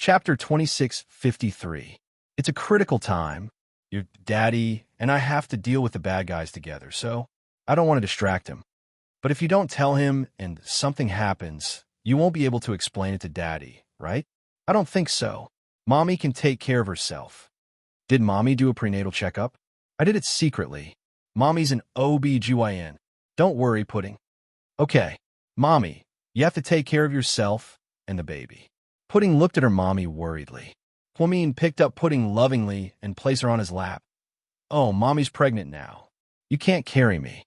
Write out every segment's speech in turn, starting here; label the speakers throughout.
Speaker 1: Chapter 2653. It's a critical time. Your daddy and I have to deal with the bad guys together, so I don't want to distract him. But if you don't tell him and something happens, you won't be able to explain it to daddy, right? I don't think so. Mommy can take care of herself. Did mommy do a prenatal checkup? I did it secretly. Mommy's an OB-GYN. Don't worry, Pudding. Okay, Mommy, you have to take care of yourself and the baby. Pudding looked at her mommy worriedly. Hwamin picked up Pudding lovingly and placed her on his lap. Oh, Mommy's pregnant now. You can't carry me.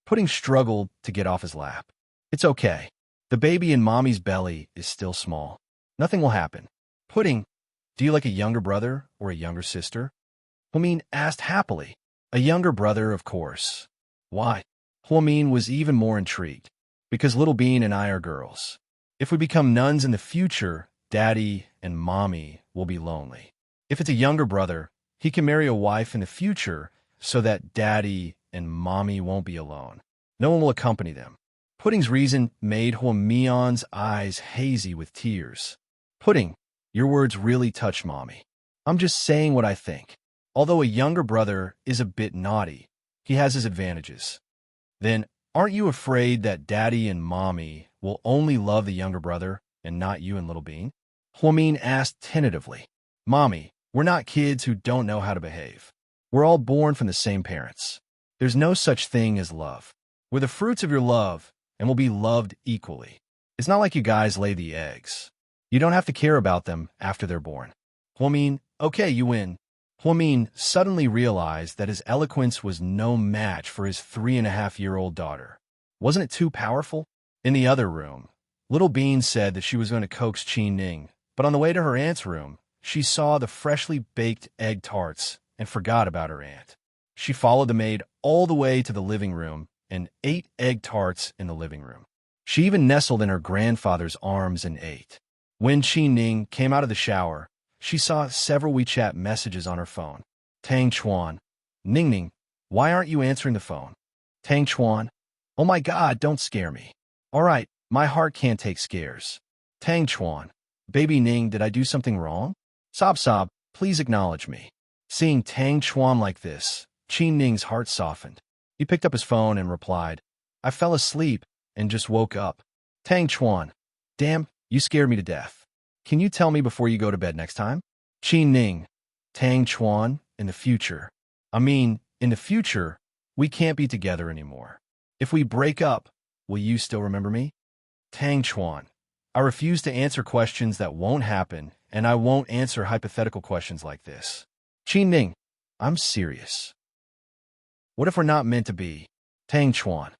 Speaker 1: Pudding struggled to get off his lap. It's okay. The baby in Mommy's belly is still small. Nothing will happen. Pudding, do you like a younger brother or a younger sister? Hwamin asked happily. A younger brother, of course. Why? Hwamin was even more intrigued. Because Little Bean and I are girls. If we become nuns in the future, Daddy and Mommy will be lonely. If it's a younger brother, he can marry a wife in the future so that Daddy and Mommy won't be alone. No one will accompany them. Pudding's reason made Hwamin's eyes hazy with tears. Pudding, your words really touch Mommy. I'm just saying what I think. Although a younger brother is a bit naughty, he has his advantages. Then, aren't you afraid that Daddy and Mommy will only love the younger brother and not you and Little Bean? Hwamin asked tentatively. Mommy, we're not kids who don't know how to behave. We're all born from the same parents. There's no such thing as love. We're the fruits of your love and will be loved equally. It's not like you guys lay the eggs. You don't have to care about them after they're born. Hwamin, okay, you win. Hwamin suddenly realized that his eloquence was no match for his 3.5-year-old daughter. Wasn't it too powerful? In the other room, Little Bean said that she was going to coax Qi Ning, but on the way to her aunt's room, she saw the freshly baked egg tarts and forgot about her aunt. She followed the maid all the way to the living room and ate egg tarts in the living room. She even nestled in her grandfather's arms and ate. When Qi Ning came out of the shower, she saw several WeChat messages on her phone. Tang Chuan. Ning Ning, why aren't you answering the phone? Tang Chuan. Oh my God, don't scare me. All right, my heart can't take scares. Tang Chuan. Baby Ning, did I do something wrong? Sob Sob, please acknowledge me. Seeing Tang Chuan like this, Qi Ning's heart softened. He picked up his phone and replied, I fell asleep and just woke up. Tang Chuan. Damn, you scared me to death. Can you tell me before you go to bed next time? Qi Ning. Tang Chuan, in the future. In the future, we can't be together anymore. If we break up, will you still remember me? Tang Chuan. I refuse to answer questions that won't happen, and I won't answer hypothetical questions like this. Qi Ning. I'm serious. What if we're not meant to be? Tang Chuan.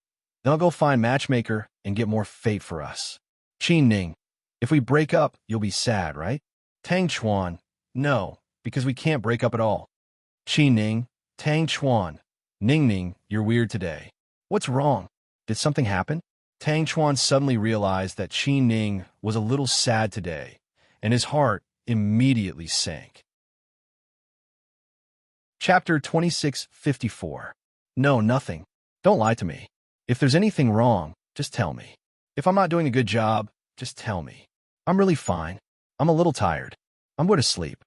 Speaker 1: Then I'll go find Matchmaker and get more fate for us. Qi Ning. If we break up, you'll be sad, right? Tang Chuan. No, because we can't break up at all. Qi Ning. Tang Chuan. Ning Ning, you're weird today. What's wrong? Did something happen? Tang Chuan suddenly realized that Qi Ning was a little sad today, and his heart immediately sank. Chapter 2654. No, nothing. Don't lie to me. If there's anything wrong, just tell me. If I'm not doing a good job, just tell me. I'm really fine. I'm a little tired. I'm going to sleep.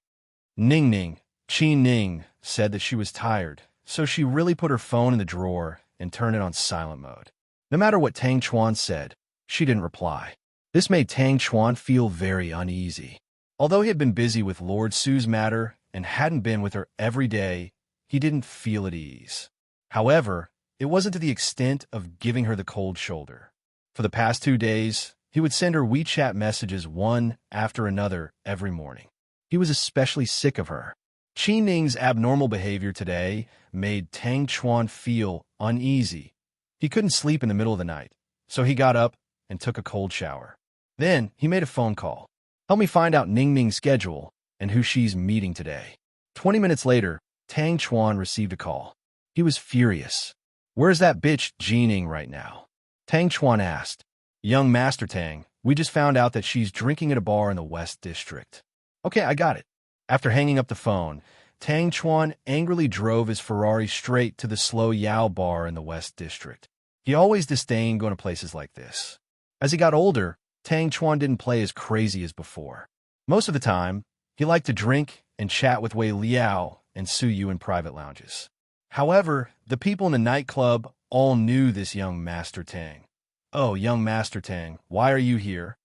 Speaker 1: Ning Ning. Qi Ning said that she was tired, so she really put her phone in the drawer and turned it on silent mode. No matter what Tang Chuan said, she didn't reply. This made Tang Chuan feel very uneasy. Although he had been busy with Lord Su's matter and hadn't been with her every day, he didn't feel at ease. However, it wasn't to the extent of giving her the cold shoulder. For the past 2 days, he would send her WeChat messages one after another every morning. He was especially sick of her. Qi Ning's abnormal behavior today made Tang Chuan feel uneasy. He couldn't sleep in the middle of the night, so he got up and took a cold shower. Then he made a phone call. Help me find out Ning Ning's schedule and who she's meeting today. 20 minutes later, Tang Chuan received a call. He was furious. Where's that bitch Qi Ning right now? Tang Chuan asked. Young Master Tang, we just found out that she's drinking at a bar in the West District. Okay, I got it. After hanging up the phone, Tang Chuan angrily drove his Ferrari straight to the Slow Yao bar in the West District. He always disdained going to places like this. As he got older, Tang Chuan didn't play as crazy as before. Most of the time, he liked to drink and chat with Wei Liao and Su Yu in private lounges. However, the people in the nightclub all knew this young Master Tang. "Oh, young Master Tang, why are you here?"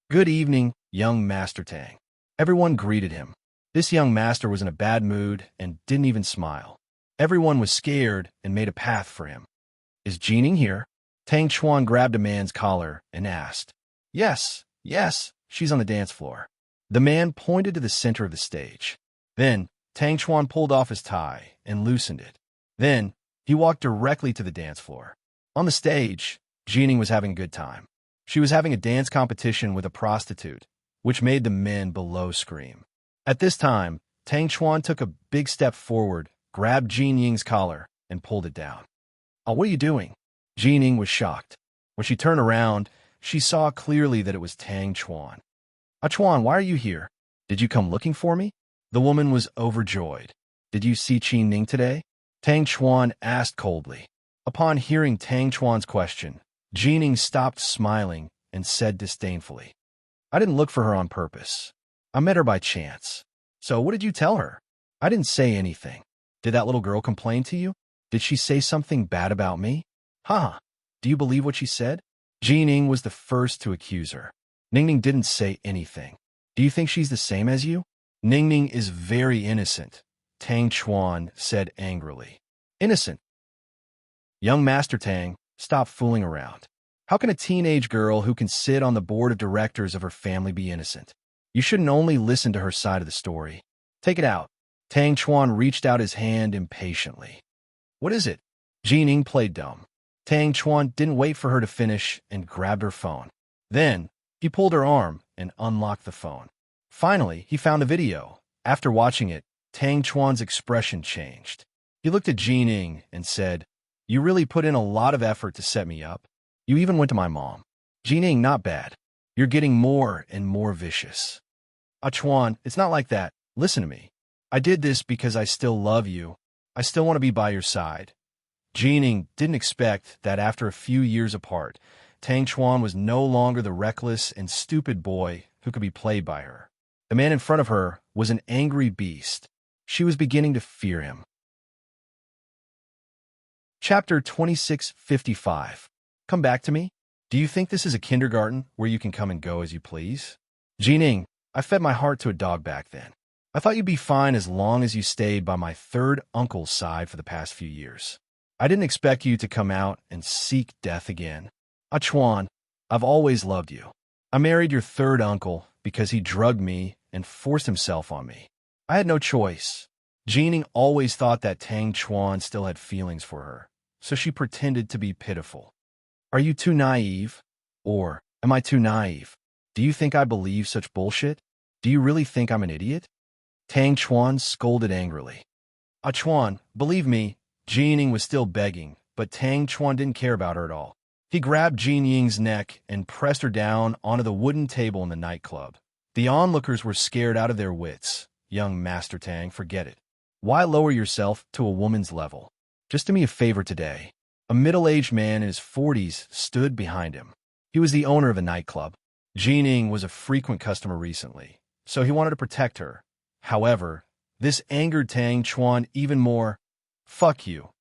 Speaker 1: "Good evening, young Master Tang." Everyone greeted him. This young master was in a bad mood and didn't even smile. Everyone was scared and made a path for him. "Is Jining here?" Tang Chuan grabbed a man's collar and asked. Yes, she's on the dance floor." The man pointed to the center of the stage. Then, Tang Chuan pulled off his tie and loosened it. Then, he walked directly to the dance floor. On the stage, Jining was having a good time. She was having a dance competition with a prostitute, which made the men below scream. At this time, Tang Chuan took a big step forward, grabbed Jin Ying's collar, and pulled it down. "Oh, what are you doing?" Jin Ying was shocked. When she turned around, she saw clearly that it was Tang Chuan. Chuan, why are you here? Did you come looking for me?" The woman was overjoyed. "Did you see Qin Ning today?" Tang Chuan asked coldly. Upon hearing Tang Chuan's question, Jin Ying stopped smiling and said disdainfully, "I didn't look for her on purpose. I met her by chance. So what did you tell her?" "I didn't say anything." "Did that little girl complain to you? Did she say something bad about me?" "Huh? Do you believe what she said?" Jin Ying was the first to accuse her. "Ningning didn't say anything. Do you think she's the same as you?" "Ningning is very innocent," Tang Chuan said angrily. "Innocent?" "Young Master Tang, stop fooling around. How can a teenage girl who can sit on the board of directors of her family be innocent? You shouldn't only listen to her side of the story. Take it out." Tang Chuan reached out his hand impatiently. "What is it?" Jin Ying played dumb. Tang Chuan didn't wait for her to finish and grabbed her phone. Then, he pulled her arm and unlocked the phone. Finally, he found a video. After watching it, Tang Chuan's expression changed. He looked at Jin Ying and said, "You really put in a lot of effort to set me up. You even went to my mom." "Jin Ying, not bad. You're getting more and more vicious." "Chuan, it's not like that. Listen to me. I did this because I still love you. I still want to be by your side." Jin Ying didn't expect that after a few years apart, Tang Chuan was no longer the reckless and stupid boy who could be played by her. The man in front of her was an angry beast. She was beginning to fear him. Chapter 2655. Come back to me? Do you think this is a kindergarten where you can come and go as you please? Jin Ying, I fed my heart to a dog back then. I thought you'd be fine as long as you stayed by my third uncle's side for the past few years. I didn't expect you to come out and seek death again. Chuan, I've always loved you. I married your third uncle because he drugged me and forced himself on me. I had no choice. Jin Ying always thought that Tang Chuan still had feelings for her, so she pretended to be pitiful. Are you too naive? Or am I too naive? Do you think I believe such bullshit? Do you really think I'm an idiot? Tang Chuan scolded angrily. Chuan, believe me, Jin Ying was still begging, but Tang Chuan didn't care about her at all. He grabbed Jin Ying's neck and pressed her down onto the wooden table in the nightclub. The onlookers were scared out of their wits. Young Master Tang, forget it. Why lower yourself to a woman's level? Just do me a favor today. A middle-aged man in his 40s stood behind him. He was the owner of a nightclub. Jin Ying was a frequent customer recently, so he wanted to protect her. However, this angered Tang Chuan even more. Fuck you.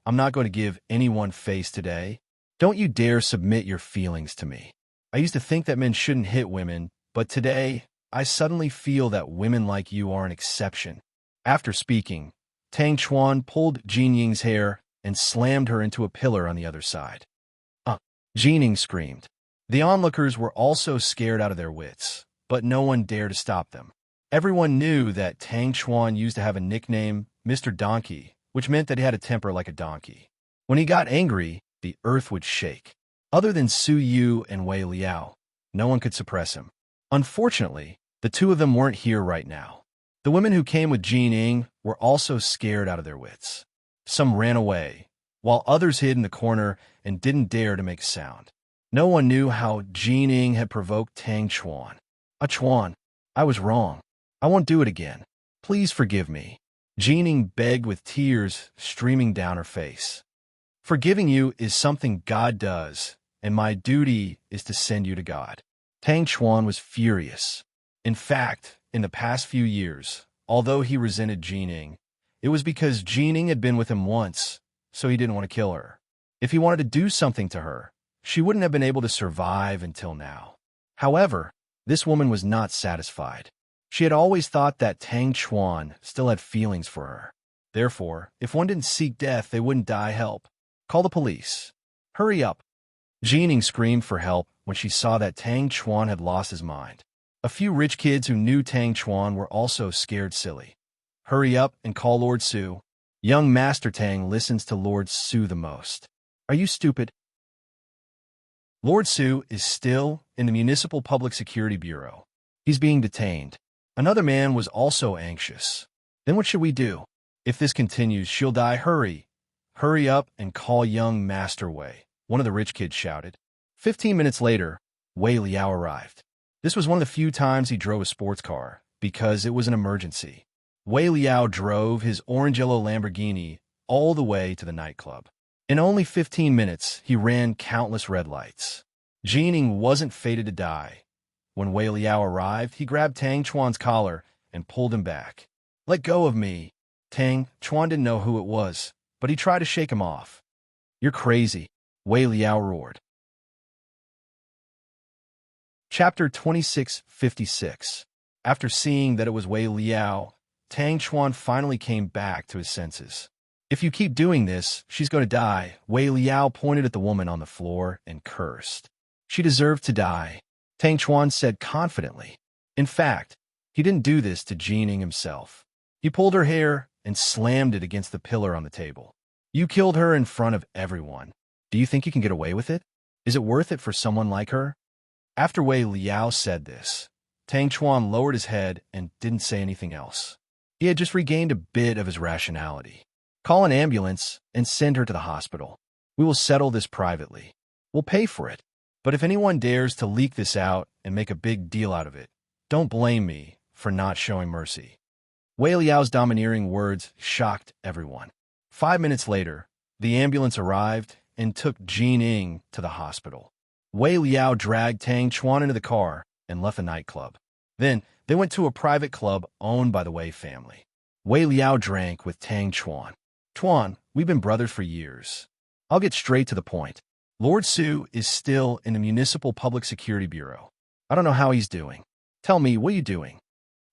Speaker 1: I'm not going to give anyone face today. Don't you dare submit your feelings to me. I used to think that men shouldn't hit women, but today, I suddenly feel that women like you are an exception. After speaking, Tang Chuan pulled Jin Ying's hair and slammed her into a pillar on the other side. Jin Ying screamed. The onlookers were also scared out of their wits, but no one dared to stop them. Everyone knew that Tang Chuan used to have a nickname, Mr. Donkey, which meant that he had a temper like a donkey. When he got angry, the earth would shake. Other than Su Yu and Wei Liao, no one could suppress him. Unfortunately, the two of them weren't here right now. The women who came with Jin Ying were also scared out of their wits. Some ran away, while others hid in the corner and didn't dare to make a sound. No one knew how Jin Ying had provoked Tang Chuan. Chuan, I was wrong. I won't do it again. Please forgive me. Jin Ying begged with tears streaming down her face. Forgiving you is something God does, and my duty is to send you to God. Tang Chuan was furious. In fact, in the past few years, although he resented Jining, it was because Jining had been with him once, so he didn't want to kill her. If he wanted to do something to her, she wouldn't have been able to survive until now. However, this woman was not satisfied. She had always thought that Tang Chuan still had feelings for her. Therefore, if one didn't seek death, they wouldn't die. Help. Call the police. Hurry up. Jining screamed for help when she saw that Tang Chuan had lost his mind. A few rich kids who knew Tang Chuan were also scared silly. Hurry up and call Lord Su. Young Master Tang listens to Lord Su the most. Are you stupid? Lord Su is still in the Municipal Public Security Bureau. He's being detained. Another man was also anxious. Then what should we do? If this continues, she'll die. Hurry. Hurry up and call young Master Wei, one of the rich kids shouted. 15 minutes later, Wei Liao arrived. This was one of the few times he drove a sports car, because it was an emergency. Wei Liao drove his orange-yellow Lamborghini all the way to the nightclub. In only 15 minutes, he ran countless red lights. Jining wasn't fated to die. When Wei Liao arrived, he grabbed Tang Chuan's collar and pulled him back. Let go of me. Tang Chuan didn't know who it was, but he tried to shake him off. You're crazy, Wei Liao roared. Chapter 2656. After seeing that it was Wei Liao, Tang Chuan finally came back to his senses. If you keep doing this, she's going to die. Wei Liao pointed at the woman on the floor and cursed. She deserved to die, Tang Chuan said confidently. In fact, he didn't do this to Jining himself. He pulled her hair and slammed it against the pillar on the table. You killed her in front of everyone. Do you think you can get away with it? Is it worth it for someone like her? After Wei Liao said this, Tang Chuan lowered his head and didn't say anything else. He had just regained a bit of his rationality. Call an ambulance and send her to the hospital. We will settle this privately. We'll pay for it. But if anyone dares to leak this out and make a big deal out of it, don't blame me for not showing mercy. Wei Liao's domineering words shocked everyone. 5 minutes later, the ambulance arrived and took Jining to the hospital. Wei Liao dragged Tang Chuan into the car and left the nightclub. Then, they went to a private club owned by the Wei family. Wei Liao drank with Tang Chuan. Chuan, we've been brothers for years. I'll get straight to the point. Lord Su is still in the Municipal Public Security Bureau. I don't know how he's doing. Tell me, what are you doing?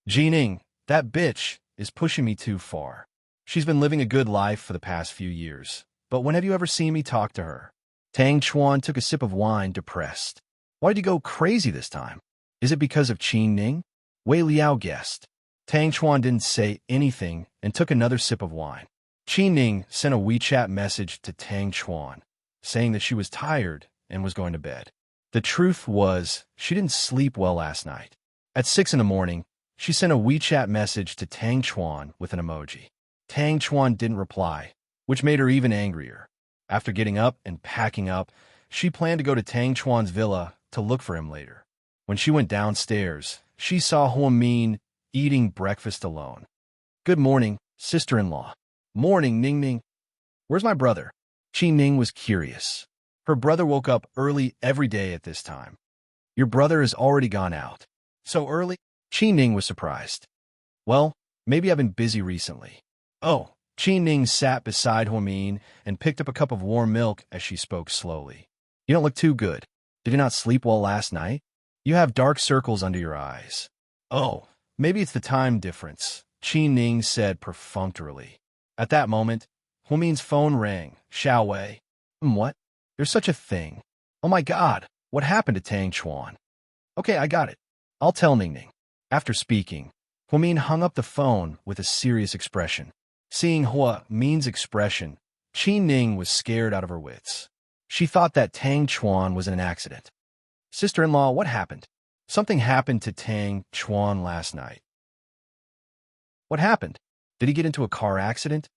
Speaker 1: Jining, that bitch is pushing me too far. She's been living a good life for the past few years. But when have you ever seen me talk to her? Tang Chuan took a sip of wine, depressed. Why did you go crazy this time? Is it because of Qin Ning? Wei Liao guessed. Tang Chuan didn't say anything and took another sip of wine. Qin Ning sent a WeChat message to Tang Chuan, saying that she was tired and was going to bed. The truth was, she didn't sleep well last night. At 6 in the morning, she sent a WeChat message to Tang Chuan with an emoji. Tang Chuan didn't reply, which made her even angrier. After getting up and packing up, she planned to go to Tang Chuan's villa to look for him later. When she went downstairs, she saw Huamin eating breakfast alone. Good morning, sister-in-law. Morning, Ning Ning. Where's my brother? Qin Ning was curious. Her brother woke up early every day at this time. Your brother has already gone out. So early? Qin Ning was surprised. Well, maybe I've been busy recently. Oh, Qin Ning sat beside Huamin and picked up a cup of warm milk as she spoke slowly. You don't look too good. Did you not sleep well last night? You have dark circles under your eyes. Oh, maybe it's the time difference, Qin Ning said perfunctorily. At that moment, Huamin's phone rang. Xiao Wei. What? There's such a thing. Oh my God, what happened to Tang Chuan? Okay, I got it. I'll tell Ning Ning. After speaking, Huamin hung up the phone with a serious expression. Seeing Huamin's expression, Qin Ning was scared out of her wits. She thought that Tang Chuan was in an accident. Sister-in-law, what happened? Something happened to Tang Chuan last night. What happened? Did he get into a car accident?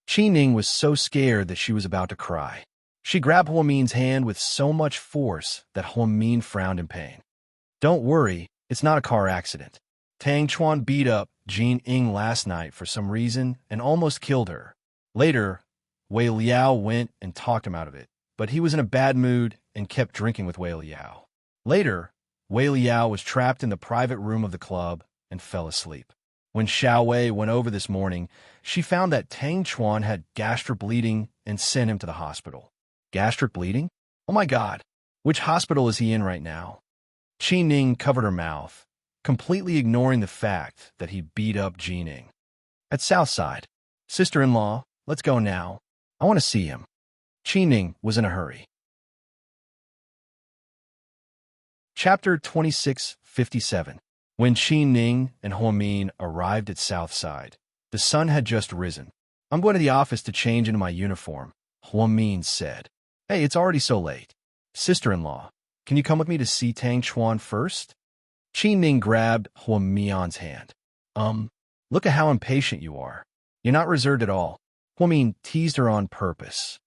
Speaker 1: Qin Ning was so scared that she was about to cry. She grabbed Huamin's hand with so much force that Huamin frowned in pain. Don't worry, it's not a car accident. Tang Chuan beat up Jin Ying last night for some reason and almost killed her. Later, Wei Liao went and talked him out of it, but he was in a bad mood and kept drinking with Wei Liao. Later, Wei Liao was trapped in the private room of the club and fell asleep. When Xiao Wei went over this morning, she found that Tang Chuan had gastric bleeding and sent him to the hospital. Gastric bleeding? Oh my God! Which hospital is he in right now? Qi Ning covered her mouth, completely ignoring the fact that he beat up Ji Ning. At Southside. Sister-in-law, let's go now. I want to see him. Qi Ning was in a hurry. Chapter 2657. When Qi Ning and Huamin arrived at Southside, the sun had just risen. I'm going to the office to change into my uniform, Huamin said. Hey, it's already so late. Sister-in-law, can you come with me to see Tang Chuan first? Qi Ning grabbed Huamin's hand. Look at how impatient you are. You're not reserved at all. Huamin teased her on purpose.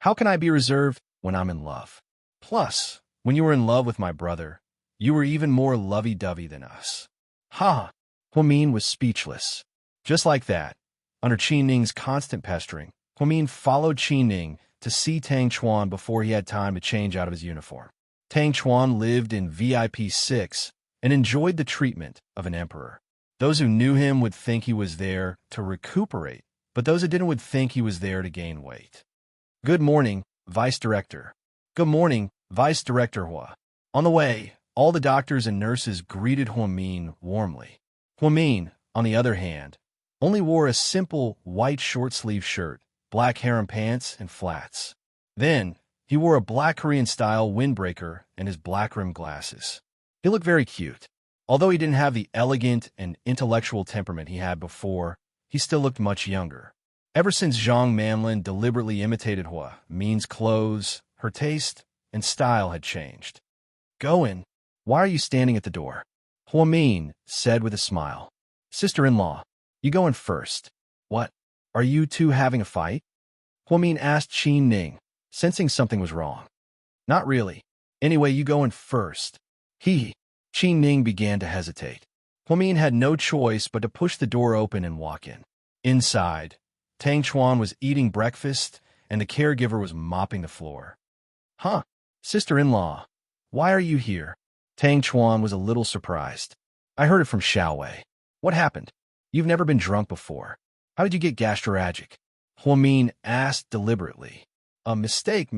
Speaker 1: How can I be reserved when I'm in love? Plus, when you were in love with my brother, you were even more lovey-dovey than us. Ha! Huamin was speechless. Just like that, under Qi Ning's constant pestering, Huamin followed Qi Ning to see Tang Chuan before he had time to change out of his uniform. Tang Chuan lived in VIP 6 and enjoyed the treatment of an emperor. Those who knew him would think he was there to recuperate, but those who didn't would think he was there to gain weight. Good morning, Vice Director. Good morning, Vice Director Hua. On the way, all the doctors and nurses greeted Huamin warmly. Huamin, on the other hand, only wore a simple white short-sleeve shirt, black harem pants, and flats. Then, he wore a black Korean-style windbreaker and his black-rimmed glasses. He looked very cute. Although he didn't have the elegant and intellectual temperament he had before, he still looked much younger. Ever since Zhang Manlin deliberately imitated Hua Min's clothes, her taste and style had changed. Go in. Why are you standing at the door? Hua Min said with a smile. Sister-in-law, you go in first. What? Are you two having a fight? Hua Min asked Qi Ning, sensing something was wrong. Not really. Anyway, you go in first. Qi Ning began to hesitate. Hua Min had no choice but to push the door open and walk in. Inside, Tang Chuan was eating breakfast and the caregiver was mopping the floor. Huh? Sister-in-law, why are you here? Tang Chuan was a little surprised. I heard it from Xiao Wei. What happened? You've never been drunk before. How did you get gastragic? Hua Min asked deliberately. A mistake,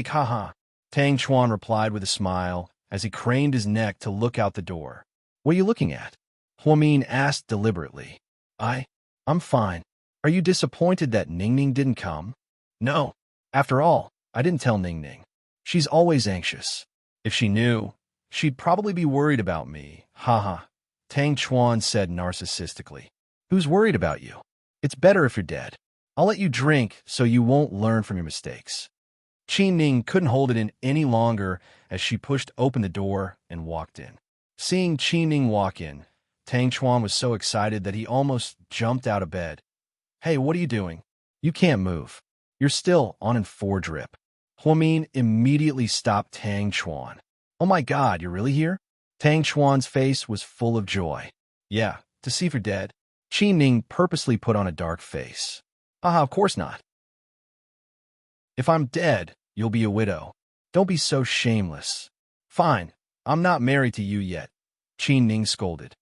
Speaker 1: haha. Tang Chuan replied with a smile as he craned his neck to look out the door. What are you looking at? Hua Min asked deliberately. I'm fine. Are you disappointed that Ning Ning didn't come? No. After all, I didn't tell Ning Ning. She's always anxious. If she knew, she'd probably be worried about me. Haha. Tang Chuan said narcissistically. Who's worried about you? It's better if you're dead. I'll let you drink so you won't learn from your mistakes. Qi Ning couldn't hold it in any longer as she pushed open the door and walked in. Seeing Qi Ning walk in, Tang Chuan was so excited that he almost jumped out of bed. Hey, what are you doing? You can't move. You're still on in 4 drip. Hua Min immediately stopped Tang Chuan. Oh my God, you're really here? Tang Chuan's face was full of joy. Yeah, to see if you're dead. Qi Ning purposely put on a dark face. Of course not. If I'm dead, you'll be a widow. Don't be so shameless. Fine, I'm not married to you yet. Qi Ning scolded.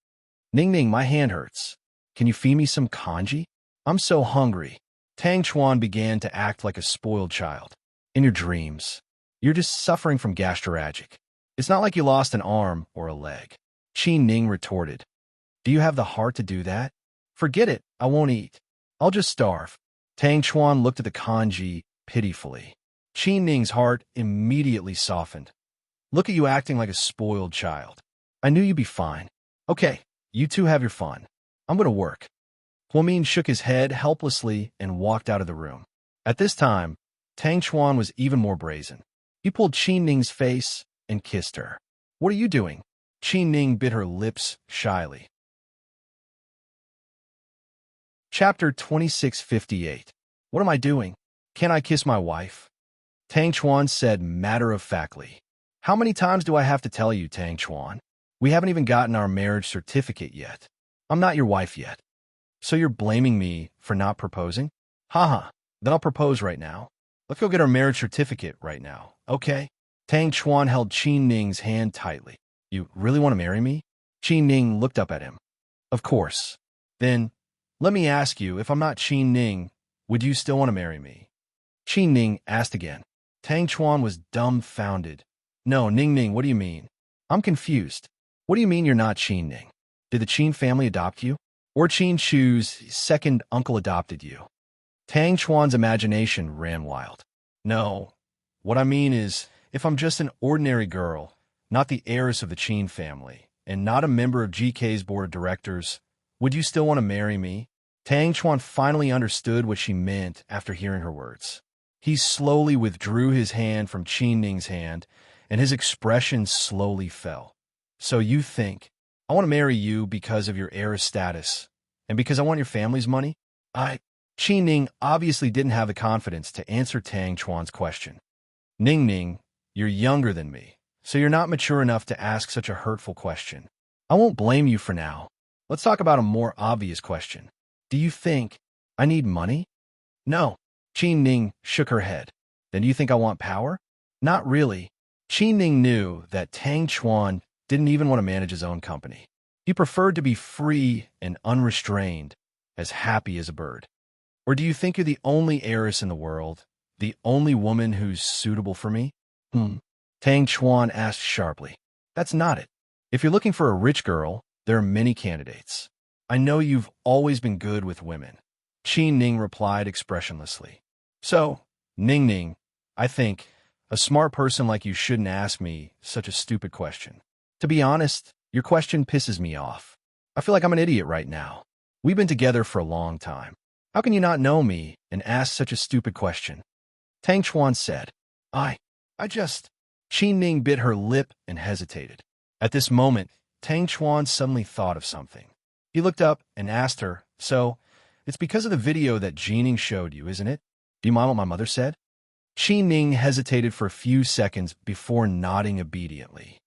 Speaker 1: Ning Ning, my hand hurts. Can you feed me some congee? I'm so hungry. Tang Chuan began to act like a spoiled child. In your dreams, you're just suffering from gastragic. It's not like you lost an arm or a leg. Qi Ning retorted. Do you have the heart to do that? Forget it, I won't eat. I'll just starve. Tang Chuan looked at the congee pitifully. Qi Ning's heart immediately softened. Look at you acting like a spoiled child. I knew you'd be fine. Okay, you two have your fun. I'm going to work. Hua Min shook his head helplessly and walked out of the room. At this time, Tang Chuan was even more brazen. He pulled Qi Ning's face and kissed her. What are you doing? Qi Ning bit her lips shyly. Chapter 2658. What am I doing? Can't I kiss my wife? Tang Chuan said matter-of-factly. How many times do I have to tell you, Tang Chuan? We haven't even gotten our marriage certificate yet. I'm not your wife yet. So you're blaming me for not proposing? Haha, then I'll propose right now. Let's go get our marriage certificate right now, okay? Tang Chuan held Qi Ning's hand tightly. You really want to marry me? Qi Ning looked up at him. Of course. Then, let me ask you, if I'm not Qi Ning, would you still want to marry me? Qi Ning asked again. Tang Chuan was dumbfounded. No, Ning Ning, what do you mean? I'm confused. What do you mean you're not Qi Ning? Did the Qin family adopt you? Or Qin Chu's second uncle adopted you? Tang Chuan's imagination ran wild. No, what I mean is, if I'm just an ordinary girl, not the heiress of the Qin family, and not a member of GK's board of directors, would you still want to marry me? Tang Chuan finally understood what she meant after hearing her words. He slowly withdrew his hand from Qin Ning's hand, and his expression slowly fell. So you think, I want to marry you because of your heiress status, and because I want your family's money? Qin Ning obviously didn't have the confidence to answer Tang Chuan's question. Ning Ning, you're younger than me, so you're not mature enough to ask such a hurtful question. I won't blame you for now. Let's talk about a more obvious question. Do you think I need money? No. Qin Ning shook her head. Then do you think I want power? Not really. Qin Ning knew that Tang Chuan didn't even want to manage his own company. He preferred to be free and unrestrained, as happy as a bird. Or do you think you're the only heiress in the world, the only woman who's suitable for me? Tang Chuan asked sharply. That's not it. If you're looking for a rich girl, there are many candidates. I know you've always been good with women. Qin Ning replied expressionlessly. So, Ning Ning, I think a smart person like you shouldn't ask me such a stupid question. To be honest, your question pisses me off. I feel like I'm an idiot right now. We've been together for a long time. How can you not know me and ask such a stupid question? Tang Chuan said. I just... Qin Ning bit her lip and hesitated. At this moment, Tang Chuan suddenly thought of something. He looked up and asked her, So, it's because of the video that Jining showed you, isn't it? Do you mind what my mother said? Qin Ning hesitated for a few seconds before nodding obediently.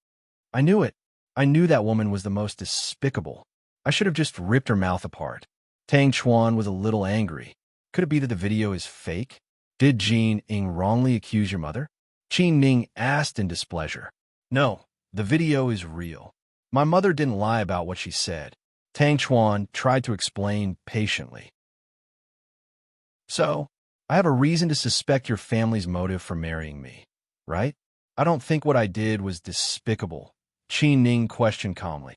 Speaker 1: I knew it. I knew that woman was the most despicable. I should have just ripped her mouth apart. Tang Chuan was a little angry. Could it be that the video is fake? Did Jining wrongly accuse your mother? Qin Ning asked in displeasure. No, the video is real. My mother didn't lie about what she said. Tang Chuan tried to explain patiently. So, I have a reason to suspect your family's motive for marrying me, right? I don't think what I did was despicable, Qin Ning questioned calmly.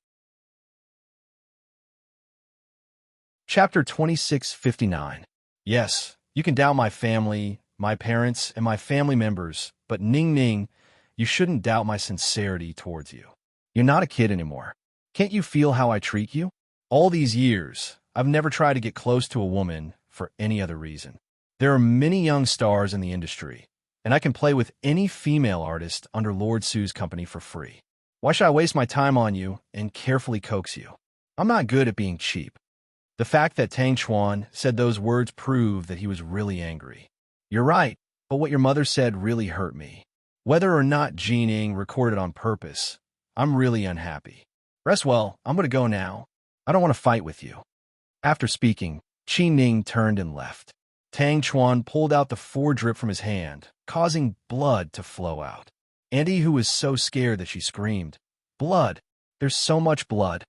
Speaker 1: Chapter 2659. Yes, you can doubt my family, my parents, and my family members, but Ning Ning, you shouldn't doubt my sincerity towards you. You're not a kid anymore. Can't you feel how I treat you? All these years, I've never tried to get close to a woman for any other reason. There are many young stars in the industry, and I can play with any female artist under Lord Su's company for free. Why should I waste my time on you and carefully coax you? I'm not good at being cheap. The fact that Tang Chuan said those words proved that he was really angry. You're right, but what your mother said really hurt me. Whether or not Jining recorded on purpose, I'm really unhappy. Rest well, I'm going to go now. I don't want to fight with you. After speaking, Qin Ning turned and left. Tang Chuan pulled out the foredrip from his hand, causing blood to flow out. Andy, who was so scared that she screamed, Blood! There's so much blood!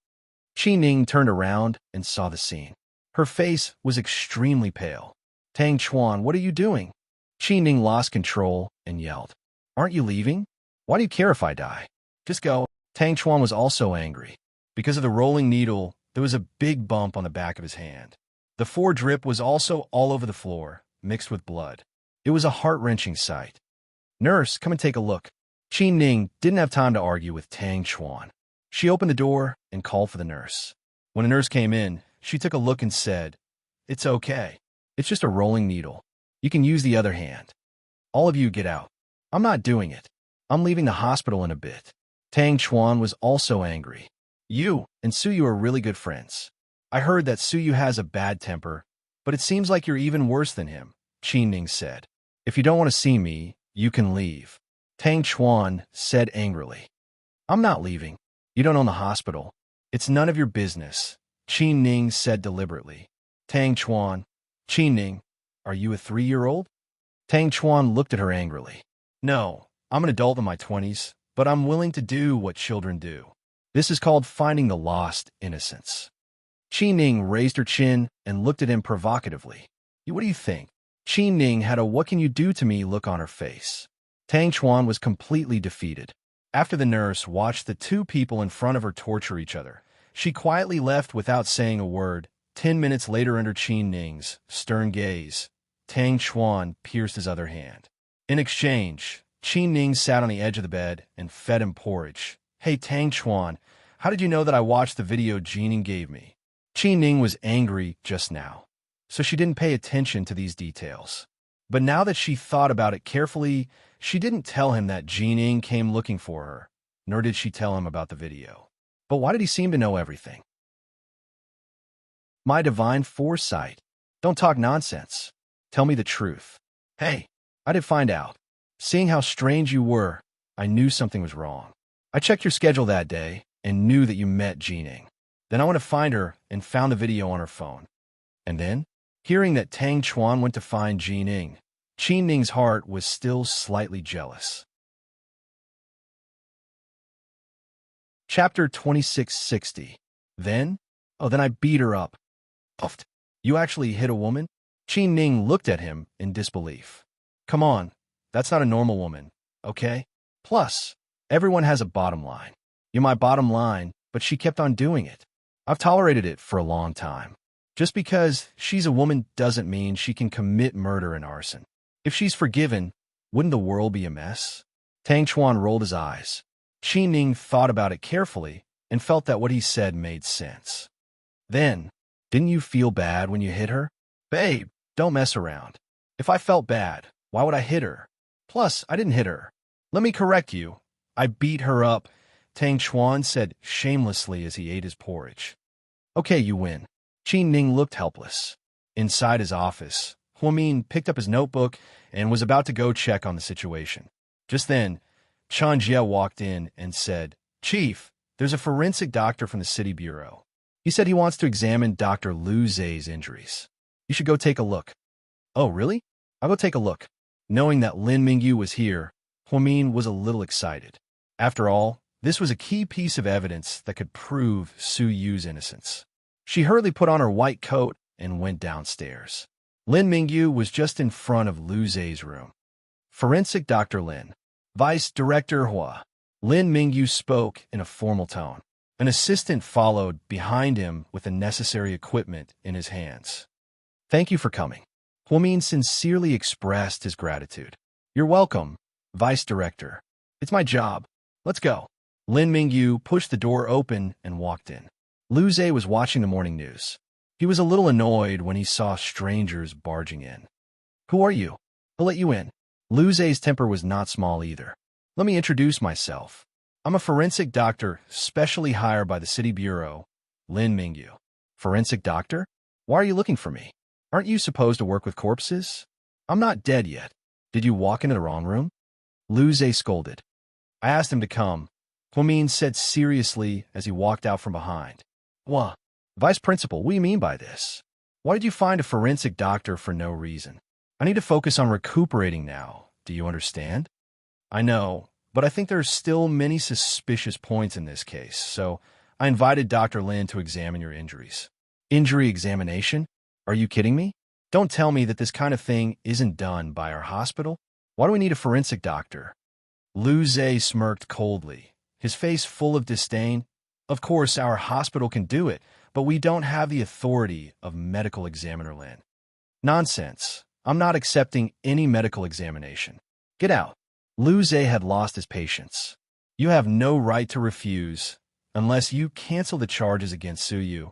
Speaker 1: Qin Ning turned around and saw the scene. Her face was extremely pale. Tang Chuan, what are you doing? Qin Ning lost control and yelled. Aren't you leaving? Why do you care if I die? Just go. Tang Chuan was also angry. Because of the rolling needle, there was a big bump on the back of his hand. The foredrip was also all over the floor, mixed with blood. It was a heart-wrenching sight. Nurse, come and take a look. Qin Ning didn't have time to argue with Tang Chuan. She opened the door and called for the nurse. When the nurse came in, she took a look and said, It's okay. It's just a rolling needle. You can use the other hand. All of you get out. I'm not doing it. I'm leaving the hospital in a bit. Tang Chuan was also angry. You and Suyu are really good friends. I heard that Suyu has a bad temper, but it seems like you're even worse than him, Qin Ning said. If you don't want to see me, you can leave. Tang Chuan said angrily. I'm not leaving. You don't own the hospital. It's none of your business, Qin Ning said deliberately. Tang Chuan, Qin Ning, are you a 3-year-old? Tang Chuan looked at her angrily. No, I'm an adult in my 20s, but I'm willing to do what children do. This is called finding the lost innocence. Qi Ning raised her chin and looked at him provocatively. What do you think? Qi Ning had a "what can you do to me" look on her face. Tang Chuan was completely defeated. After the nurse watched the two people in front of her torture each other, she quietly left without saying a word. 10 minutes later, under Qi Ning's stern gaze, Tang Chuan pierced his other hand. In exchange, Qi Ning sat on the edge of the bed and fed him porridge. "Hey Tang Chuan, how did you know that I watched the video Jining gave me?" Qi Ning was angry just now, so she didn't pay attention to these details. But now that she thought about it carefully, she didn't tell him that Jining came looking for her, nor did she tell him about the video. But why did he seem to know everything? My divine foresight. Don't talk nonsense. Tell me the truth. Hey, I did find out. Seeing how strange you were, I knew something was wrong. I checked your schedule that day and knew that you met Jining. Then I went to find her and found the video on her phone. And then, hearing that Tang Chuan went to find Jining, Qi Ning's heart was still slightly jealous. Chapter 2660. Then I beat her up. Puffed. You actually hit a woman? Qi Ning looked at him in disbelief. Come on, that's not a normal woman, okay? Plus, everyone has a bottom line. You're my bottom line, but she kept on doing it. I've tolerated it for a long time. Just because she's a woman doesn't mean she can commit murder and arson. If she's forgiven, wouldn't the world be a mess? Tang Chuan rolled his eyes. Qi Ning thought about it carefully and felt that what he said made sense. Then, didn't you feel bad when you hit her? Babe, don't mess around. If I felt bad, why would I hit her? Plus, I didn't hit her. Let me correct you. I beat her up, Tang Chuan said shamelessly as he ate his porridge. Okay, you win. Qi Ning looked helpless. Inside his office, Huamin picked up his notebook and was about to go check on the situation. Just then, Chan Jie walked in and said, Chief, there's a forensic doctor from the city bureau. He said he wants to examine Dr. Lu Zhe's injuries. You should go take a look. Oh, really? I'll go take a look. Knowing that Lin Mingyu was here, Huamin was a little excited. After all, this was a key piece of evidence that could prove Su Yu's innocence. She hurriedly put on her white coat and went downstairs. Lin Mingyu was just in front of Lu Zhe's room. Forensic Dr. Lin. Vice Director Hua. Lin Mingyu spoke in a formal tone. An assistant followed behind him with the necessary equipment in his hands. Thank you for coming. Huamin sincerely expressed his gratitude. You're welcome, Vice Director. It's my job. Let's go. Lin Mingyu pushed the door open and walked in. Lu Zhe was watching the morning news. He was a little annoyed when he saw strangers barging in. Who are you? I'll let you in. Lu Zhe's temper was not small either. Let me introduce myself. I'm a forensic doctor specially hired by the city bureau, Lin Mingyu. Forensic doctor? Why are you looking for me? Aren't you supposed to work with corpses? I'm not dead yet. Did you walk into the wrong room? Lu Zhe scolded. I asked him to come, Huamin said seriously as he walked out from behind. What? Vice Principal, what do you mean by this? Why did you find a forensic doctor for no reason? I need to focus on recuperating now. Do you understand? I know, but I think there are still many suspicious points in this case, so I invited Dr. Lin to examine your injuries. Injury examination? Are you kidding me? Don't tell me that this kind of thing isn't done by our hospital. Why do we need a forensic doctor? Lu Zhe smirked coldly, his face full of disdain. Of course, our hospital can do it, but we don't have the authority of medical examiner Lin. Nonsense. I'm not accepting any medical examination. Get out. Lu Zhe had lost his patience. You have no right to refuse unless you cancel the charges against Su Yu,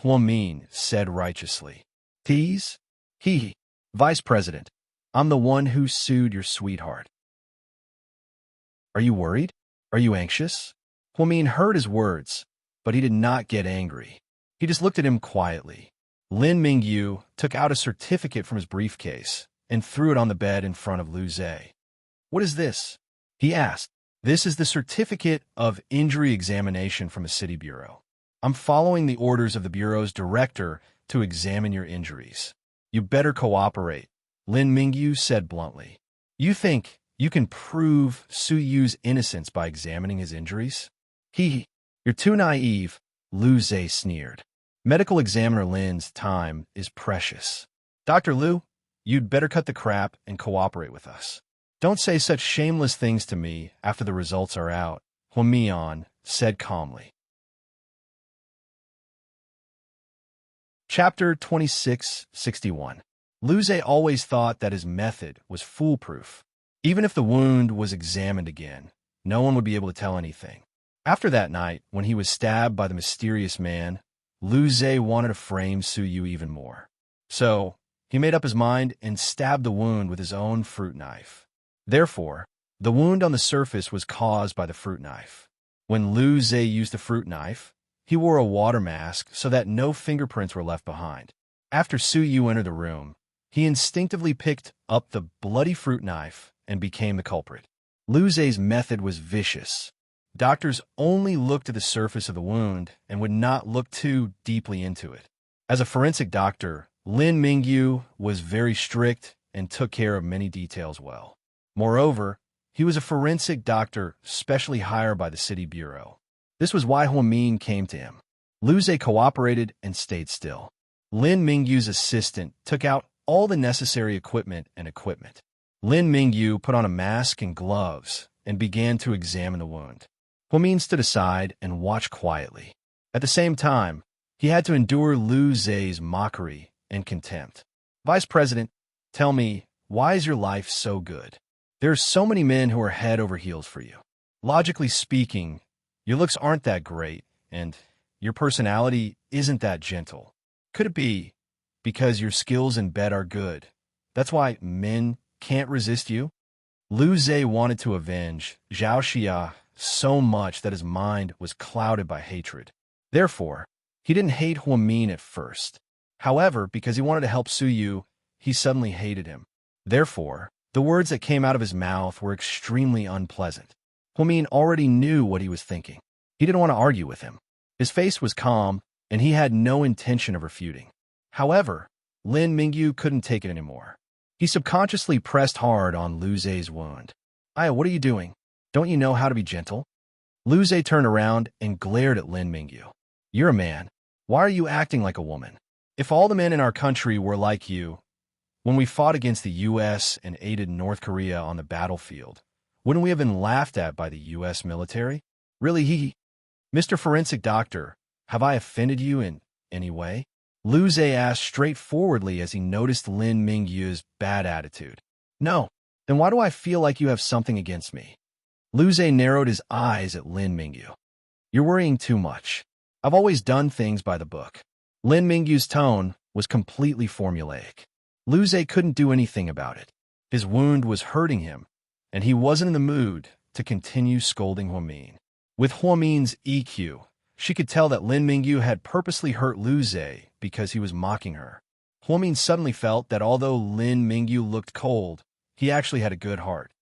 Speaker 1: Huamin said righteously. Tease? Vice President, I'm the one who sued your sweetheart. Are you worried? Are you anxious? Huamin heard his words, but he did not get angry. He just looked at him quietly. Lin Mingyu took out a certificate from his briefcase and threw it on the bed in front of Lu Zhe. What is this? He asked. This is the certificate of injury examination from the city bureau. I'm following the orders of the bureau's director to examine your injuries. You better cooperate, Lin Mingyu said bluntly. You think you can prove Su Yu's innocence by examining his injuries? You're too naive, Lu Zhe sneered. Medical examiner Lin's time is precious. Dr. Liu, you'd better cut the crap and cooperate with us. Don't say such shameless things to me after the results are out, Huamian said calmly. Chapter 2661. Lu Zhe always thought that his method was foolproof. Even if the wound was examined again, no one would be able to tell anything. After that night, when he was stabbed by the mysterious man, Lu Zhe wanted to frame Su Yu even more. So, he made up his mind and stabbed the wound with his own fruit knife. Therefore, the wound on the surface was caused by the fruit knife. When Lu Zhe used the fruit knife, he wore a water mask so that no fingerprints were left behind. After Su Yu entered the room, he instinctively picked up the bloody fruit knife and became the culprit. Lu Zhe's method was vicious. Doctors only looked at the surface of the wound and would not look too deeply into it. As a forensic doctor, Lin Mingyu was very strict and took care of many details well. Moreover, he was a forensic doctor specially hired by the city bureau. This was why Huamin came to him. Lu Zhe cooperated and stayed still. Lin Mingyu's assistant took out all the necessary equipment. Lin Mingyu put on a mask and gloves and began to examine the wound. Huamin stood aside and watched quietly. At the same time, he had to endure Lu Zhe's mockery and contempt. Vice President, tell me, why is your life so good? There are so many men who are head over heels for you. Logically speaking, your looks aren't that great, and your personality isn't that gentle. Could it be because your skills in bed are good? That's why men can't resist you? Lu Zhe wanted to avenge Zhao Xia so much that his mind was clouded by hatred. Therefore, he didn't hate Huamin at first. However, because he wanted to help Su Yu, he suddenly hated him. Therefore, the words that came out of his mouth were extremely unpleasant. Huamin already knew what he was thinking. He didn't want to argue with him. His face was calm, and he had no intention of refuting. However, Lin Mingyu couldn't take it anymore. He subconsciously pressed hard on Lu Zhe's wound. "Aya, what are you doing? Don't you know how to be gentle?" Lu Zhe turned around and glared at Lin Mingyu. "You're a man. Why are you acting like a woman? If all the men in our country were like you, when we fought against the U.S. and aided North Korea on the battlefield, wouldn't we have been laughed at by the U.S. military? Really, Mr. Forensic Doctor, have I offended you in any way?" Lu Zhe asked straightforwardly as he noticed Lin Mingyu's bad attitude. "No. Then why do I feel like you have something against me?" Lu Zhe narrowed his eyes at Lin Mingyu. "You're worrying too much. I've always done things by the book." Lin Mingyu's tone was completely formulaic. Lu Zhe couldn't do anything about it. His wound was hurting him, and he wasn't in the mood to continue scolding Huamin. With Huamin's EQ, she could tell that Lin Mingyu had purposely hurt Lu Zhe because he was mocking her. Huamin suddenly felt that although Lin Mingyu looked cold, he actually had a good heart.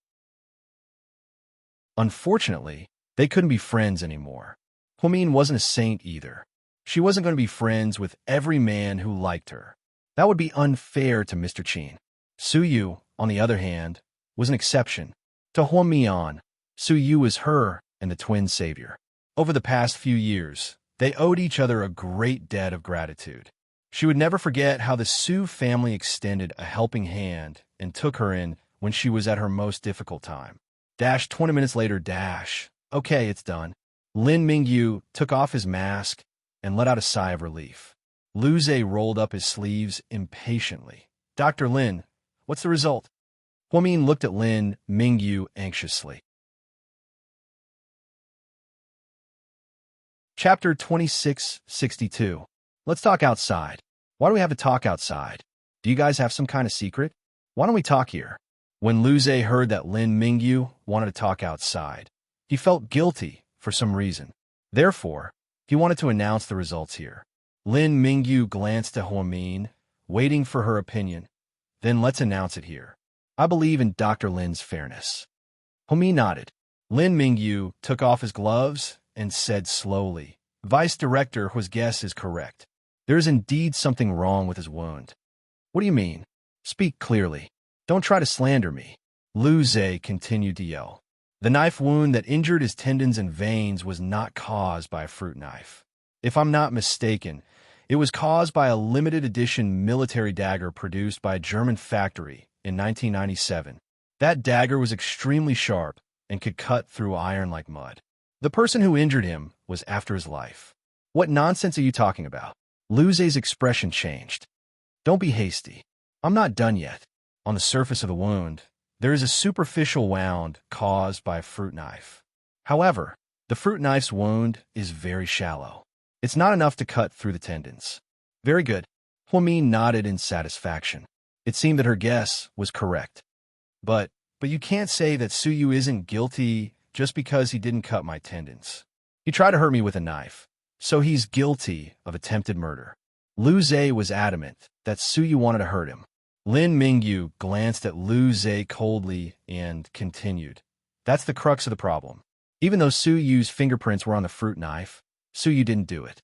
Speaker 1: Unfortunately, they couldn't be friends anymore. Huamin wasn't a saint either. She wasn't going to be friends with every man who liked her. That would be unfair to Mr. Qin. Su Yu, on the other hand, was an exception. To Huamian, Su Yu was her and the twin savior. Over the past few years, they owed each other a great debt of gratitude. She would never forget how the Su family extended a helping hand and took her in when she was at her most difficult time. 20 minutes later, okay, it's done. Lin Mingyu took off his mask and let out a sigh of relief. Lu Zhe rolled up his sleeves impatiently. "Dr. Lin, what's the result?" Huamin looked at Lin Mingyu anxiously. Chapter 2662. Let's talk outside. Why do we have to talk outside? Do you guys have some kind of secret? Why don't we talk here? When Lu Zhe heard that Lin Mingyu wanted to talk outside, he felt guilty for some reason. Therefore, he wanted to announce the results here. Lin Mingyu glanced at Huamin, waiting for her opinion. "Then let's announce it here. I believe in Dr. Lin's fairness." Huamin nodded. Lin Mingyu took off his gloves and said slowly, "Vice Director Hu's guess is correct. There is indeed something wrong with his wound." "What do you mean? Speak clearly. Don't try to slander me." Lu Zhe continued to yell. The knife wound that injured his tendons and veins was not caused by a fruit knife. If I'm not mistaken, it was caused by a limited edition military dagger produced by a German factory in 1997. That dagger was extremely sharp and could cut through iron like mud. The person who injured him was after his life. What nonsense are you talking about? Lu Zhe's expression changed. Don't be hasty. I'm not done yet. On the surface of the wound, there is a superficial wound caused by a fruit knife. However, the fruit knife's wound is very shallow. It's not enough to cut through the tendons. Very good. Huamin nodded in satisfaction. It seemed that her guess was correct. But you can't say that Suyu isn't guilty just because he didn't cut my tendons. He tried to hurt me with a knife, so he's guilty of attempted murder. Lu Zhe was adamant that Suyu wanted to hurt him. Lin Mingyu glanced at Lu Zhe coldly and continued. That's the crux of the problem. Even though Suyu's fingerprints were on the fruit knife, Suyu didn't do it.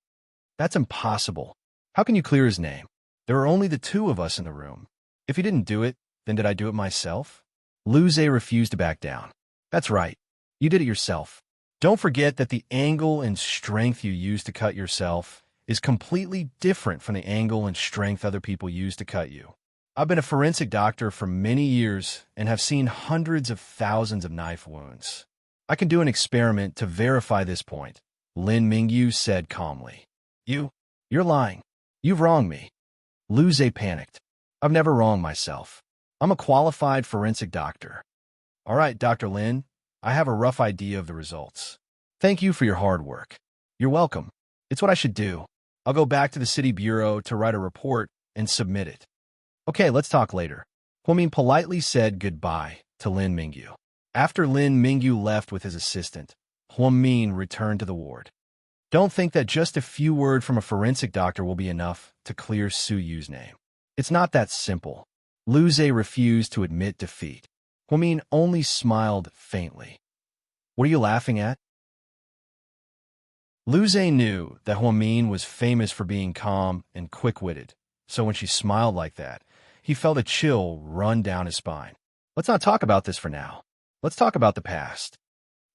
Speaker 1: That's impossible. How can you clear his name? There are only the two of us in the room. If he didn't do it, then did I do it myself? Lu Zhe refused to back down. That's right. You did it yourself. Don't forget that the angle and strength you use to cut yourself is completely different from the angle and strength other people use to cut you. I've been a forensic doctor for many years and have seen hundreds of thousands of knife wounds. I can do an experiment to verify this point, Lin Mingyu said calmly. You're lying. You've wronged me. Lu Zhe panicked. I've never wronged myself. I'm a qualified forensic doctor. All right, Dr. Lin, I have a rough idea of the results. Thank you for your hard work. You're welcome. It's what I should do. I'll go back to the city bureau to write a report and submit it. Okay, let's talk later. Huamin politely said goodbye to Lin Mingyu. After Lin Mingyu left with his assistant, Huamin returned to the ward. Don't think that just a few words from a forensic doctor will be enough to clear Suyu's name. It's not that simple. Lu Zhe refused to admit defeat. Huamin only smiled faintly. What are you laughing at? Lu Zhe knew that Huamin was famous for being calm and quick-witted, so when she smiled like that, he felt a chill run down his spine. Let's not talk about this for now. Let's talk about the past.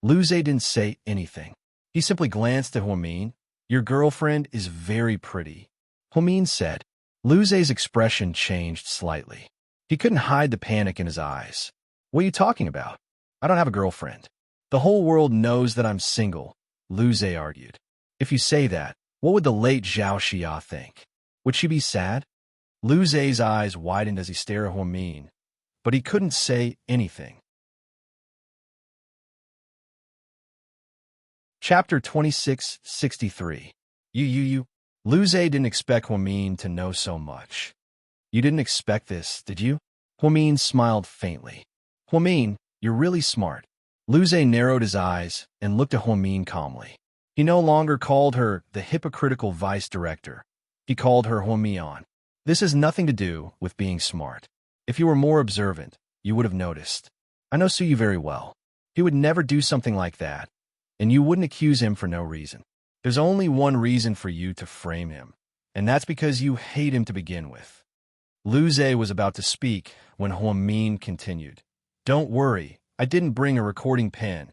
Speaker 1: Lu Zhe didn't say anything. He simply glanced at Huamin. Your girlfriend is very pretty, Huamin said. Lu Zhe's expression changed slightly. He couldn't hide the panic in his eyes. What are you talking about? I don't have a girlfriend. The whole world knows that I'm single, Lu Zhe argued. If you say that, what would the late Zhao Xia think? Would she be sad? Lu Zhe's eyes widened as he stared at Huamin, but he couldn't say anything. Chapter 2663. Lu Zhe didn't expect Huamin to know so much. You didn't expect this, did you? Huamin smiled faintly. Huamin, you're really smart. Lu Zhe narrowed his eyes and looked at Huamin calmly. He no longer called her the hypocritical vice director. He called her Huamian. This has nothing to do with being smart. If you were more observant, you would have noticed. I know Suyu very well. He would never do something like that, and you wouldn't accuse him for no reason. There's only one reason for you to frame him, and that's because you hate him to begin with. Lu Zhe was about to speak when Huamin continued. Don't worry, I didn't bring a recording pen,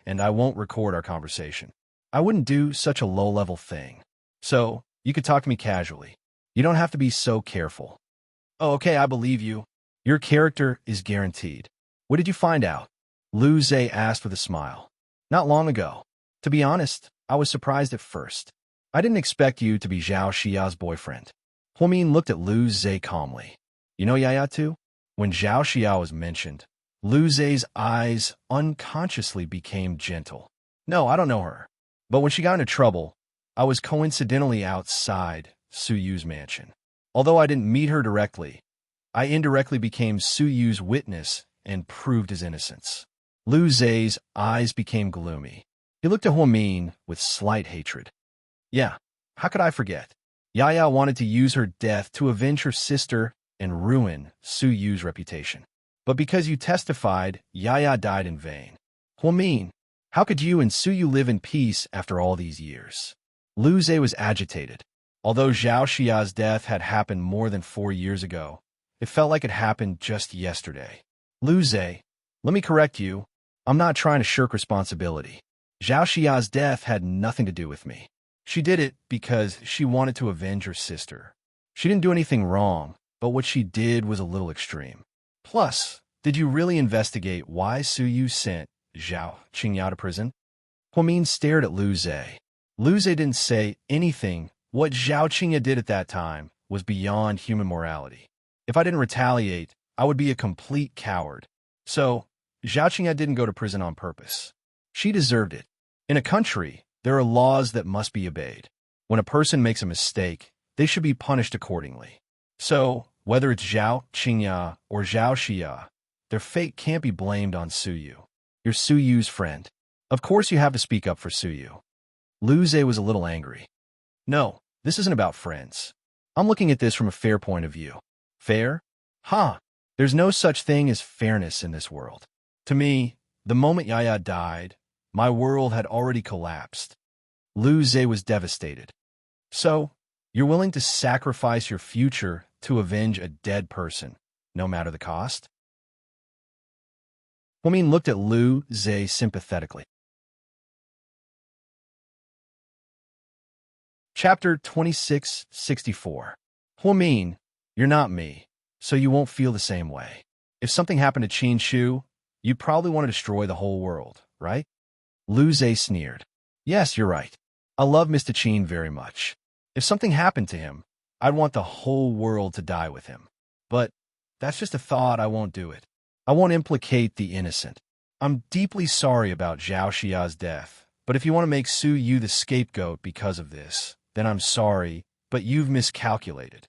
Speaker 1: and I won't record our conversation. I wouldn't do such a low-level thing. So, you could talk to me casually. You don't have to be so careful. Oh, okay, I believe you. Your character is guaranteed. What did you find out? Lu Zhe asked with a smile. Not long ago. To be honest, I was surprised at first. I didn't expect you to be Zhao Xia's boyfriend. Huamin looked at Lu Zhe calmly. You know Yaya too? When Zhao Xia was mentioned, Lu Zhe's eyes unconsciously became gentle. No, I don't know her. But when she got into trouble, I was coincidentally outside Suyu's mansion. Although I didn't meet her directly, I indirectly became Suyu's witness and proved his innocence. Lu Zhe's eyes became gloomy. He looked at Huamin with slight hatred. Yeah, how could I forget? Yaya wanted to use her death to avenge her sister and ruin Suyu's reputation. But because you testified, Yaya died in vain. Huamin, how could you and Suyu live in peace after all these years? Lu Zhe was agitated. Although Zhao Xia's death had happened more than 4 years ago, it felt like it happened just yesterday. Lu Zhe, Let me correct you. I'm not trying to shirk responsibility. Zhao Xia's death had nothing to do with me. She did it because she wanted to avenge her sister. She didn't do anything wrong, but what she did was a little extreme. Plus, did you really investigate why Su Yu sent Zhao Qingya to prison? Huamin stared at Lu Zhe. Lu Zhe didn't say anything. What Zhao Qingya did at that time was beyond human morality. If I didn't retaliate, I would be a complete coward. So, Zhao Qingya didn't go to prison on purpose. She deserved it. In a country, there are laws that must be obeyed. When a person makes a mistake, they should be punished accordingly. So, whether it's Zhao Qingya or Zhao Xia, their fate can't be blamed on Su Yu. You're Su Yu's friend. Of course you have to speak up for Su Yu. Lu Zhe was a little angry. No, this isn't about friends. I'm looking at this from a fair point of view. Fair? There's no such thing as fairness in this world. To me, the moment Yaya died, my world had already collapsed. Lu Zhe was devastated. So, you're willing to sacrifice your future to avenge a dead person, no matter the cost? Huamin looked at Lu Zhe sympathetically. Chapter 2664. Huamin, you're not me, so you won't feel the same way. If something happened to Qin Shu, you'd probably want to destroy the whole world, right? Lu Zhe sneered. Yes, you're right. I love Mr. Qin very much. If something happened to him, I'd want the whole world to die with him. But that's just a thought. I won't do it. I won't implicate the innocent. I'm deeply sorry about Zhao Xia's death, but if you want to make Su Yu the scapegoat because of this, then I'm sorry, but you've miscalculated.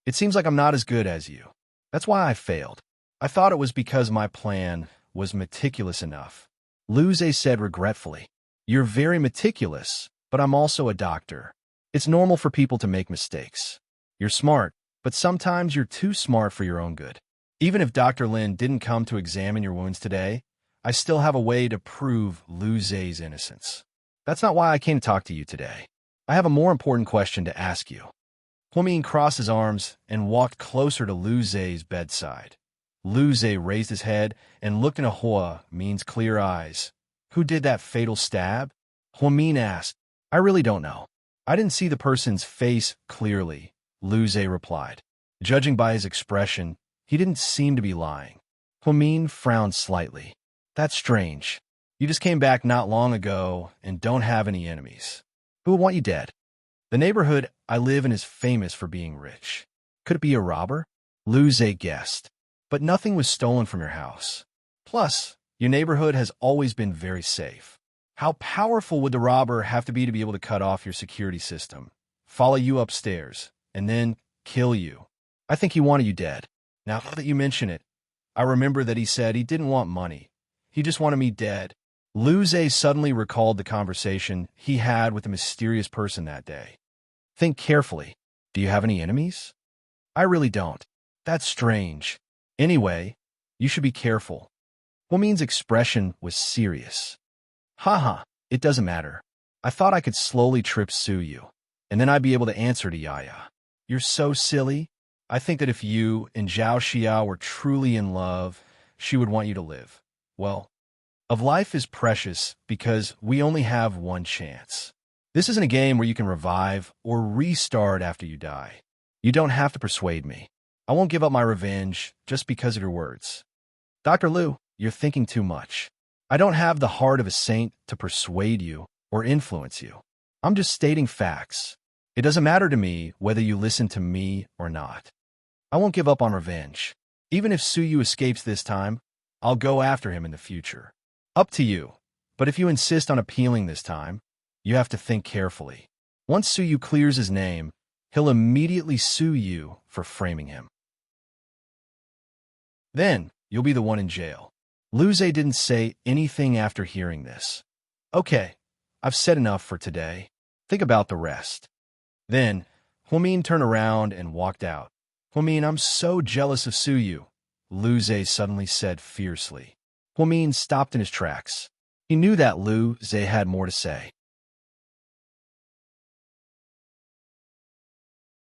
Speaker 1: It seems like I'm not as good as you. That's why I failed. I thought it was because my plan was meticulous enough. Lu Zhe said regretfully. You're very meticulous, but I'm also a doctor. It's normal for people to make mistakes. You're smart, but sometimes you're too smart for your own good. Even if Dr. Lin didn't come to examine your wounds today, I still have a way to prove Lu Zhe's innocence. That's not why I came to talk to you today. I have a more important question to ask you. Huamin crossed his arms and walked closer to Lu Zhe's bedside. Lu Zhe raised his head and looked into Huamin's clear eyes. Who did that fatal stab? Huamin asked. I really don't know. I didn't see the person's face clearly, Lu Zhe replied. Judging by his expression, he didn't seem to be lying. Huamin frowned slightly. That's strange. You just came back not long ago and don't have any enemies. Who would want you dead? The neighborhood I live in is famous for being rich. Could it be a robber? Lu Zhe guessed. But nothing was stolen from your house. Plus, your neighborhood has always been very safe. How powerful would the robber have to be able to cut off your security system, follow you upstairs, and then kill you? I think he wanted you dead. Now that you mention it, I remember that he said he didn't want money. He just wanted me dead. Lu Zhe suddenly recalled the conversation he had with the mysterious person that day. Think carefully. Do you have any enemies? I really don't. That's strange. Anyway, you should be careful. Huamin's expression was serious. It doesn't matter. I thought I could slowly trip Su Yu, and then I'd be able to answer to Yaya. You're so silly. I think that if you and Zhao Xia were truly in love, she would want you to live. Well, of life is precious because we only have one chance. This isn't a game where you can revive or restart after you die. You don't have to persuade me. I won't give up my revenge just because of your words. Dr. Lu, you're thinking too much. I don't have the heart of a saint to persuade you or influence you. I'm just stating facts. It doesn't matter to me whether you listen to me or not. I won't give up on revenge. Even if Su Yu escapes this time, I'll go after him in the future. Up to you. But if you insist on appealing this time, you have to think carefully. Once Su Yu clears his name, he'll immediately sue you for framing him. Then, you'll be the one in jail. Lu Zhe didn't say anything after hearing this. Okay, I've said enough for today. Think about the rest. Then, Huamin turned around and walked out. Huamin, I'm so jealous of Su Yu, Lu Zhe suddenly said fiercely. Huamin stopped in his tracks. He knew that Lu Zhe had more to say.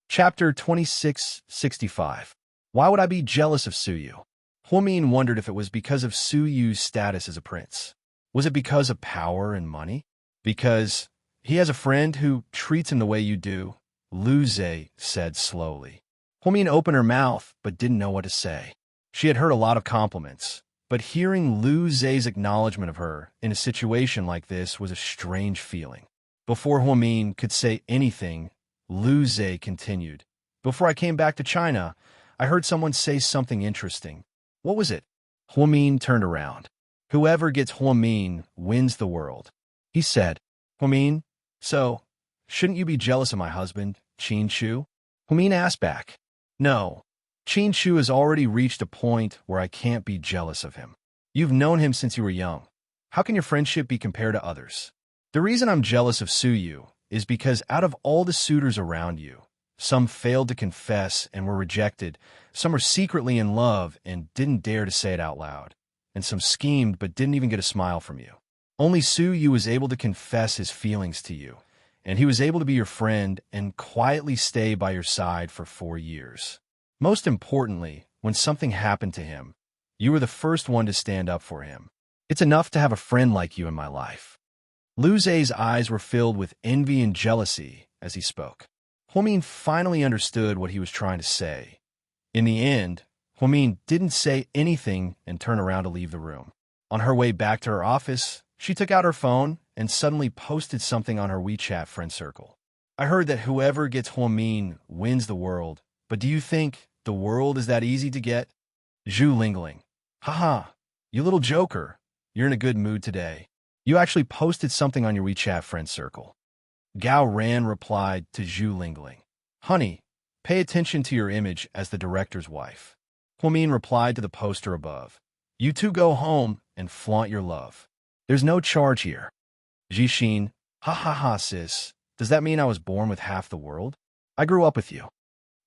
Speaker 1: Chapter 2665. Why would I be jealous of Su Yu? Huamin wondered if it was because of Su Yu's status as a prince. Was it because of power and money? Because he has a friend who treats him the way you do, Lu Zhe said slowly. Huamin opened her mouth but didn't know what to say. She had heard a lot of compliments, but hearing Lu Zhe's acknowledgement of her in a situation like this was a strange feeling. Before Huamin could say anything, Lu Zhe continued. Before I came back to China, I heard someone say something interesting. What was it? Huamin turned around. Whoever gets Huamin wins the world. He said, Huamin, so, shouldn't you be jealous of my husband, Qin Shu? Huamin asked back. No, Qin Shu has already reached a point where I can't be jealous of him. You've known him since you were young. How can your friendship be compared to others? The reason I'm jealous of Su Yu is because out of all the suitors around you, some failed to confess and were rejected, some were secretly in love and didn't dare to say it out loud, and some schemed but didn't even get a smile from you. Only Su Yu was able to confess his feelings to you, and he was able to be your friend and quietly stay by your side for 4 years. Most importantly, when something happened to him, you were the first one to stand up for him. It's enough to have a friend like you in my life. Lu Zhe's eyes were filled with envy and jealousy as he spoke. Huamin finally understood what he was trying to say. In the end, Huamin didn't say anything and turned around to leave the room. On her way back to her office, she took out her phone and suddenly posted something on her WeChat friend circle. I heard that whoever gets Huamin wins the world, but do you think the world is that easy to get? Zhu Lingling. Haha, you little joker. You're in a good mood today. You actually posted something on your WeChat friend circle. Gao Ran replied to Zhu Lingling. Honey, pay attention to your image as the director's wife. Huamin replied to the poster above. You two go home and flaunt your love. There's no charge here. Jixin. Ha ha ha, sis. Does that mean I was born with half the world? I grew up with you.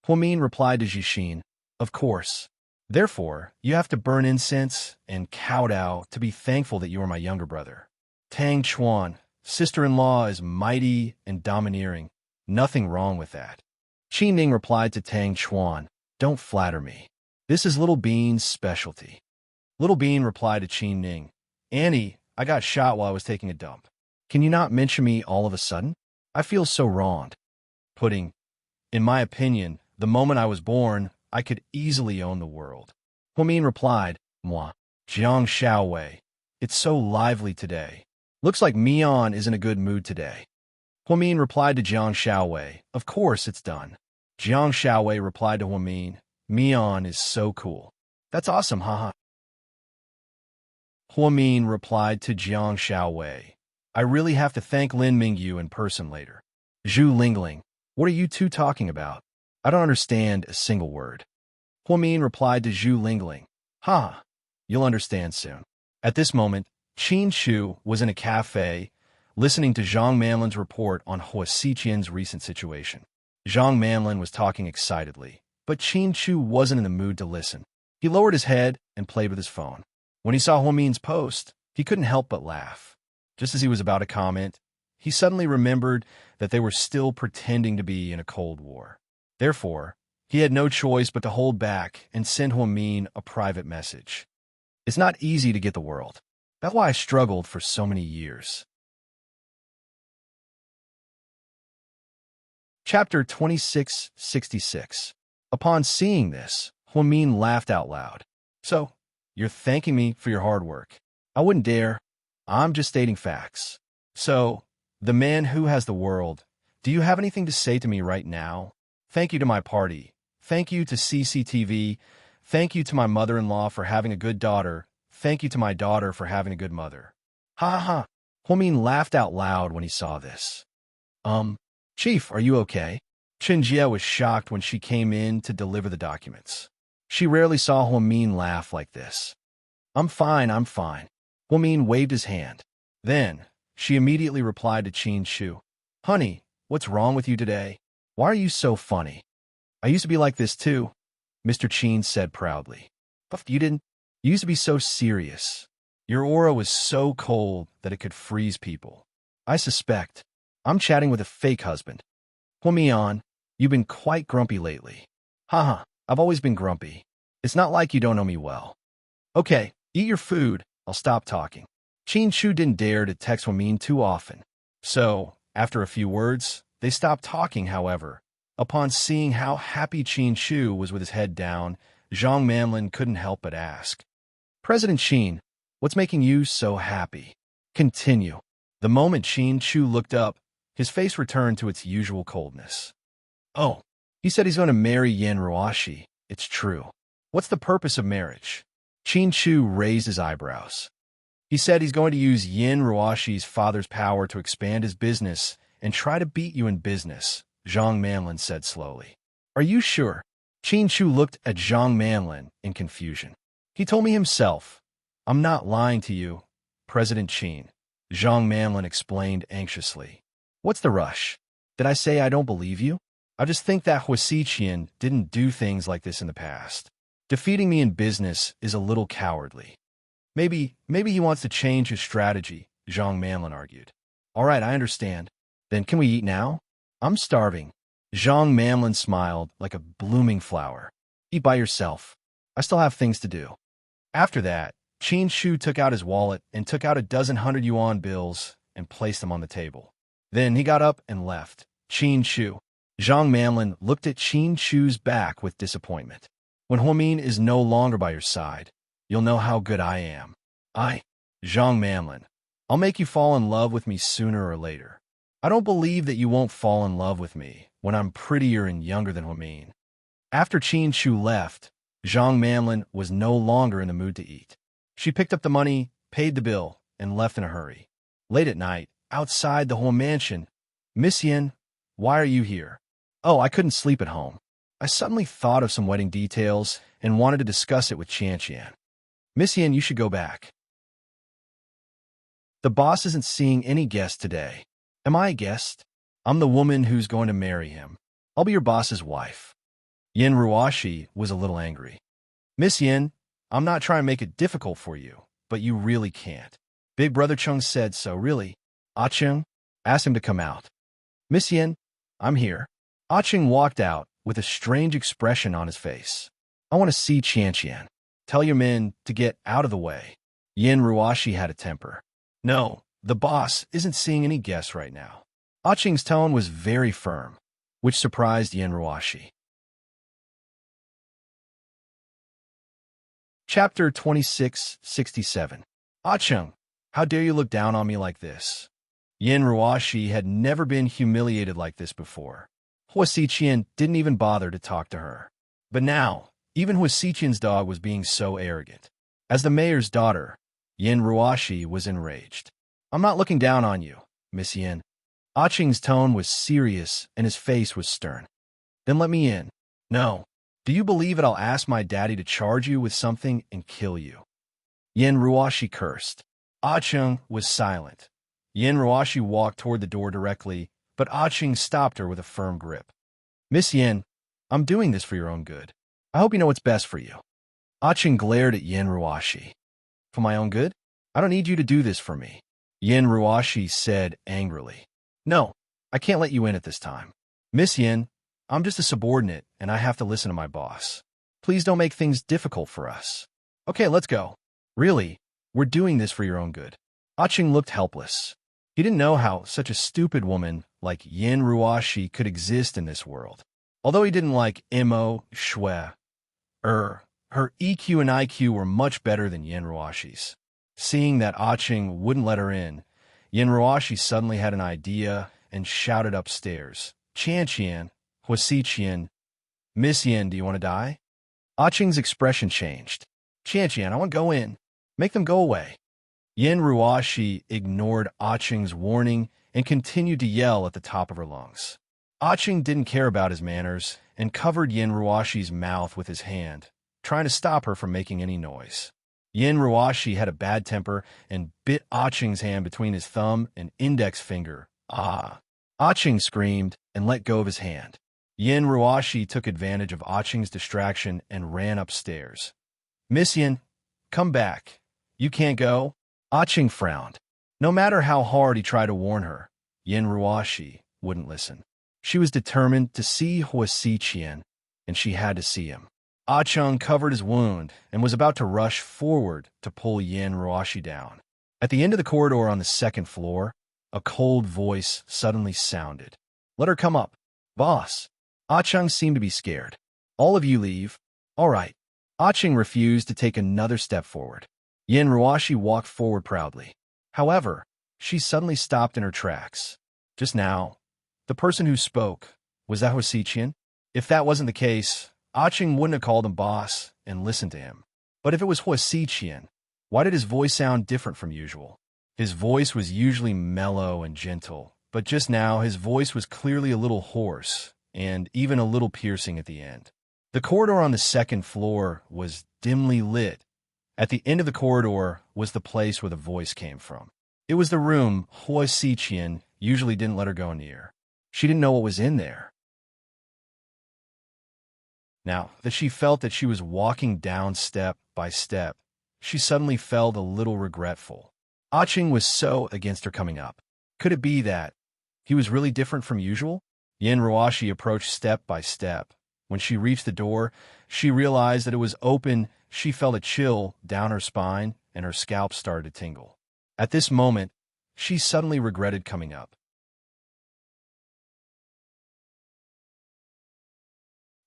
Speaker 1: Huamin replied to Jixin. Of course. Therefore, you have to burn incense and kowtow to be thankful that you are my younger brother. Tang Chuan. Sister-in-law is mighty and domineering. Nothing wrong with that. Qin Ning replied to Tang Chuan, don't flatter me. This is Little Bean's specialty. Little Bean replied to Qin Ning, Annie, I got shot while I was taking a dump. Can you not mention me all of a sudden? I feel so wronged. Pudding, in my opinion, the moment I was born, I could easily own the world. Huamin replied, Moi, Jiang Xiaowei. It's so lively today. Looks like Mian is in a good mood today. Huamin replied to Jiang Xiaowei, of course it's done. Jiang Xiaowei replied to Huamin, Mian is so cool. That's awesome, haha. Huamin replied to Jiang Xiaowei, I really have to thank Lin Mingyu in person later. Zhu Lingling, what are you two talking about? I don't understand a single word. Huamin replied to Zhu Lingling, Ha, you'll understand soon. At this moment, Qin Shu was in a cafe, listening to Zhang Manlin's report on Hua Xiqian's recent situation. Zhang Manlin was talking excitedly, but Qin Shu wasn't in the mood to listen. He lowered his head and played with his phone. When he saw Huamin's post, he couldn't help but laugh. Just as he was about to comment, he suddenly remembered that they were still pretending to be in a Cold War. Therefore, he had no choice but to hold back and send Huamin a private message. It's not easy to get the world. That's why I struggled for so many years. Chapter 2666. Upon seeing this, Huamin laughed out loud. So, you're thanking me for your hard work. I wouldn't dare. I'm just stating facts. So, the man who has the world, do you have anything to say to me right now? Thank you to my party. Thank you to CCTV. Thank you to my mother-in-law for having a good daughter. Thank you to my daughter for having a good mother. Ha ha ha. Huamin laughed out loud when he saw this. Chief, are you okay? Chen Jie was shocked when she came in to deliver the documents. She rarely saw Huamin laugh like this. I'm fine. Huamin waved his hand. Then, she immediately replied to Qin Shu. Honey, what's wrong with you today? Why are you so funny? I used to be like this too, Mr. Qin said proudly. But you didn't. You used to be so serious. Your aura was so cold that it could freeze people. I suspect. I'm chatting with a fake husband. Huamian, you've been quite grumpy lately. Haha, I've always been grumpy. It's not like you don't know me well. Okay, eat your food. I'll stop talking. Qin Shu didn't dare to text Huamin too often. So, after a few words, they stopped talking, however. Upon seeing how happy Qin Shu was with his head down, Zhang Manlin couldn't help but ask, President Qin, what's making you so happy? Continue. The moment Qin Shu looked up, his face returned to its usual coldness. Oh, he said he's going to marry Yin Ruashi. It's true. What's the purpose of marriage? Qin Shu raised his eyebrows. He said he's going to use Yin Ruashi's father's power to expand his business and try to beat you in business, Zhang Manlin said slowly. Are you sure? Qin Shu looked at Zhang Manlin in confusion. He told me himself. I'm not lying to you, President Qin, Zhang Manlin explained anxiously. What's the rush? Did I say I don't believe you? I just think that Huasiqian didn't do things like this in the past. Defeating me in business is a little cowardly. Maybe he wants to change his strategy, Zhang Manlin argued. All right, I understand. Then can we eat now? I'm starving. Zhang Manlin smiled like a blooming flower. Eat by yourself. I still have things to do. After that, Qin Shu took out his wallet and took out a dozen 100 yuan bills and placed them on the table. Then he got up and left. Qin Shu. Zhang Manlin looked at Qin Shu's back with disappointment. When Huamin is no longer by your side, you'll know how good I am. Zhang Manlin, I'll make you fall in love with me sooner or later. I don't believe that you won't fall in love with me when I'm prettier and younger than Huamin. After Qin Shu left, Zhang Manlin was no longer in the mood to eat. She picked up the money, paid the bill, and left in a hurry. Late at night, outside the whole mansion, Miss Yin, why are you here? Oh, I couldn't sleep at home. I suddenly thought of some wedding details and wanted to discuss it with Qian. Miss Yin, you should go back. The boss isn't seeing any guests today. Am I a guest? I'm the woman who's going to marry him. I'll be your boss's wife. Yin Ruashi was a little angry. Miss Yin, I'm not trying to make it difficult for you, but you really can't. Big Brother Chung said so, really. Ah Chung, asked him to come out. Miss Yin, I'm here. Ah Chung walked out with a strange expression on his face. I want to see Qian. Tell your men to get out of the way. Yin Ruashi had a temper. No, the boss isn't seeing any guests right now. Ah Ching's tone was very firm, which surprised Yin Ruashi. Chapter 2667. Ah Chung, how dare you look down on me like this? Yin Ruashi had never been humiliated like this before. Huasiqian didn't even bother to talk to her. But now, even Huasiqian's dog was being so arrogant. As the mayor's daughter, Yin Ruashi was enraged. I'm not looking down on you, Miss Yin. Ah Ching's tone was serious and his face was stern. Then let me in. No. Do you believe it? I'll ask my daddy to charge you with something and kill you? Yin Ruashi cursed. Ah Chung was silent. Yin Ruashi walked toward the door directly, but Ah Chung stopped her with a firm grip. Miss Yin, I'm doing this for your own good. I hope you know what's best for you. Ah Chung glared at Yin Ruashi. For my own good? I don't need you to do this for me. Yin Ruashi said angrily. No, I can't let you in at this time. Miss Yin, I'm just a subordinate and I have to listen to my boss. Please don't make things difficult for us. Okay, let's go. Really, we're doing this for your own good. Ah Chung looked helpless. He didn't know how such a stupid woman like Yin Ruashi could exist in this world. Although he didn't like Imo Shui, her EQ and IQ were much better than Yin Ruashi's. Seeing that Ah Chung wouldn't let her in, Yin Ruashi suddenly had an idea and shouted upstairs. Qian, Huasiqian, Miss Yin, do you want to die? Ah Chung's expression changed. Qian, I want to go in. Make them go away. Yin Ruashi ignored Ah Chung's warning and continued to yell at the top of her lungs. Ah Chung didn't care about his manners and covered Yin Ruashi's mouth with his hand, trying to stop her from making any noise. Yin Ruashi had a bad temper and bit Ah Chung's hand between his thumb and index finger. Ah! Ah Chung screamed and let go of his hand. Yin Ruashi took advantage of Ah Chung's distraction and ran upstairs. Miss Yin, come back. You can't go? Ah Chung frowned. No matter how hard he tried to warn her, Yin Ruashi wouldn't listen. She was determined to see Huasiqian, and she had to see him. Ah-chung covered his wound and was about to rush forward to pull Yin Ruashi down. At the end of the corridor on the second floor, a cold voice suddenly sounded. "Let her come up." "Boss." Ah-chung seemed to be scared. "All of you leave." "All right." Ah-chung refused to take another step forward. Yin Ruashi walked forward proudly. However, she suddenly stopped in her tracks. Just now, the person who spoke, was that Hwasichian? If that wasn't the case, Ah-chung wouldn't have called him boss and listened to him. But if it was Hwasichian, why did his voice sound different from usual? His voice was usually mellow and gentle, but just now his voice was clearly a little hoarse and even a little piercing at the end. The corridor on the second floor was dimly lit. At the end of the corridor was the place where the voice came from. It was the room Hwasichian usually didn't let her go near. She didn't know what was in there. Now that she felt that she was walking down step by step, she suddenly felt a little regretful. Ah-chung was so against her coming up. Could it be that he was really different from usual? Yin Ruashi approached step by step. When she reached the door, she realized that it was open. She felt a chill down her spine, and her scalp started to tingle. At this moment, she suddenly regretted coming up.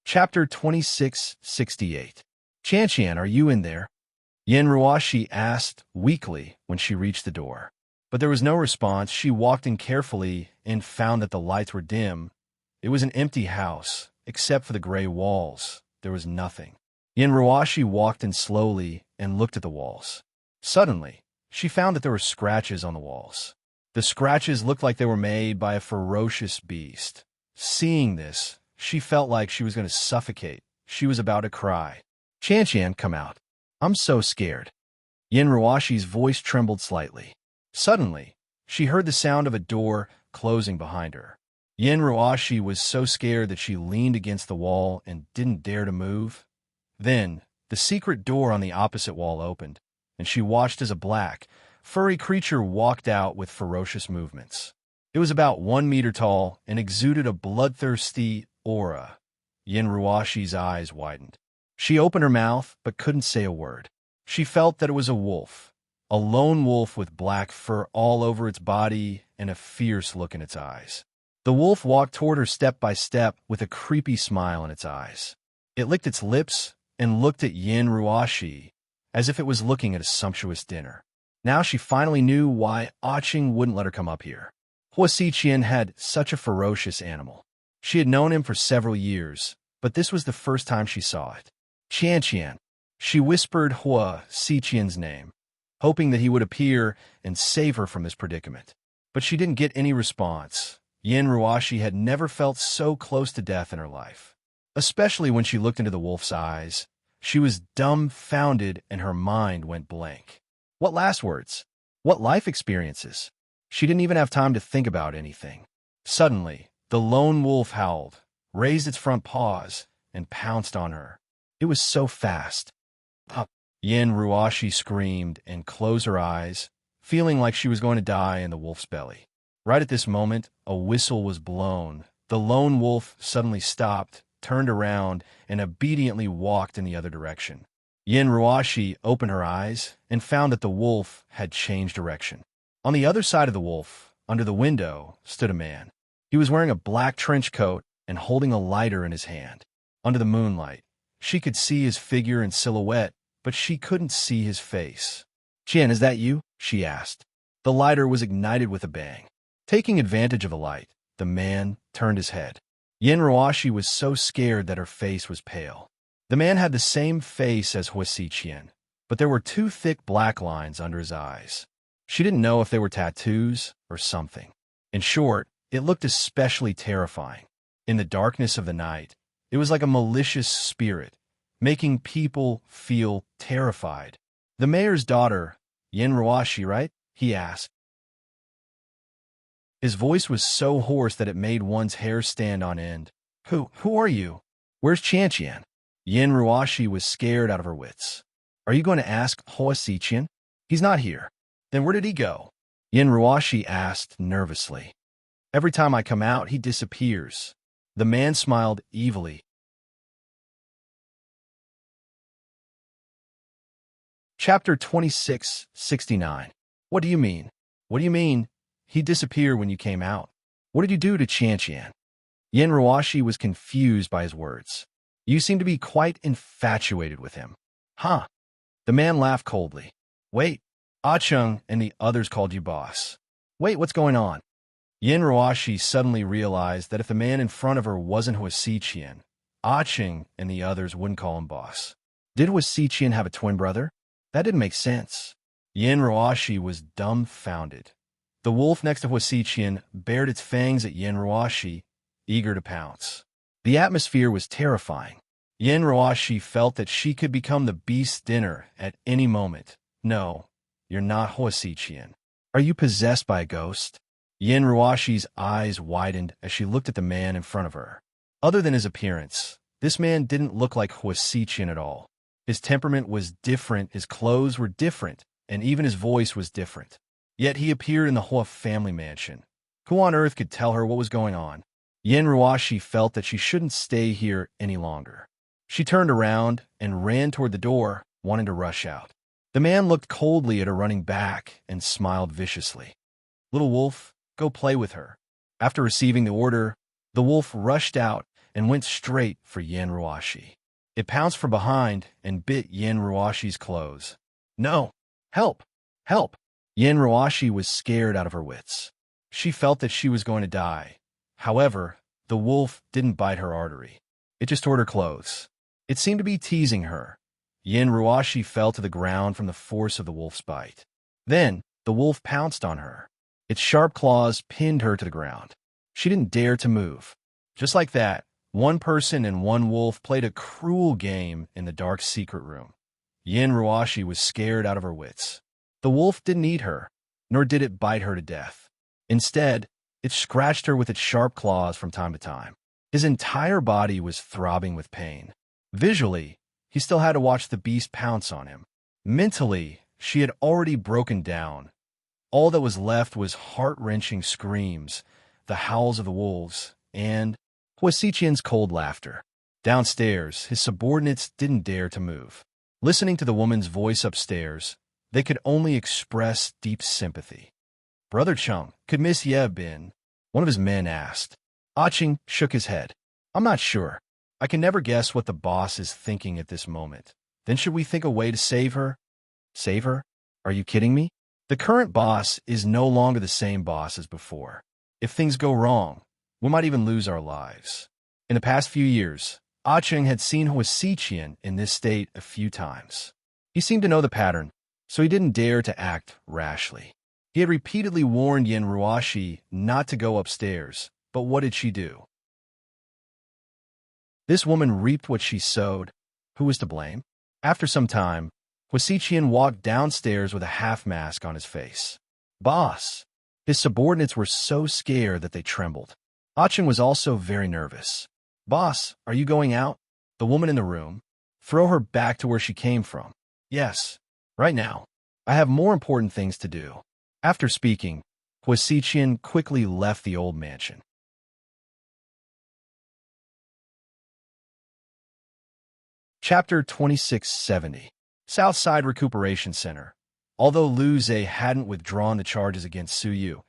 Speaker 1: Chapter 2668. "Chan-chan, are you in there?" Yin Ruashi asked weakly when she reached the door. But there was no response. She walked in carefully and found that the lights were dim. It was an empty house. Except for the gray walls, there was nothing. Yin Ruashi walked in slowly and looked at the walls. Suddenly, she found that there were scratches on the walls. The scratches looked like they were made by a ferocious beast. Seeing this, she felt like she was going to suffocate. She was about to cry. "Chan-chan, come out. I'm so scared." Yin Ruashi's voice trembled slightly. Suddenly, she heard the sound of a door closing behind her. Yin Ruashi was so scared that she leaned against the wall and didn't dare to move. Then, the secret door on the opposite wall opened, and she watched as a black, furry creature walked out with ferocious movements. It was about 1 meter tall and exuded a bloodthirsty aura. Yin Ruashi's eyes widened. She opened her mouth but couldn't say a word. She felt that it was a wolf, a lone wolf with black fur all over its body and a fierce look in its eyes. The wolf walked toward her step by step with a creepy smile in its eyes. It licked its lips and looked at Yin Ruashi as if it was looking at a sumptuous dinner. Now she finally knew why Ah-chung wouldn't let her come up here. Hwasichian had such a ferocious animal. She had known him for several years, but this was the first time she saw it. "Chan-chan." She whispered Hwasichian's name, hoping that he would appear and save her from this predicament. But she didn't get any response. Yin Ruashi had never felt so close to death in her life. Especially when she looked into the wolf's eyes. She was dumbfounded and her mind went blank. What last words? What life experiences? She didn't even have time to think about anything. Suddenly, the lone wolf howled, raised its front paws, and pounced on her. It was so fast. "Up!" Yin Ruashi screamed and closed her eyes, feeling like she was going to die in the wolf's belly. Right at this moment, a whistle was blown. The lone wolf suddenly stopped, turned around, and obediently walked in the other direction. Yin Ruashi opened her eyes and found that the wolf had changed direction. On the other side of the wolf, under the window, stood a man. He was wearing a black trench coat and holding a lighter in his hand. Under the moonlight, she could see his figure and silhouette, but she couldn't see his face. "Chan, is that you?" she asked. The lighter was ignited with a bang. Taking advantage of the light, the man turned his head. Yin Ruashi was so scared that her face was pale. The man had the same face as Hwasichian, but there were 2 thick black lines under his eyes. She didn't know if they were tattoos or something. In short, it looked especially terrifying. In the darkness of the night, it was like a malicious spirit, making people feel terrified. "The mayor's daughter, Yin Ruashi, right?" he asked. His voice was so hoarse that it made one's hair stand on end. Who are you? Where's Chan-chan?" Yin Ruashi was scared out of her wits. "Are you going to ask Hwasichian? He's not here." "Then where did he go?" Yin Ruashi asked nervously. "Every time I come out, he disappears." The man smiled evilly. Chapter 2669. What do you mean? What do you mean? He disappeared when you came out. What did you do to Qian? Yin Ruoshi was confused by his words. You seem to be quite infatuated with him. Huh? The man laughed coldly. Wait, Ah-chung and the others called you boss. Wait, what's going on? Yin Ruoshi suddenly realized that if the man in front of her wasn't Huasiqian, Ah-chung and the others wouldn't call him boss. Did Huasiqian have a twin brother? That didn't make sense. Yin Ruoshi was dumbfounded. The wolf next to Huasiqian bared its fangs at Yin Ruoshi, eager to pounce. The atmosphere was terrifying. Yin Ruoshi felt that she could become the beast's dinner at any moment. No, you're not Huasiqian. Are you possessed by a ghost? Yin Ruoshi's eyes widened as she looked at the man in front of her. Other than his appearance, this man didn't look like Huasiqian at all. His temperament was different, his clothes were different, and even his voice was different. Yet he appeared in the Hua family mansion. Who on earth could tell her what was going on? Yin Ruoshi felt that she shouldn't stay here any longer. She turned around and ran toward the door, wanting to rush out. The man looked coldly at her running back and smiled viciously. Little wolf, go play with her. After receiving the order, the wolf rushed out and went straight for Yin Ruoshi. It pounced from behind and bit Yin Ruoshi's clothes. No! Help! Help! Yin Ruoshi was scared out of her wits. She felt that she was going to die. However, the wolf didn't bite her artery. It just tore her clothes. It seemed to be teasing her. Yin Ruoshi fell to the ground from the force of the wolf's bite. Then, the wolf pounced on her. Its sharp claws pinned her to the ground. She didn't dare to move. Just like that, one person and one wolf played a cruel game in the dark secret room. Yin Ruoshi was scared out of her wits. The wolf didn't eat her, nor did it bite her to death. Instead, it scratched her with its sharp claws from time to time. His entire body was throbbing with pain. Visually, he still had to watch the beast pounce on him. Mentally, she had already broken down. All that was left was heart-wrenching screams, the howls of the wolves, and Huasiqian's cold laughter. Downstairs, his subordinates didn't dare to move. Listening to the woman's voice upstairs, they could only express deep sympathy. Brother Chung, could Miss Ye have been? One of his men asked. Ah-chung shook his head. I'm not sure. I can never guess what the boss is thinking at this moment. Then should we think a way to save her? Save her? Are you kidding me? The current boss is no longer the same boss as before. If things go wrong, we might even lose our lives. In the past few years, Ah-chung had seen Huasiqian in this state a few times. He seemed to know the pattern, so he didn't dare to act rashly. He had repeatedly warned Yin Ruoshi not to go upstairs, but what did she do? This woman reaped what she sowed. Who was to blame? After some time, Huasiqian walked downstairs with a half-mask on his face. Boss! His subordinates were so scared that they trembled. Ah-chung was also very nervous. Boss, are you going out? The woman in the room. Throw her back to where she came from. Yes, right now. I have more important things to do. After speaking, Huasiqian quickly left the old mansion. Chapter 2670. Southside Recuperation Center. Although Liu Ze hadn't withdrawn the charges against Su Yu,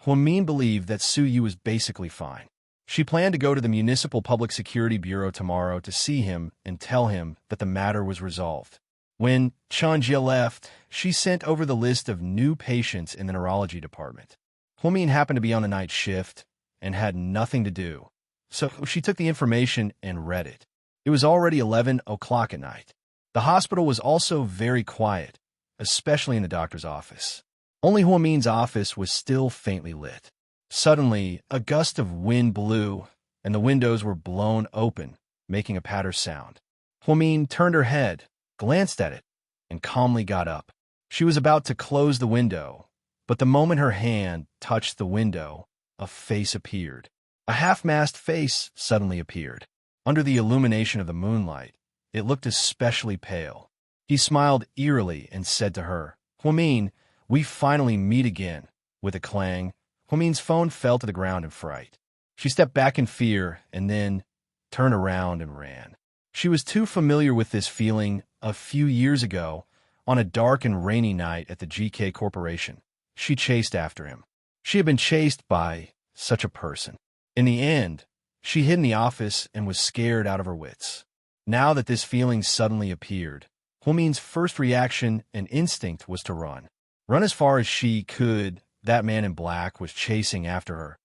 Speaker 1: Huamin believed that Su Yu was basically fine. She planned to go to the Municipal Public Security Bureau tomorrow to see him and tell him that the matter was resolved. When Changjia left, she sent over the list of new patients in the neurology department. Huamin happened to be on a night shift and had nothing to do, so she took the information and read it. It was already 11 o'clock at night. The hospital was also very quiet, especially in the doctor's office. Only Huamin's office was still faintly lit. Suddenly, a gust of wind blew, and the windows were blown open, making a patter sound. Huamin turned her head, glanced at it, and calmly got up. She was about to close the window, but the moment her hand touched the window, a face appeared. A half-masked face suddenly appeared. Under the illumination of the moonlight, it looked especially pale. He smiled eerily and said to her, Huamin, we finally meet again. With a clang, Huamin's phone fell to the ground in fright. She stepped back in fear and then turned around and ran. She was too familiar with this feeling a few years ago On a dark and rainy night at the GK Corporation, she chased after him. She had been chased by such a person. In the end, she hid in the office and was scared out of her wits. Now that this feeling suddenly appeared, Huomin's first reaction and instinct was to run. Run as far as she could. That man in black was chasing after her.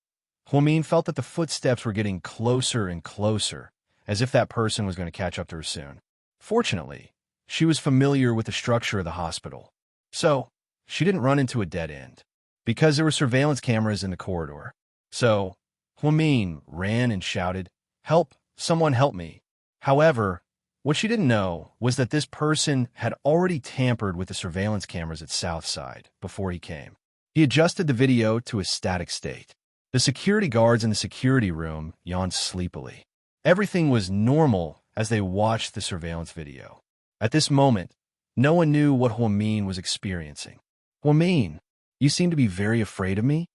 Speaker 1: Huomin felt that the footsteps were getting closer and closer, as if that person was going to catch up to her soon. Fortunately, she was familiar with the structure of the hospital, so she didn't run into a dead end, because there were surveillance cameras in the corridor. So Huomin ran and shouted, "Help! Someone help me!" However, what she didn't know was that this person had already tampered with the surveillance cameras at Southside before he came. He adjusted the video to a static state. The security guards in the security room yawned sleepily. Everything was normal as they watched the surveillance video. At this moment, no one knew what Huomin was experiencing. "Huomin, you seem to be very afraid of me?"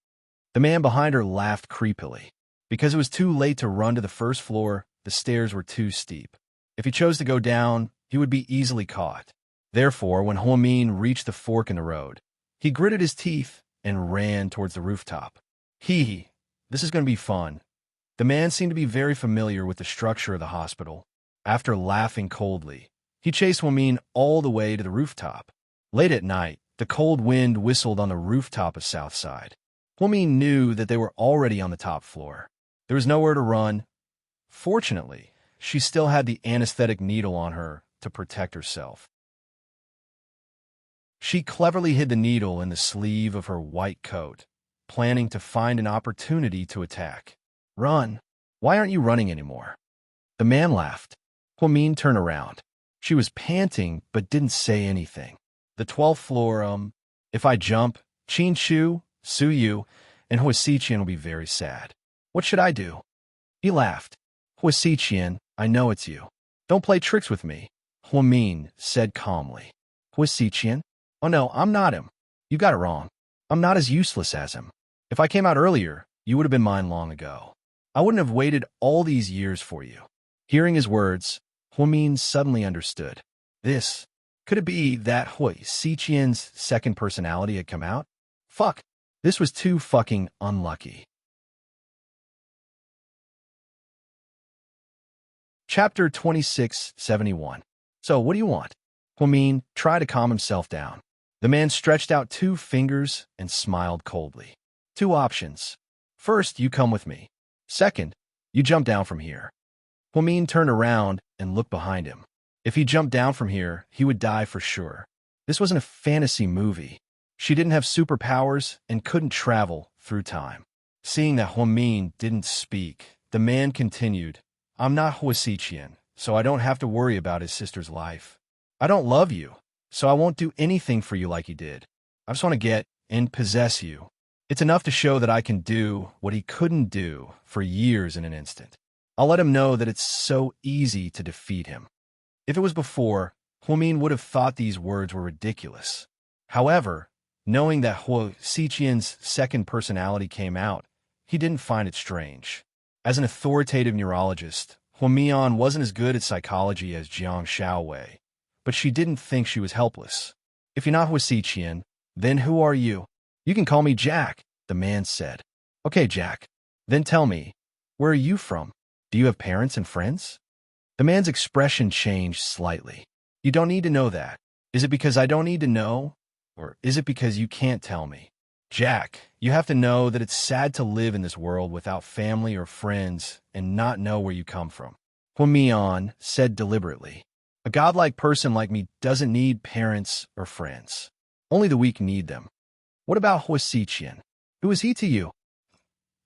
Speaker 1: The man behind her laughed creepily. Because it was too late to run to the first floor, the stairs were too steep. If he chose to go down, he would be easily caught. Therefore, when Huomin reached the fork in the road, he gritted his teeth and ran towards the rooftop. This is going to be fun. The man seemed to be very familiar with the structure of the hospital. After laughing coldly, he chased Huomin all the way to the rooftop. Late at night, the cold wind whistled on the rooftop of Southside. Huomin knew that they were already on the top floor. There was nowhere to run. Fortunately, she still had the anesthetic needle on her to protect herself. She cleverly hid the needle in the sleeve of her white coat, planning to find an opportunity to attack. "Run! Why aren't you running anymore?" The man laughed. Huomin turned around. She was panting but didn't say anything. "The 12th floor, if I jump, Qin Shu, Su Yu, and Huasiqian will be very sad. What should I do?" He laughed. "Huasiqian, I know it's you. Don't play tricks with me," Huomin said calmly. "Huasiqian? Oh no, I'm not him. You got it wrong. I'm not as useless as him. If I came out earlier, you would have been mine long ago. I wouldn't have waited all these years for you." Hearing his words, Huomin suddenly understood. Could it be that Huasiqian's second personality had come out? Fuck, this was too fucking unlucky. Chapter 2671. "So, what do you want?" Huomin tried to calm himself down. The man stretched out 2 fingers and smiled coldly. "2 options. First, you come with me. Second, you jump down from here." Huomin turned around and looked behind him. If he jumped down from here, he would die for sure. This wasn't a fantasy movie. She didn't have superpowers and couldn't travel through time. Seeing that Huomin didn't speak, the man continued, "I'm not Huasiqian, so I don't have to worry about his sister's life. I don't love you, so I won't do anything for you like he did. I just want to get and possess you. It's enough to show that I can do what he couldn't do for years in an instant. I'll let him know that it's so easy to defeat him." If it was before, Huomin would have thought these words were ridiculous. However, knowing that Huasiqian's second personality came out, he didn't find it strange. As an authoritative neurologist, Huomin wasn't as good at psychology as Jiang Xiaowei, but she didn't think she was helpless. "If you're not Huasiqian, then who are you?" "You can call me Jack," the man said. "Okay, Jack. Then tell me, where are you from? Do you have parents and friends?" The man's expression changed slightly. "You don't need to know that. Is it because I don't need to know? Or is it because you can't tell me?" "Jack, you have to know that it's sad to live in this world without family or friends and not know where you come from," Huomin said deliberately. "A godlike person like me doesn't need parents or friends. Only the weak need them." "What about Huasiqian? Who is he to you?"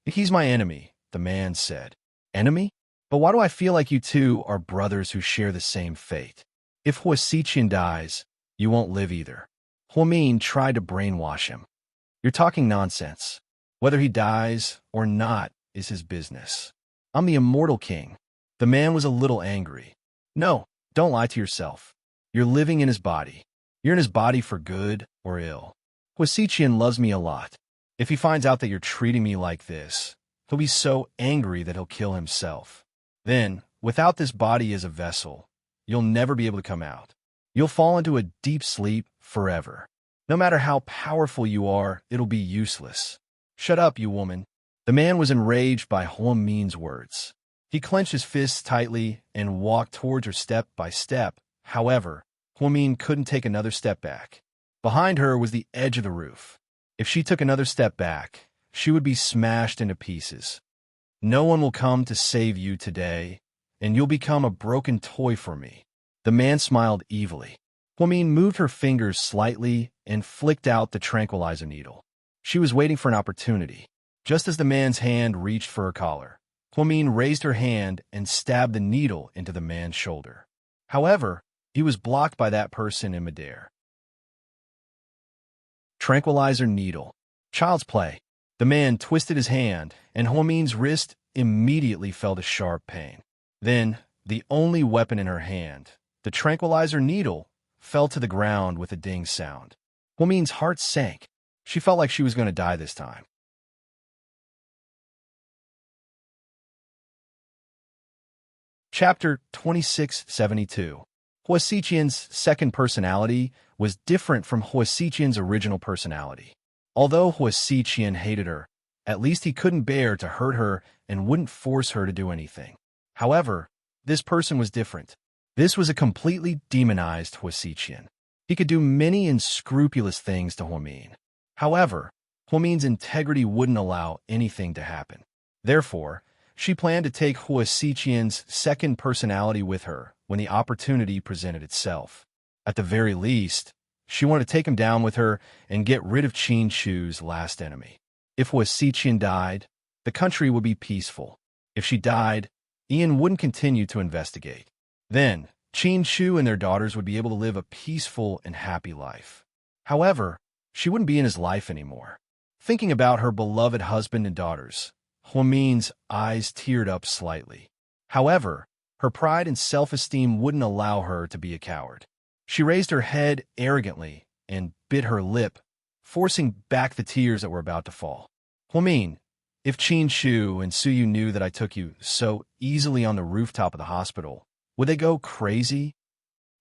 Speaker 1: "He's my enemy," the man said. "Enemy? But why do I feel like you two are brothers who share the same fate? If Huasiqian dies, you won't live either." Huomin tried to brainwash him. "You're talking nonsense. Whether he dies or not is his business. I'm the immortal king." The man was a little angry. "No, don't lie to yourself. You're living in his body. You're in his body for good or ill. Huasiqian loves me a lot. If he finds out that you're treating me like this, he'll be so angry that he'll kill himself. Then, without this body as a vessel, you'll never be able to come out. You'll fall into a deep sleep forever. No matter how powerful you are, it'll be useless. Shut up, you woman. The man was enraged by Hua Min's words. He clenched his fists tightly and walked towards her step by step. However, Hua Min couldn't take another step back. Behind her was the edge of the roof. If she took another step back, she would be smashed into pieces. No one will come to save you today, and you'll become a broken toy for me. The man smiled evilly. Hua Min moved her fingers slightly and flicked out the tranquilizer needle. She was waiting for an opportunity. Just as the man's hand reached for her collar, Hua Min raised her hand and stabbed the needle into the man's shoulder. However, he was blocked by that person in midair. Tranquilizer needle. Child's play. The man twisted his hand, and Hua Min's wrist immediately felt a sharp pain. Then, the only weapon in her hand, the tranquilizer needle, fell to the ground with a ding sound. Hua Min's heart sank. She felt like she was going to die this time. Chapter 2672. Hua Xiqian's second personality was different from Hua Xiqian's original personality. Although Hua Xiqian hated her, at least he couldn't bear to hurt her and wouldn't force her to do anything. However, this person was different. This was a completely demonized Hua Xiqian. He could do many unscrupulous things to Hua Min. However, Hua Min's integrity wouldn't allow anything to happen. Therefore, she planned to take Hua Xiqian's second personality with her when the opportunity presented itself. At the very least, she wanted to take him down with her and get rid of Qin Shu's last enemy. If Hua Xiqian died, the country would be peaceful. If she died, Ian wouldn't continue to investigate. Then, Qin Shu and their daughters would be able to live a peaceful and happy life. However, she wouldn't be in his life anymore. Thinking about her beloved husband and daughters, Hua Min's eyes teared up slightly. However, her pride and self-esteem wouldn't allow her to be a coward. She raised her head arrogantly and bit her lip, forcing back the tears that were about to fall. Hua Min, if Qin Shu and Suyu knew that I took you so easily on the rooftop of the hospital, would they go crazy?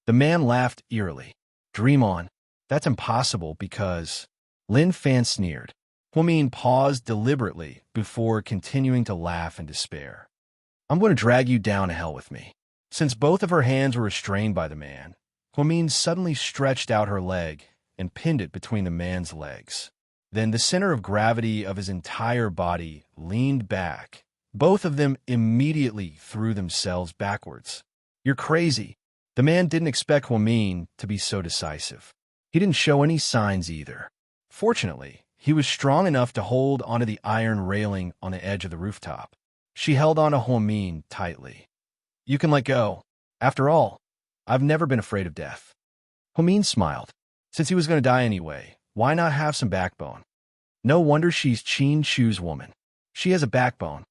Speaker 1: The man laughed eerily. Dream on. That's impossible because... Lin Fan sneered. Hua Min paused deliberately before continuing to laugh in despair. I'm going to drag you down to hell with me. Since both of her hands were restrained by the man, Hua Min suddenly stretched out her leg and pinned it between the man's legs. Then the center of gravity of his entire body leaned back. Both of them immediately threw themselves backwards. You're crazy. The man didn't expect Hua Min to be so decisive. He didn't show any signs either. Fortunately, he was strong enough to hold onto the iron railing on the edge of the rooftop. She held onto Hua Min tightly. You can let go. After all, I've never been afraid of death. Hua Min smiled. Since he was going to die anyway, why not have some backbone? No wonder she's Qin Shu's woman. She has a backbone.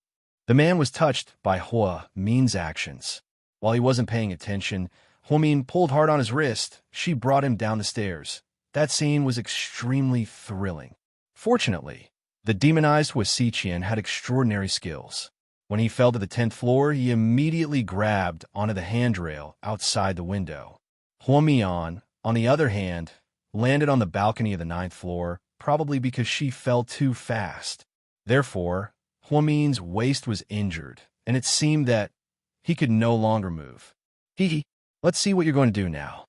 Speaker 1: The man was touched by Hua Min's actions. While he wasn't paying attention, Hua Min pulled hard on his wrist. She brought him down the stairs. That scene was extremely thrilling. Fortunately, the demonized Hua Xiqian had extraordinary skills. When he fell to the 10th floor, he immediately grabbed onto the handrail outside the window. Hua Min, on the other hand, landed on the balcony of the 9th floor, probably because she fell too fast. Therefore, Hua Min's waist was injured, and it seemed that he could no longer move. Let's see what you're going to do now.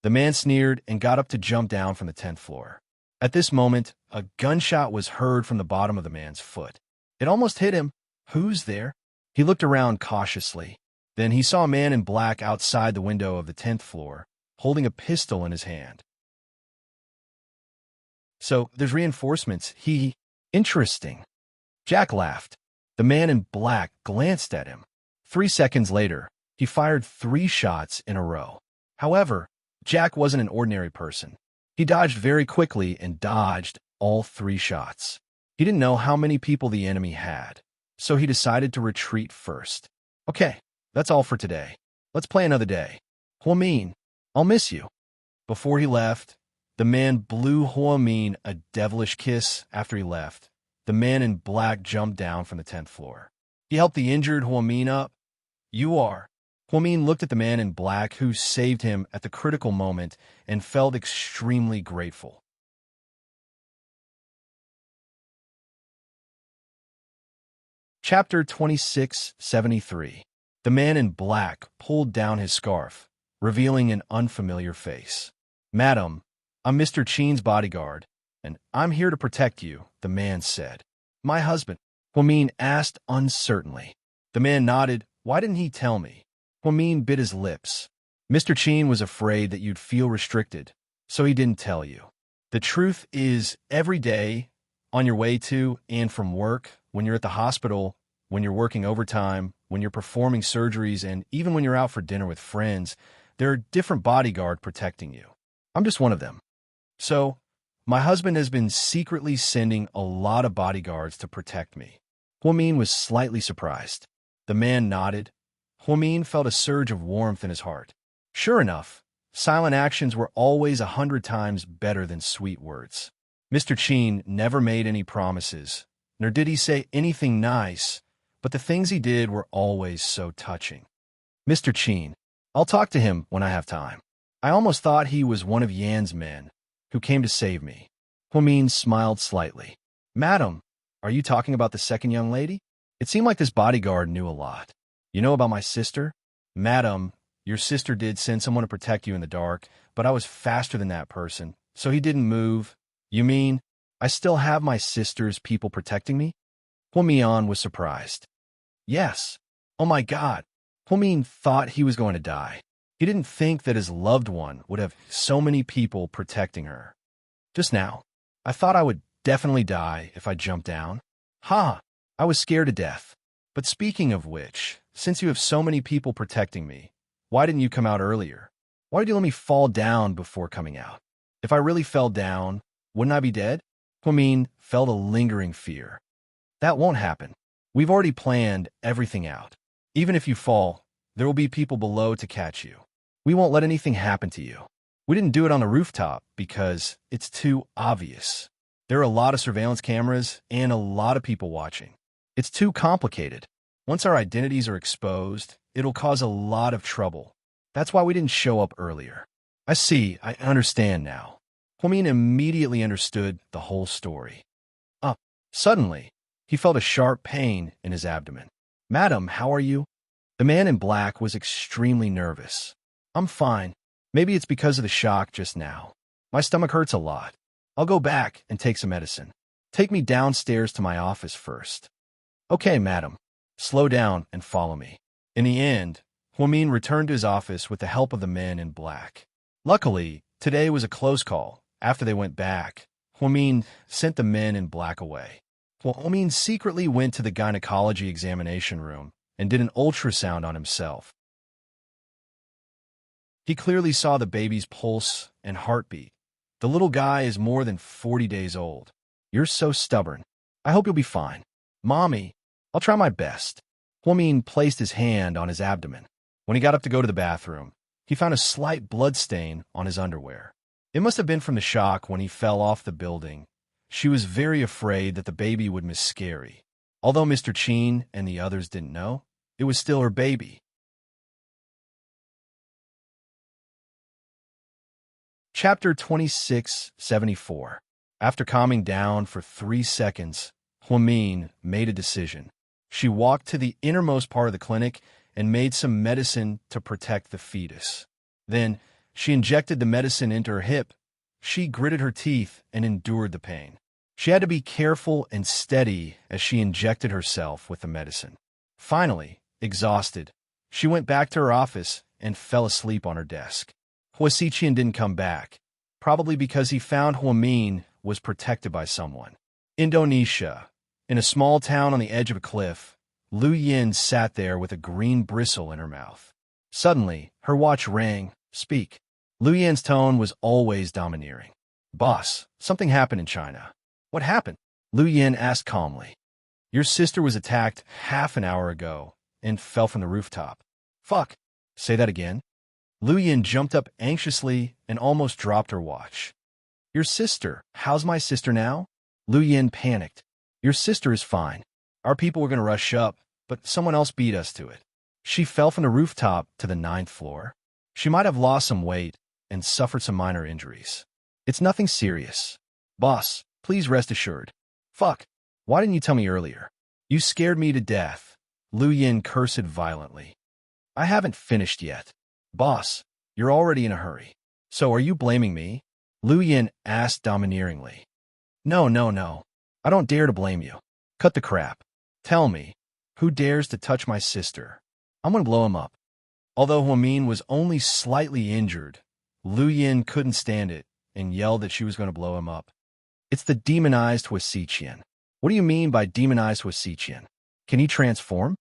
Speaker 1: The man sneered and got up to jump down from the 10th floor. At this moment, a gunshot was heard from the bottom of the man's foot. It almost hit him. Who's there? He looked around cautiously. Then he saw a man in black outside the window of the 10th floor, holding a pistol in his hand. So, there's reinforcements. Interesting. Jack laughed. The man in black glanced at him. 3 seconds later, he fired 3 shots in a row. However, Jack wasn't an ordinary person. He dodged very quickly and dodged all 3 shots. He didn't know how many people the enemy had, so he decided to retreat first. Okay, that's all for today. Let's play another day. Hua Min, I'll miss you. Before he left, the man blew Hua Min a devilish kiss. After he left, the man in black jumped down from the 10th floor. He helped the injured Hua Min up. You are. Huamin looked at the man in black who saved him at the critical moment and felt extremely grateful. Chapter 2673. The man in black pulled down his scarf, revealing an unfamiliar face. "Madam, I'm Mr. Chen's bodyguard, and I'm here to protect you," the man said. "My husband," Huamin asked uncertainly. The man nodded. "Why didn't he tell me?" Huamin bit his lips. "Mr. Chen was afraid that you'd feel restricted, so he didn't tell you. The truth is, every day, on your way to and from work, when you're at the hospital, when you're working overtime, when you're performing surgeries, and even when you're out for dinner with friends, there are different bodyguards protecting you. I'm just one of them. So, my husband has been secretly sending a lot of bodyguards to protect me." Huamin was slightly surprised. The man nodded. Huamin felt a surge of warmth in his heart. Sure enough, silent actions were always 100 times better than sweet words. Mr. Chen never made any promises, nor did he say anything nice, but the things he did were always so touching. "Mr. Chen, I'll talk to him when I have time. I almost thought he was one of Yan's men who came to save me." Huamin smiled slightly. "Madam, are you talking about the second young lady? It seemed like this bodyguard knew a lot. You know about my sister?" "Madam, your sister did send someone to protect you in the dark, but I was faster than that person, so he didn't move." "You mean I still have my sister's people protecting me?" Huamian was surprised. "Yes. Oh my God." Huamin thought he was going to die. He didn't think that his loved one would have so many people protecting her. "Just now, I thought I would definitely die if I jumped down. Ha! I was scared to death. But speaking of which, since you have so many people protecting me, why didn't you come out earlier? Why did you let me fall down before coming out? If I really fell down, wouldn't I be dead?" Huamin felt a lingering fear. "That won't happen. We've already planned everything out. Even if you fall, there will be people below to catch you. We won't let anything happen to you. We didn't do it on the rooftop because it's too obvious. There are a lot of surveillance cameras and a lot of people watching. It's too complicated. Once our identities are exposed, it'll cause a lot of trouble. That's why we didn't show up earlier." "I see. I understand now." Huamin immediately understood the whole story. Suddenly, he felt a sharp pain in his abdomen. "Madam, how are you?" The man in black was extremely nervous. "I'm fine. Maybe it's because of the shock just now. My stomach hurts a lot. I'll go back and take some medicine. Take me downstairs to my office first." "Okay, madam. Slow down and follow me." In the end, Huamin returned to his office with the help of the man in black. Luckily, today was a close call. After they went back, Huamin sent the men in black away. Huamin secretly went to the gynecology examination room and did an ultrasound on himself. He clearly saw the baby's pulse and heartbeat. "The little guy is more than 40 days old. You're so stubborn. I hope you'll be fine." "Mommy, I'll try my best." Huamin placed his hand on his abdomen. When he got up to go to the bathroom, he found a slight blood stain on his underwear. It must have been from the shock when he fell off the building. She was very afraid that the baby would miscarry. Although Mr. Chen and the others didn't know, it was still her baby. Chapter 2674. After calming down for 3 seconds, Huamin made a decision. She walked to the innermost part of the clinic and made some medicine to protect the fetus. Then, she injected the medicine into her hip. She gritted her teeth and endured the pain. She had to be careful and steady as she injected herself with the medicine. Finally, exhausted, she went back to her office and fell asleep on her desk. Huasiqian didn't come back, probably because he found Huamin was protected by someone. Indonesia. In a small town on the edge of a cliff, Lu Yin sat there with a green bristle in her mouth. Suddenly, her watch rang. "Speak." Lu Yin's tone was always domineering. "Boss, something happened in China." "What happened?" Lu Yin asked calmly. "Your sister was attacked half an hour ago and fell from the rooftop." "Fuck." "Say that again." Lu Yin jumped up anxiously and almost dropped her watch. "Your sister? How's my sister now?" Lu Yin panicked. "Your sister is fine. Our people were going to rush up, but someone else beat us to it." She fell from the rooftop to the 9th floor. She might have lost some weight and suffered some minor injuries. It's nothing serious. Boss, please rest assured. Fuck. Why didn't you tell me earlier? You scared me to death. Lu Yin cursed violently. I haven't finished yet. Boss, you're already in a hurry. So are you blaming me? Lu Yin asked domineeringly. No, no, no. I don't dare to blame you. Cut the crap. Tell me, who dares to touch my sister? I'm gonna blow him up. Although Huamin was only slightly injured, Lu Yin couldn't stand it and yelled that she was going to blow him up. It's the demonized Huasiqian. What do you mean by demonized Huasiqian? Can he transform?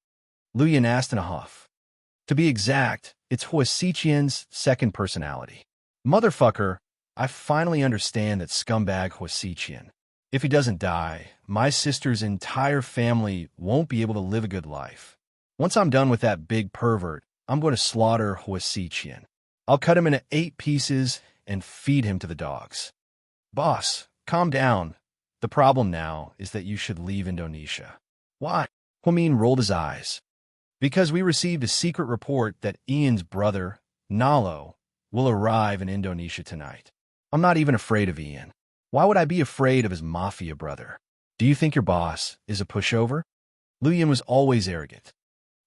Speaker 1: Lu Yin asked in a huff. To be exact, it's Huasiqian's second personality. Motherfucker, I finally understand that scumbag Huasiqian. If he doesn't die, my sister's entire family won't be able to live a good life. Once I'm done with that big pervert, I'm going to slaughter Huasiqian. I'll cut him into 8 pieces and feed him to the dogs. Boss, calm down. The problem now is that you should leave Indonesia. Why? Huamin rolled his eyes. Because we received a secret report that Ian's brother, Nalo, will arrive in Indonesia tonight. I'm not even afraid of Ian. Why would I be afraid of his mafia brother? Do you think your boss is a pushover? Lu Yin was always arrogant.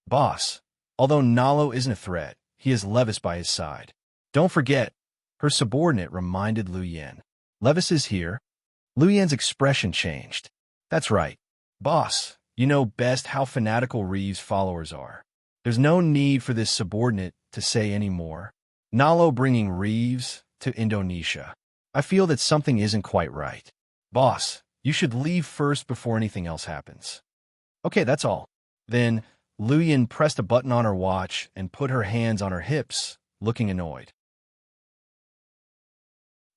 Speaker 1: Boss, although Nalo isn't a threat, he has Levis by his side. Don't forget, her subordinate reminded Lu Yin. Levis is here. Lu Yin's expression changed. That's right. Boss, you know best how fanatical Reeves' followers are. There's no need for this subordinate to say any more. Nalo bringing Reeves to Indonesia. I feel that something isn't quite right. Boss, you should leave first before anything else happens. Okay, that's all. Then, Lu Yin pressed a button on her watch and put her hands on her hips, looking annoyed.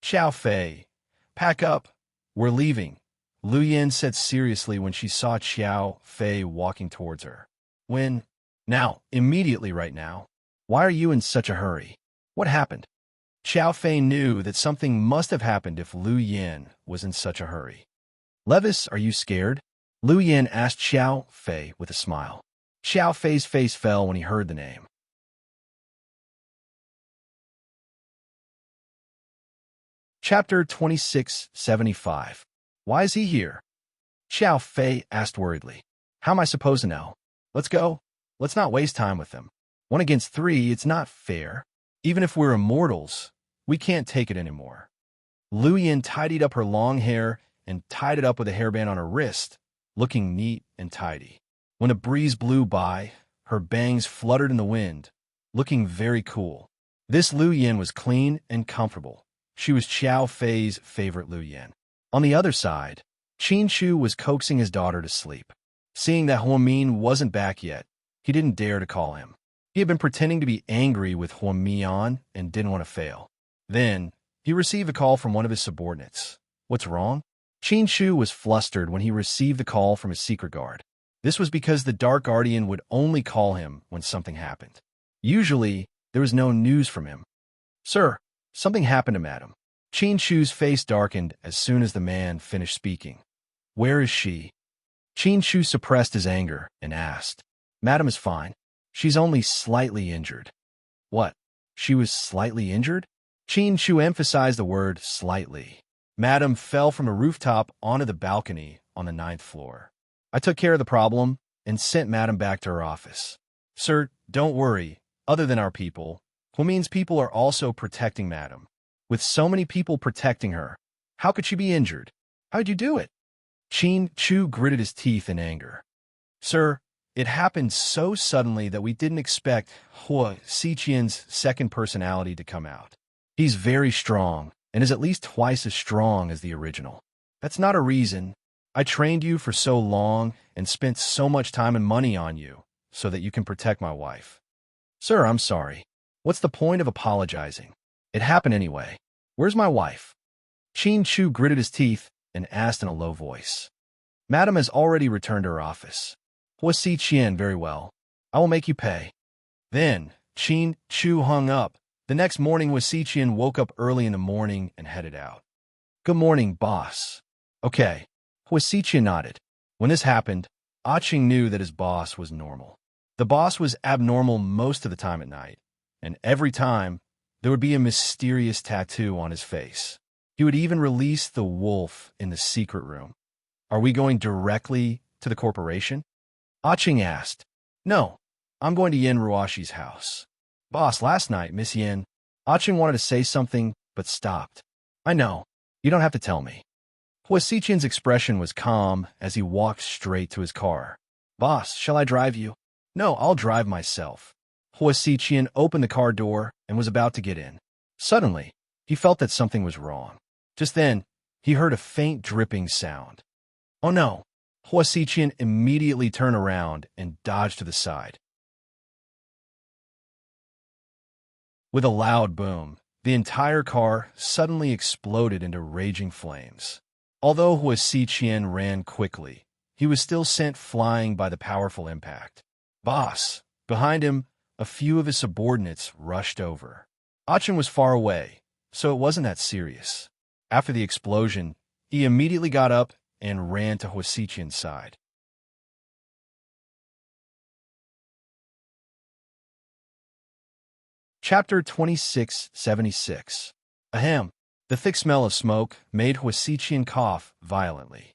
Speaker 1: Xiao Fei, pack up. We're leaving, Lu Yin said seriously when she saw Xiao Fei walking towards her. When? Now, immediately right now. Why are you in such a hurry? What happened? Xiao Fei knew that something must have happened if Lu Yin was in such a hurry. Levis, are you scared? Lu Yin asked Xiao Fei with a smile. Xiao Fei's face fell when he heard the name. Chapter 2675. Why is he here? Xiao Fei asked worriedly. How am I supposed to know? Let's go. Let's not waste time with them. 1 against 3, it's not fair. Even if we're immortals, we can't take it anymore. Lu Yin tidied up her long hair and tied it up with a hairband on her wrist, looking neat and tidy. When a breeze blew by, her bangs fluttered in the wind, looking very cool. This Lu Yin was clean and comfortable. She was Xiao Fei's favorite Lu Yin. On the other side, Qin Shu was coaxing his daughter to sleep. Seeing that Huamin wasn't back yet, he didn't dare to call him. He had been pretending to be angry with Huamian and didn't want to fail. Then, he received a call from one of his subordinates. What's wrong? Qin Shu was flustered when he received the call from his secret guard. This was because the Dark Guardian would only call him when something happened. Usually, there was no news from him. Sir, something happened to Madam. Qin Shu's face darkened as soon as the man finished speaking. Where is she? Qin Shu suppressed his anger and asked. Madam is fine. She's only slightly injured. What? She was slightly injured? Qin Shu emphasized the word slightly. Madam fell from a rooftop onto the balcony on the 9th floor. I took care of the problem and sent Madam back to her office. Sir, don't worry. Other than our people, Huamin's people are also protecting Madam. With so many people protecting her, how could she be injured? How'd you do it? Qin Shu gritted his teeth in anger. Sir, it happened so suddenly that we didn't expect Huasiqian's second personality to come out. He's very strong and is at least twice as strong as the original. That's not a reason. I trained you for so long and spent so much time and money on you so that you can protect my wife. Sir, I'm sorry. What's the point of apologizing? It happened anyway. Where's my wife? Qin Shu gritted his teeth and asked in a low voice. Madam has already returned to her office. Huasiqian, very well. I will make you pay. Then, Qin Shu hung up. The next morning, Huasiqian woke up early in the morning and headed out. Good morning, boss. Okay. Huasiqian nodded. When this happened, Qing knew that his boss was normal. The boss was abnormal most of the time at night, and every time there would be a mysterious tattoo on his face. He would even release the wolf in the secret room. Are we going directly to the corporation? Ah-Ching asked. No, I'm going to Yin Ruashi's house. Boss, last night, Miss Yin. Ah-Ching wanted to say something, but stopped. I know. You don't have to tell me. Hua Xiqian's expression was calm as he walked straight to his car. Boss, shall I drive you? No, I'll drive myself. Hua Xiqian opened the car door and was about to get in. Suddenly, he felt that something was wrong. Just then, he heard a faint dripping sound. Oh no! Hua Xiqian immediately turned around and dodged to the side. With a loud boom, the entire car suddenly exploded into raging flames. Although Hua Xiqian ran quickly, he was still sent flying by the powerful impact. Boss! Behind him, a few of his subordinates rushed over. Ah-Ching was far away, so it wasn't that serious. After the explosion, he immediately got up and ran to Hua Xiqian's side. Chapter 2676. Ahem. The thick smell of smoke made Hua Xiqian cough violently.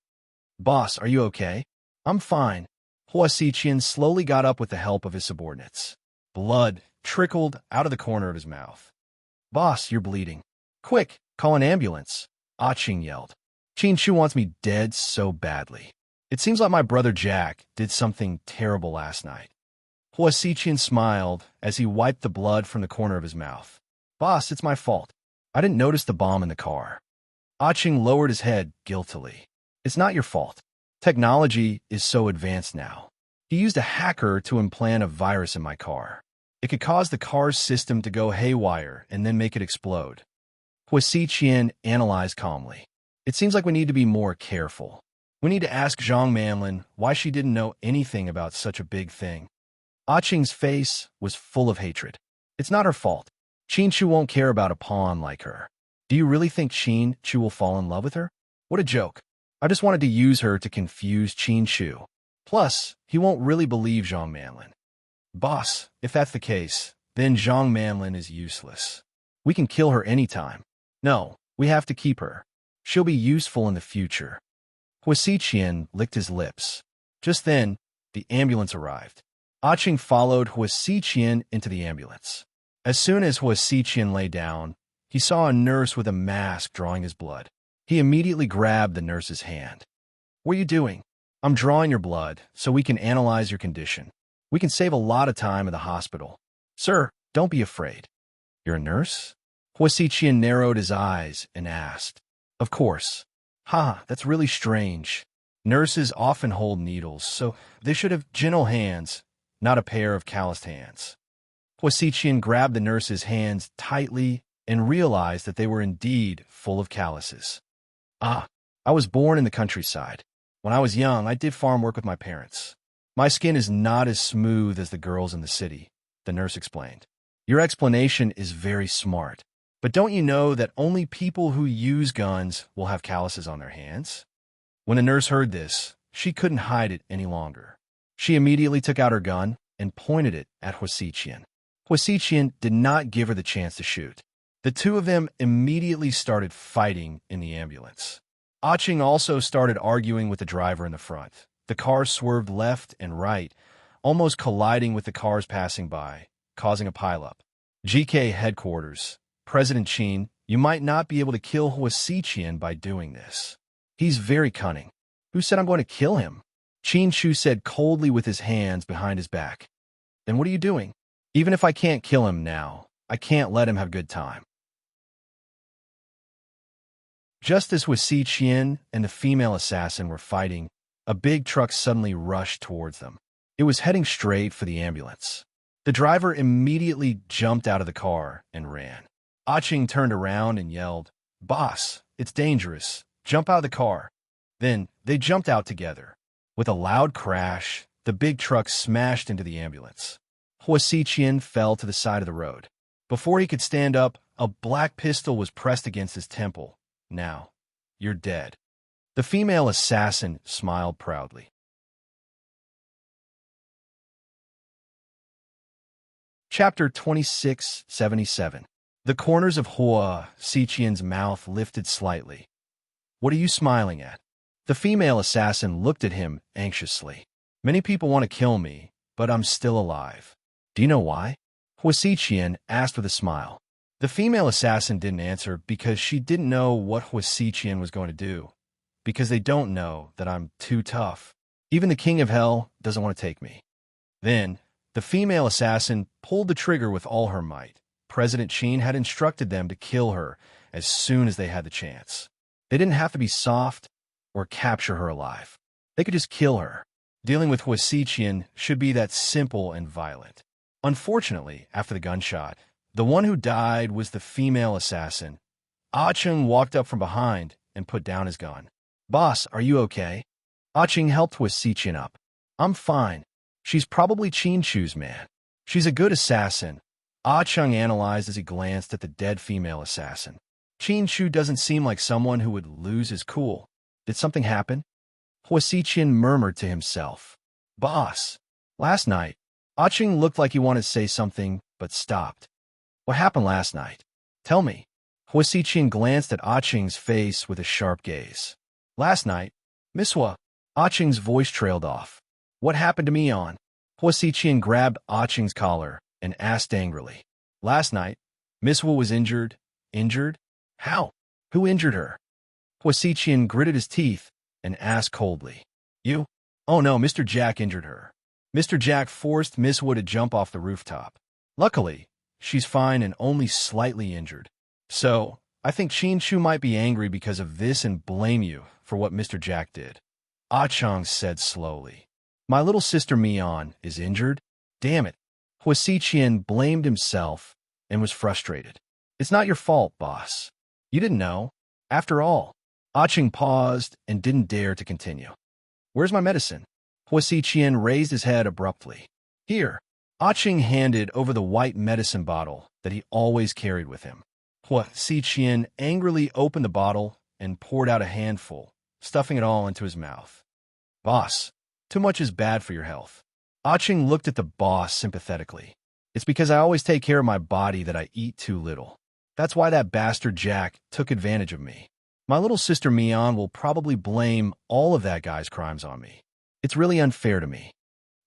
Speaker 1: Boss, are you okay? I'm fine. Hua Xiqian slowly got up with the help of his subordinates. Blood trickled out of the corner of his mouth. Boss, you're bleeding. Quick, call an ambulance. Ah-Ching yelled. Qin Shu wants me dead so badly. It seems like my brother Jack did something terrible last night. Hua Xiqian smiled as he wiped the blood from the corner of his mouth. Boss, it's my fault. I didn't notice the bomb in the car. Ah-Ching lowered his head guiltily. It's not your fault. Technology is so advanced now. He used a hacker to implant a virus in my car. It could cause the car's system to go haywire and then make it explode. Hua Xiqian analyzed calmly. It seems like we need to be more careful. We need to ask Zhang Manlin why she didn't know anything about such a big thing. Ah-Ching's face was full of hatred. It's not her fault. Qin Chu won't care about a pawn like her. Do you really think Qin Chu will fall in love with her? What a joke. I just wanted to use her to confuse Qin Chu. Plus, he won't really believe Zhang Manlin. Boss, if that's the case, then Zhang Manlin is useless. We can kill her anytime. No, we have to keep her. She'll be useful in the future. Hua Xiqian licked his lips. Just then, the ambulance arrived. Ah-Ching followed Hua Xiqian into the ambulance. As soon as Hua Xiqian lay down, he saw a nurse with a mask drawing his blood. He immediately grabbed the nurse's hand. What are you doing? I'm drawing your blood so we can analyze your condition. We can save a lot of time in the hospital. Sir, don't be afraid. You're a nurse? Hua Xiqian narrowed his eyes and asked. Of course. That's really strange. Nurses often hold needles, so they should have gentle hands, not a pair of calloused hands. Hua Xiqian grabbed the nurse's hands tightly and realized that they were indeed full of calluses. I was born in the countryside. When I was young, I did farm work with my parents. My skin is not as smooth as the girls in the city, the nurse explained. Your explanation is very smart. But don't you know that only people who use guns will have calluses on their hands? When the nurse heard this, she couldn't hide it any longer. She immediately took out her gun and pointed it at Hua Xiqian. Hua Xiqian did not give her the chance to shoot. The two of them immediately started fighting in the ambulance. Ah-Ching also started arguing with the driver in the front. The car swerved left and right, almost colliding with the cars passing by, causing a pileup. GK headquarters. President Qin, you might not be able to kill Hua Xiqian by doing this. He's very cunning. Who said I'm going to kill him? Qin Chu said coldly with his hands behind his back. Then what are you doing? Even if I can't kill him now, I can't let him have a good time. Just as Hua Xiqian and the female assassin were fighting, a big truck suddenly rushed towards them. It was heading straight for the ambulance. The driver immediately jumped out of the car and ran. Ah-Ching turned around and yelled, Boss, it's dangerous. Jump out of the car. Then they jumped out together. With a loud crash, the big truck smashed into the ambulance. Hua Xiqian fell to the side of the road. Before he could stand up, a black pistol was pressed against his temple. Now, you're dead. The female assassin smiled proudly. Chapter 2677. The corners of Hua Xiqian's mouth lifted slightly. What are you smiling at? The female assassin looked at him anxiously. Many people want to kill me, but I'm still alive. Do you know why? Hua Xiqian asked with a smile. The female assassin didn't answer because she didn't know what Hua Xiqian was going to do. Because they don't know that I'm too tough. Even the king of hell doesn't want to take me. Then, the female assassin pulled the trigger with all her might. President Qin had instructed them to kill her as soon as they had the chance. They didn't have to be soft or capture her alive. They could just kill her. Dealing with Hua Xiqian should be that simple and violent. Unfortunately, after the gunshot, the one who died was the female assassin. Ah Cheng walked up from behind and put down his gun. Boss, are you okay? Ah Cheng helped Hua Xiqian up. I'm fine. She's probably Qin Chu's man. She's a good assassin. Ah Cheng analyzed as he glanced at the dead female assassin. Qin Chu doesn't seem like someone who would lose his cool. Did something happen? Hua Xiqian murmured to himself. Boss. Last night, Ah Cheng looked like he wanted to say something, but stopped. What happened last night? Tell me. Hua Xiqian glanced at Ah Cheng's face with a sharp gaze. Last night, Miss Hua. Ah Cheng's voice trailed off. What happened to me on? Hua Xiqian grabbed Ah Cheng's collar and asked angrily. Last night, Miss Hua was injured. Injured? How? Who injured her? Hua Xiqian gritted his teeth and asked coldly. You? Oh no, Mr. Jack injured her. Mr. Jack forced Miss Hua to jump off the rooftop. Luckily, she's fine and only slightly injured. So, I think Qin Chu might be angry because of this and blame you for what Mr. Jack did. Ah Cheng said slowly. My little sister Mian is injured? Damn it. Hua Xiqian blamed himself and was frustrated. It's not your fault, boss. You didn't know. After all, Ah Cheng paused and didn't dare to continue. Where's my medicine? Hua Xiqian raised his head abruptly. Here. Ah Cheng handed over the white medicine bottle that he always carried with him. Hua Xiqian angrily opened the bottle and poured out a handful, stuffing it all into his mouth. Boss, too much is bad for your health. Ah Cheng looked at the boss sympathetically. It's because I always take care of my body that I eat too little. That's why that bastard Jack took advantage of me. My little sister Mian will probably blame all of that guy's crimes on me. It's really unfair to me.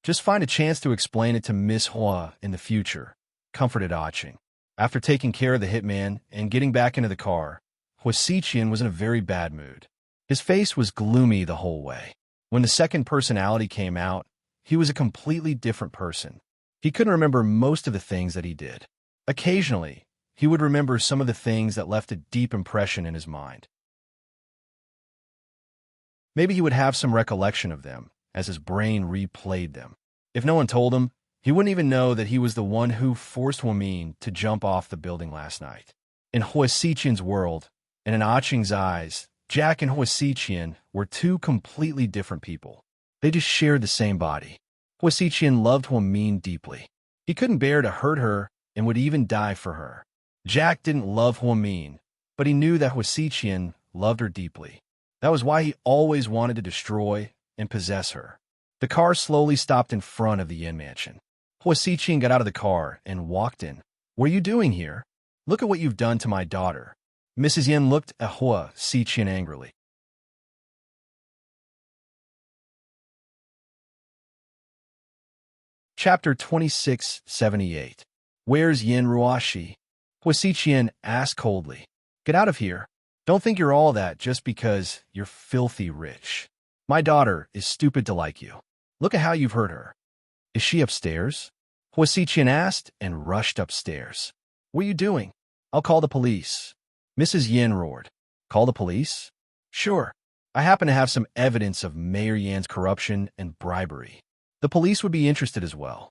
Speaker 1: Just find a chance to explain it to Miss Hua in the future, comforted Ah Cheng. After taking care of the hitman and getting back into the car, Hua Xiqian was in a very bad mood. His face was gloomy the whole way. When the second personality came out, he was a completely different person. He couldn't remember most of the things that he did. Occasionally, he would remember some of the things that left a deep impression in his mind. Maybe he would have some recollection of them as his brain replayed them. If no one told him, he wouldn't even know that he was the one who forced Huamin to jump off the building last night. In Hua Xiqian's world, and in Ah Cheng's eyes, Jack and Hua Xiqian were two completely different people. They just shared the same body. Hua Xiqian loved Huamin deeply. He couldn't bear to hurt her and would even die for her. Jack didn't love Huamin, but he knew that Hua Xiqian loved her deeply. That was why he always wanted to destroy and possess her. The car slowly stopped in front of the Yin mansion. Hua Xiqian got out of the car and walked in. What are you doing here? Look at what you've done to my daughter. Mrs. Yin looked at Hua Xiqian angrily. Chapter 2678. Where's Yin Ruashi? Hua Xiqian asked coldly. Get out of here. Don't think you're all that just because you're filthy rich. My daughter is stupid to like you. Look at how you've hurt her. Is she upstairs? Hua Xiqian asked and rushed upstairs. What are you doing? I'll call the police. Mrs. Yin roared. Call the police? Sure. I happen to have some evidence of Mayor Yan's corruption and bribery. The police would be interested as well.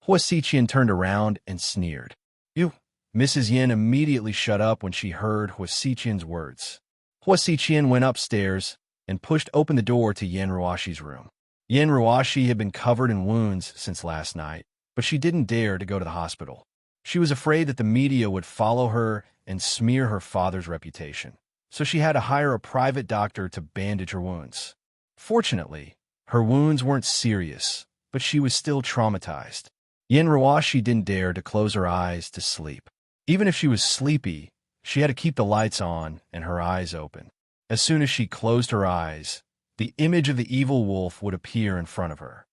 Speaker 1: Hua Xiqian turned around and sneered. You. Mrs. Yin immediately shut up when she heard Hua Xiqian's words. Hua Xiqian went upstairs and pushed open the door to Yin Ruashi's room. Yin Ruashi had been covered in wounds since last night, but she didn't dare to go to the hospital. She was afraid that the media would follow her and smear her father's reputation, so she had to hire a private doctor to bandage her wounds. Fortunately, her wounds weren't serious, but she was still traumatized. Yin Ruashi didn't dare to close her eyes to sleep. Even if she was sleepy, she had to keep the lights on and her eyes open. As soon as she closed her eyes, the image of the evil wolf would appear in front of her.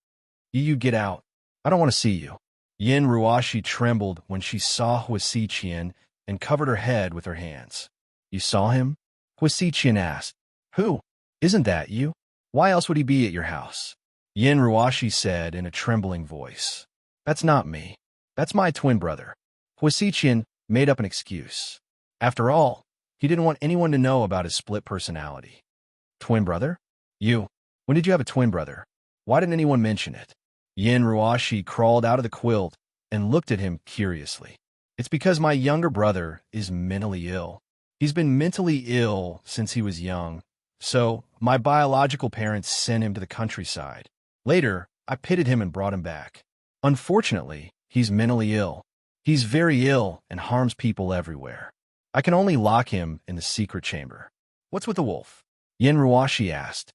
Speaker 1: You get out. I don't want to see you. Yin Ruashi trembled when she saw Huasiqian and covered her head with her hands. You saw him? Huasiqian asked. Who? Isn't that you? Why else would he be at your house? Yin Ruashi said in a trembling voice. That's not me. That's my twin brother. Huasiqian made up an excuse. After all, he didn't want anyone to know about his split personality. Twin brother? You. When did you have a twin brother? Why didn't anyone mention it? Yin Ruashi crawled out of the quilt and looked at him curiously. It's because my younger brother is mentally ill. He's been mentally ill since he was young, so my biological parents sent him to the countryside. Later, I pitted him and brought him back. Unfortunately, he's mentally ill. He's very ill and harms people everywhere. I can only lock him in the secret chamber. What's with the wolf? Yin Ruashi asked.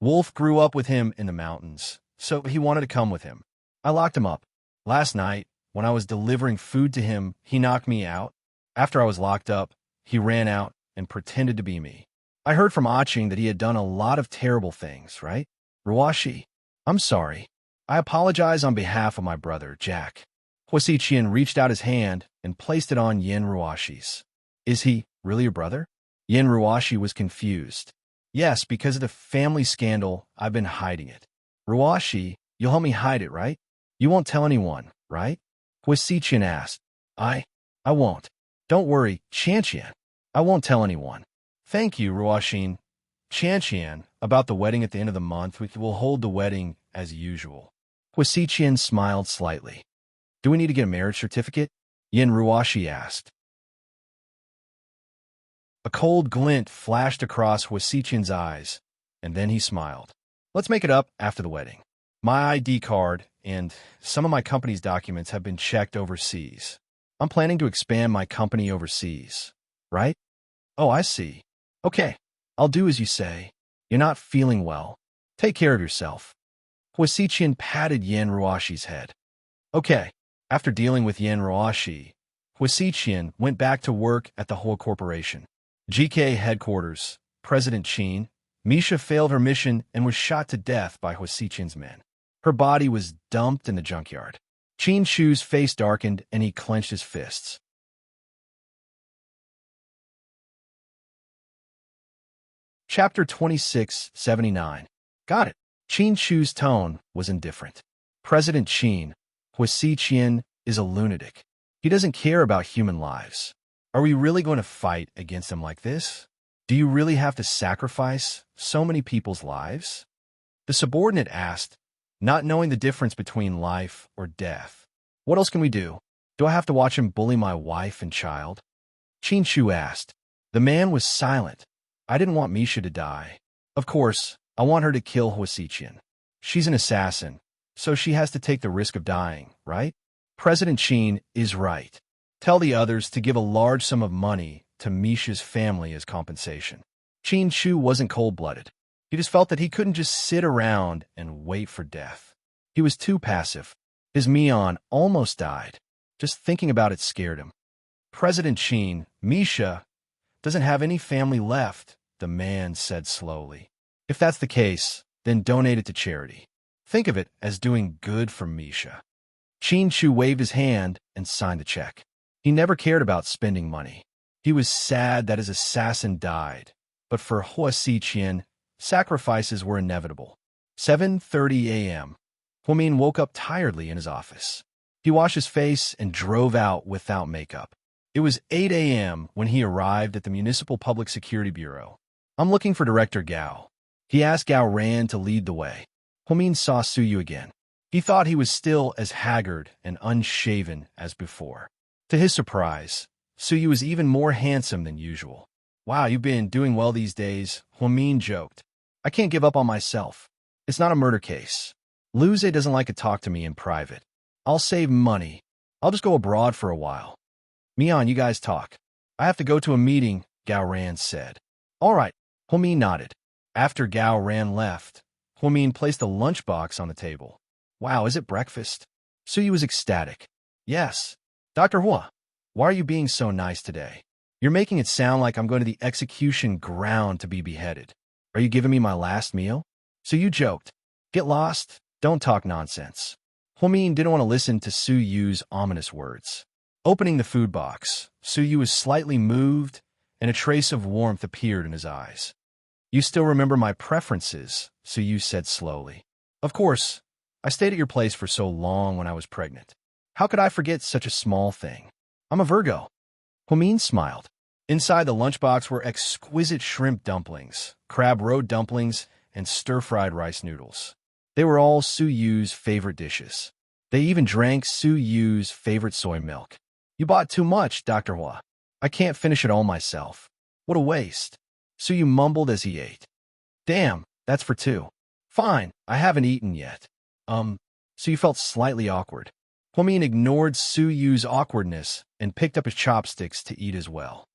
Speaker 1: Wolf grew up with him in the mountains, so he wanted to come with him. I locked him up. Last night, when I was delivering food to him, he knocked me out. After I was locked up, he ran out and pretended to be me. I heard from Aching that he had done a lot of terrible things, right? Ruashi, I'm sorry. I apologize on behalf of my brother, Jack. Huasiqian reached out his hand and placed it on Yin Ruashi's. Is he really your brother? Yin Ruashi was confused. Yes, because of the family scandal, I've been hiding it. Ruashi, you'll help me hide it, right? You won't tell anyone, right? Huasiqian asked. I won't. Don't worry, Chanqian. I won't tell anyone. Thank you, Ruashin. Chanqian, about the wedding at the end of the month, we will hold the wedding as usual. Huasiqian smiled slightly. Do we need to get a marriage certificate? Yin Ruashi asked. A cold glint flashed across Huasiqian's eyes, and then he smiled. Let's make it up after the wedding. My ID card and some of my company's documents have been checked overseas. I'm planning to expand my company overseas, right? Oh, I see. Okay, I'll do as you say. You're not feeling well. Take care of yourself. Huasiqian patted Yin Ruashi's head. Okay, after dealing with Yin Ruashi, Huasiqian went back to work at the whole corporation. GK headquarters, President Qin, Misha failed her mission and was shot to death by Huasiqian's men. Her body was dumped in the junkyard. Qin Shu's face darkened and he clenched his fists. Chapter 2679. Got it. Qin Shu's tone was indifferent. President Qin, Huasiqian is a lunatic. He doesn't care about human lives. Are we really going to fight against him like this? Do you really have to sacrifice so many people's lives? The subordinate asked, not knowing the difference between life or death. What else can we do? Do I have to watch him bully my wife and child? Qin Shu asked. The man was silent. I didn't want Misha to die. Of course, I want her to kill Huasiqian. She's an assassin, so she has to take the risk of dying, right? President Qin is right. Tell the others to give a large sum of money to Misha's family as compensation. Qin Shu wasn't cold-blooded. He just felt that he couldn't just sit around and wait for death. He was too passive. His Mian almost died. Just thinking about it scared him. President Qin, Misha doesn't have any family left, the man said slowly. If that's the case, then donate it to charity. Think of it as doing good for Misha. Qin Shu waved his hand and signed the check. He never cared about spending money. He was sad that his assassin died, but for Huasiqian, sacrifices were inevitable. 7:30 a.m. Huamin woke up tiredly in his office. He washed his face and drove out without makeup. It was 8 a.m. when he arrived at the Municipal Public Security Bureau. I'm looking for Director Gao. He asked Gao Ran to lead the way. Huamin saw Suyu again. He thought he was still as haggard and unshaven as before. To his surprise, Suyu was even more handsome than usual. Wow, you've been doing well these days, Huamin joked. I can't give up on myself. It's not a murder case. Luze doesn't like to talk to me in private. I'll save money. I'll just go abroad for a while. Mian, you guys talk. I have to go to a meeting, Gao Ran said. All right, Huamin nodded. After Gao Ran left, Huamin placed a lunchbox on the table. Wow, is it breakfast? Suyu was ecstatic. Yes. Dr. Hua, why are you being so nice today? You're making it sound like I'm going to the execution ground to be beheaded. Are you giving me my last meal? Suyu joked. Get lost. Don't talk nonsense. Huamin didn't want to listen to Suyu's ominous words. Opening the food box, Suyu was slightly moved, and a trace of warmth appeared in his eyes. You still remember my preferences, Suyu said slowly. Of course. I stayed at your place for so long when I was pregnant. How could I forget such a small thing? I'm a Virgo. Huamin smiled. Inside the lunchbox were exquisite shrimp dumplings, crab roe dumplings, and stir-fried rice noodles. They were all Suyu's favorite dishes. They even drank Suyu's favorite soy milk. You bought too much, Dr. Hua. I can't finish it all myself. What a waste. Suyu mumbled as he ate. Damn, that's for two. Fine, I haven't eaten yet. Suyu felt slightly awkward. Huamin ignored Suyu's awkwardness and picked up his chopsticks to eat as well.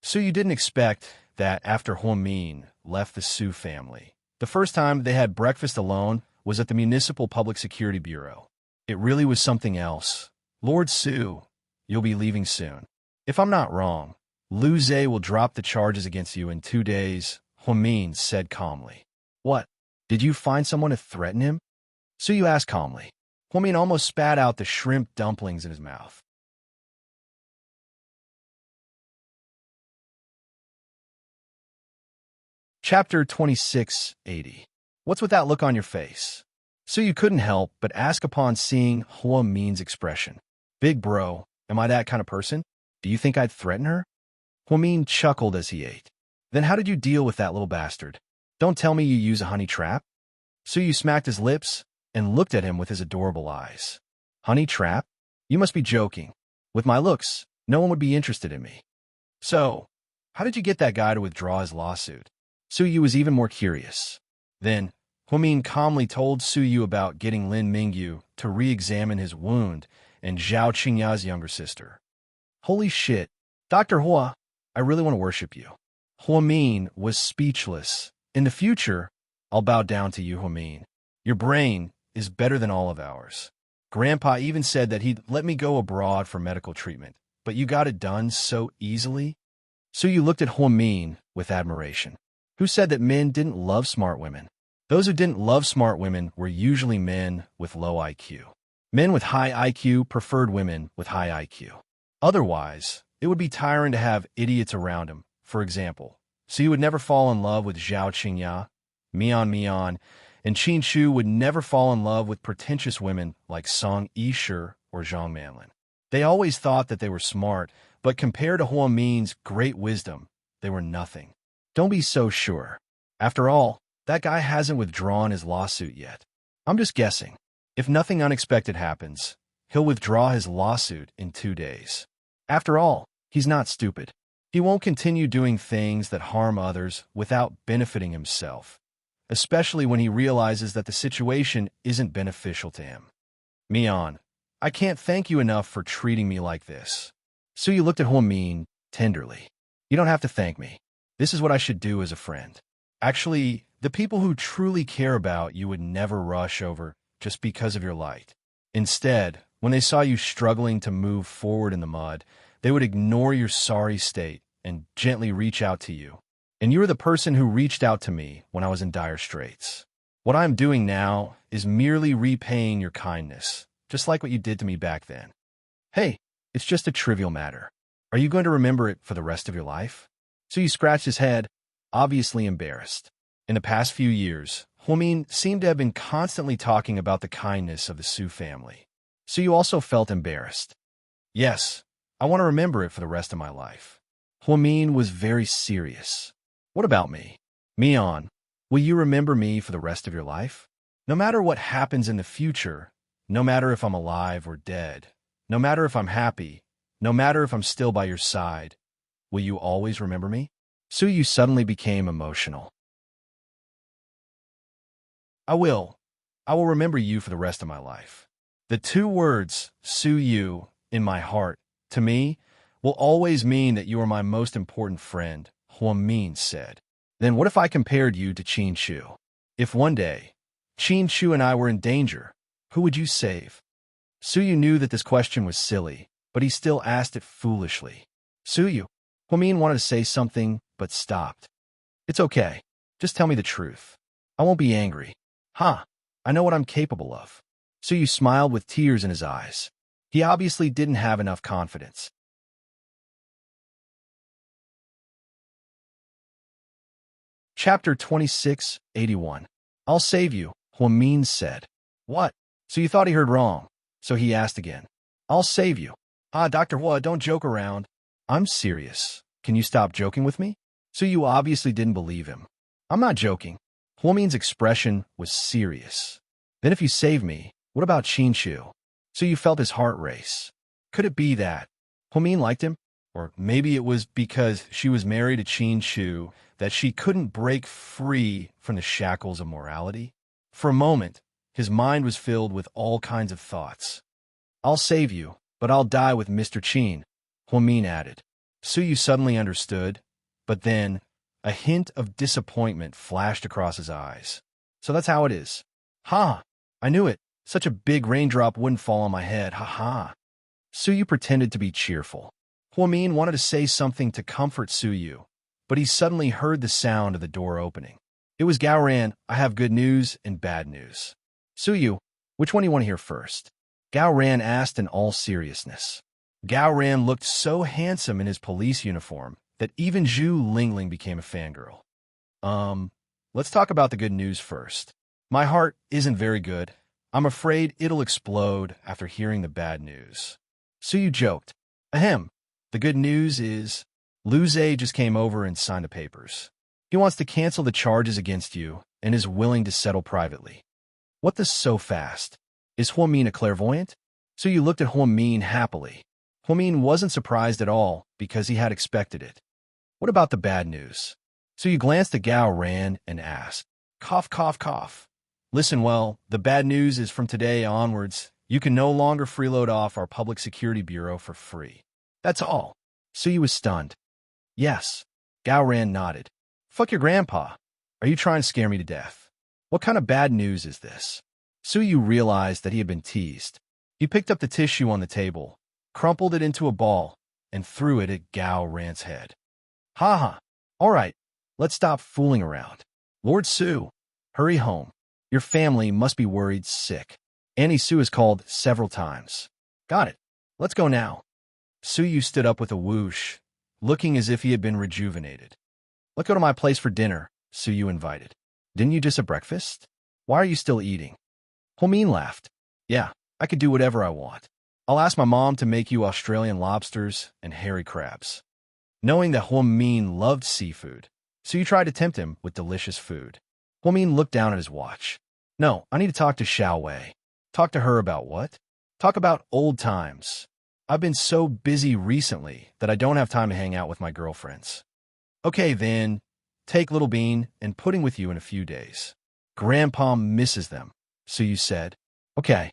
Speaker 1: Suyu didn't expect that after Huamin left the Su family, the first time they had breakfast alone was at the Municipal Public Security Bureau. It really was something else. Lord Su, you'll be leaving soon. If I'm not wrong, Liu Zhe will drop the charges against you in 2 days, Huamin said calmly. What? Did you find someone to threaten him? Suyu asked calmly. Huamin almost spat out the shrimp dumplings in his mouth. Chapter 2680. What's with that look on your face? Suyu couldn't help but ask upon seeing Huamin's expression. Big bro, am I that kind of person? Do you think I'd threaten her? Huamin chuckled as he ate. Then how did you deal with that little bastard? Don't tell me you use a honey trap? Suyu smacked his lips and looked at him with his adorable eyes. Honey trap? You must be joking. With my looks, no one would be interested in me. So, how did you get that guy to withdraw his lawsuit? Suyu was even more curious. Then, Huamin calmly told Suyu about getting Lin Mingyu to re-examine his wound and Zhao Qingya's younger sister. Holy shit, Dr. Hua, I really want to worship you. Huamin was speechless. In the future, I'll bow down to you, Huamin. Your brain is better than all of ours. Grandpa even said that he'd let me go abroad for medical treatment, but you got it done so easily. Suyu looked at Huamin with admiration. Who said that men didn't love smart women? Those who didn't love smart women were usually men with low IQ. Men with high IQ preferred women with high IQ. Otherwise, it would be tiring to have idiots around him. For example, Suyu would never fall in love with Zhao Qingya, Mian, and Qin Shu would never fall in love with pretentious women like Song Yishe or Zhang Manlin. They always thought that they were smart, but compared to Huamin's great wisdom, they were nothing. Don't be so sure. After all, that guy hasn't withdrawn his lawsuit yet. I'm just guessing. If nothing unexpected happens, he'll withdraw his lawsuit in 2 days. After all, he's not stupid. He won't continue doing things that harm others without benefiting himself, especially when he realizes that the situation isn't beneficial to him. Mian, I can't thank you enough for treating me like this. Suyu looked at Huamin tenderly. You don't have to thank me. This is what I should do as a friend. Actually, the people who truly care about you would never rush over just because of your light. Instead, when they saw you struggling to move forward in the mud, they would ignore your sorry state and gently reach out to you. And you are the person who reached out to me when I was in dire straits. What I'm doing now is merely repaying your kindness, just like what you did to me back then. Hey, it's just a trivial matter. Are you going to remember it for the rest of your life? So he scratched his head, obviously embarrassed. In the past few years, Huamin seemed to have been constantly talking about the kindness of the Su family. So you also felt embarrassed. Yes, I want to remember it for the rest of my life. Huamin was very serious. What about me? Mian, will you remember me for the rest of your life? No matter what happens in the future, no matter if I'm alive or dead, no matter if I'm happy, no matter if I'm still by your side, will you always remember me? Suyu suddenly became emotional. I will. I will remember you for the rest of my life. The 2 words, Suyu, in my heart, to me, will always mean that you are my most important friend, Huamin said. Then what if I compared you to Qin Shu? If one day, Qin Shu and I were in danger. Who would you save? Suyu knew that this question was silly, but he still asked it foolishly. Suyu. Huamin wanted to say something, but stopped. It's okay. Just tell me the truth. I won't be angry. Huh. I know what I'm capable of. Suyu smiled with tears in his eyes. He obviously didn't have enough confidence. Chapter 2681. I'll save you, Huamin said. What? So you thought he heard wrong. So he asked again. I'll save you. Ah, Dr. Hua, don't joke around. I'm serious. Can you stop joking with me? So you obviously didn't believe him. I'm not joking. Huamin's expression was serious. Then if you save me, what about Qin Shu? So you felt his heart race. Could it be that Huamin liked him? Or maybe it was because she was married to Qin Shu that she couldn't break free from the shackles of morality? For a moment, his mind was filled with all kinds of thoughts. I'll save you, but I'll die with Mr. Qin, Huamin added. Suyu suddenly understood, but then a hint of disappointment flashed across his eyes. So that's how it is. Ha! I knew it. Such a big raindrop wouldn't fall on my head. Ha ha. Suyu pretended to be cheerful. Huamin wanted to say something to comfort Suyu, but he suddenly heard the sound of the door opening. It was Gao Ran. I have good news and bad news. Suyu, which one do you want to hear first? Gao Ran asked in all seriousness. Gao Ran looked so handsome in his police uniform that even Zhu Lingling became a fangirl. Let's talk about the good news first. My heart isn't very good. I'm afraid it'll explode after hearing the bad news. Suyu joked. Ahem. The good news is Liu Zhe just came over and signed the papers. He wants to cancel the charges against you and is willing to settle privately. What the so fast? Is Huamin a clairvoyant? Suyu looked at Huamin happily. Huamin wasn't surprised at all because he had expected it. What about the bad news? Suyu glanced at Gao Ran and asked. Cough, cough, cough. Listen well, the bad news is from today onwards, you can no longer freeload off our Public Security Bureau for free. That's all. Suyu was stunned. Yes. Gao Ran nodded. Fuck your grandpa. Are you trying to scare me to death? What kind of bad news is this? Suyu realized that he had been teased. He picked up the tissue on the table, crumpled it into a ball, and threw it at Gao Ran's head. Ha ha. All right, let's stop fooling around. Lord Su, hurry home. Your family must be worried sick. Annie Su has called several times. Got it. Let's go now. Suyu stood up with a whoosh, looking as if he had been rejuvenated. Let's go to my place for dinner, Suyu invited. Didn't you just have breakfast? Why are you still eating? Huamin laughed. Yeah, I could do whatever I want. I'll ask my mom to make you Australian lobsters and hairy crabs. Knowing that Huamin loved seafood, Suyu tried to tempt him with delicious food. Huamin looked down at his watch. No, I need to talk to Xiao Wei. Talk to her about what? Talk about old times. I've been so busy recently that I don't have time to hang out with my girlfriends. Okay, then, take Little Bean and Pudding with you in a few days. Grandpa misses them, Suyu said. Okay.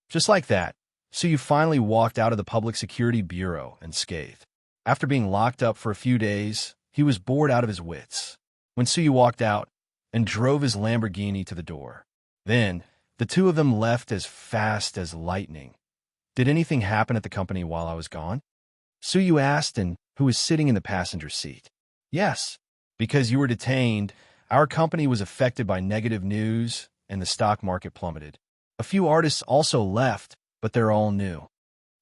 Speaker 1: Just like that, Suyu finally walked out of the Public Security Bureau unscathed. After being locked up for a few days, he was bored out of his wits. When Suyu walked out and drove his Lamborghini to the door, then the two of them left as fast as lightning. Did anything happen at the company while I was gone? Suyu asked, and who was sitting in the passenger seat. Yes, because you were detained, our company was affected by negative news and the stock market plummeted. A few artists also left, but they're all new.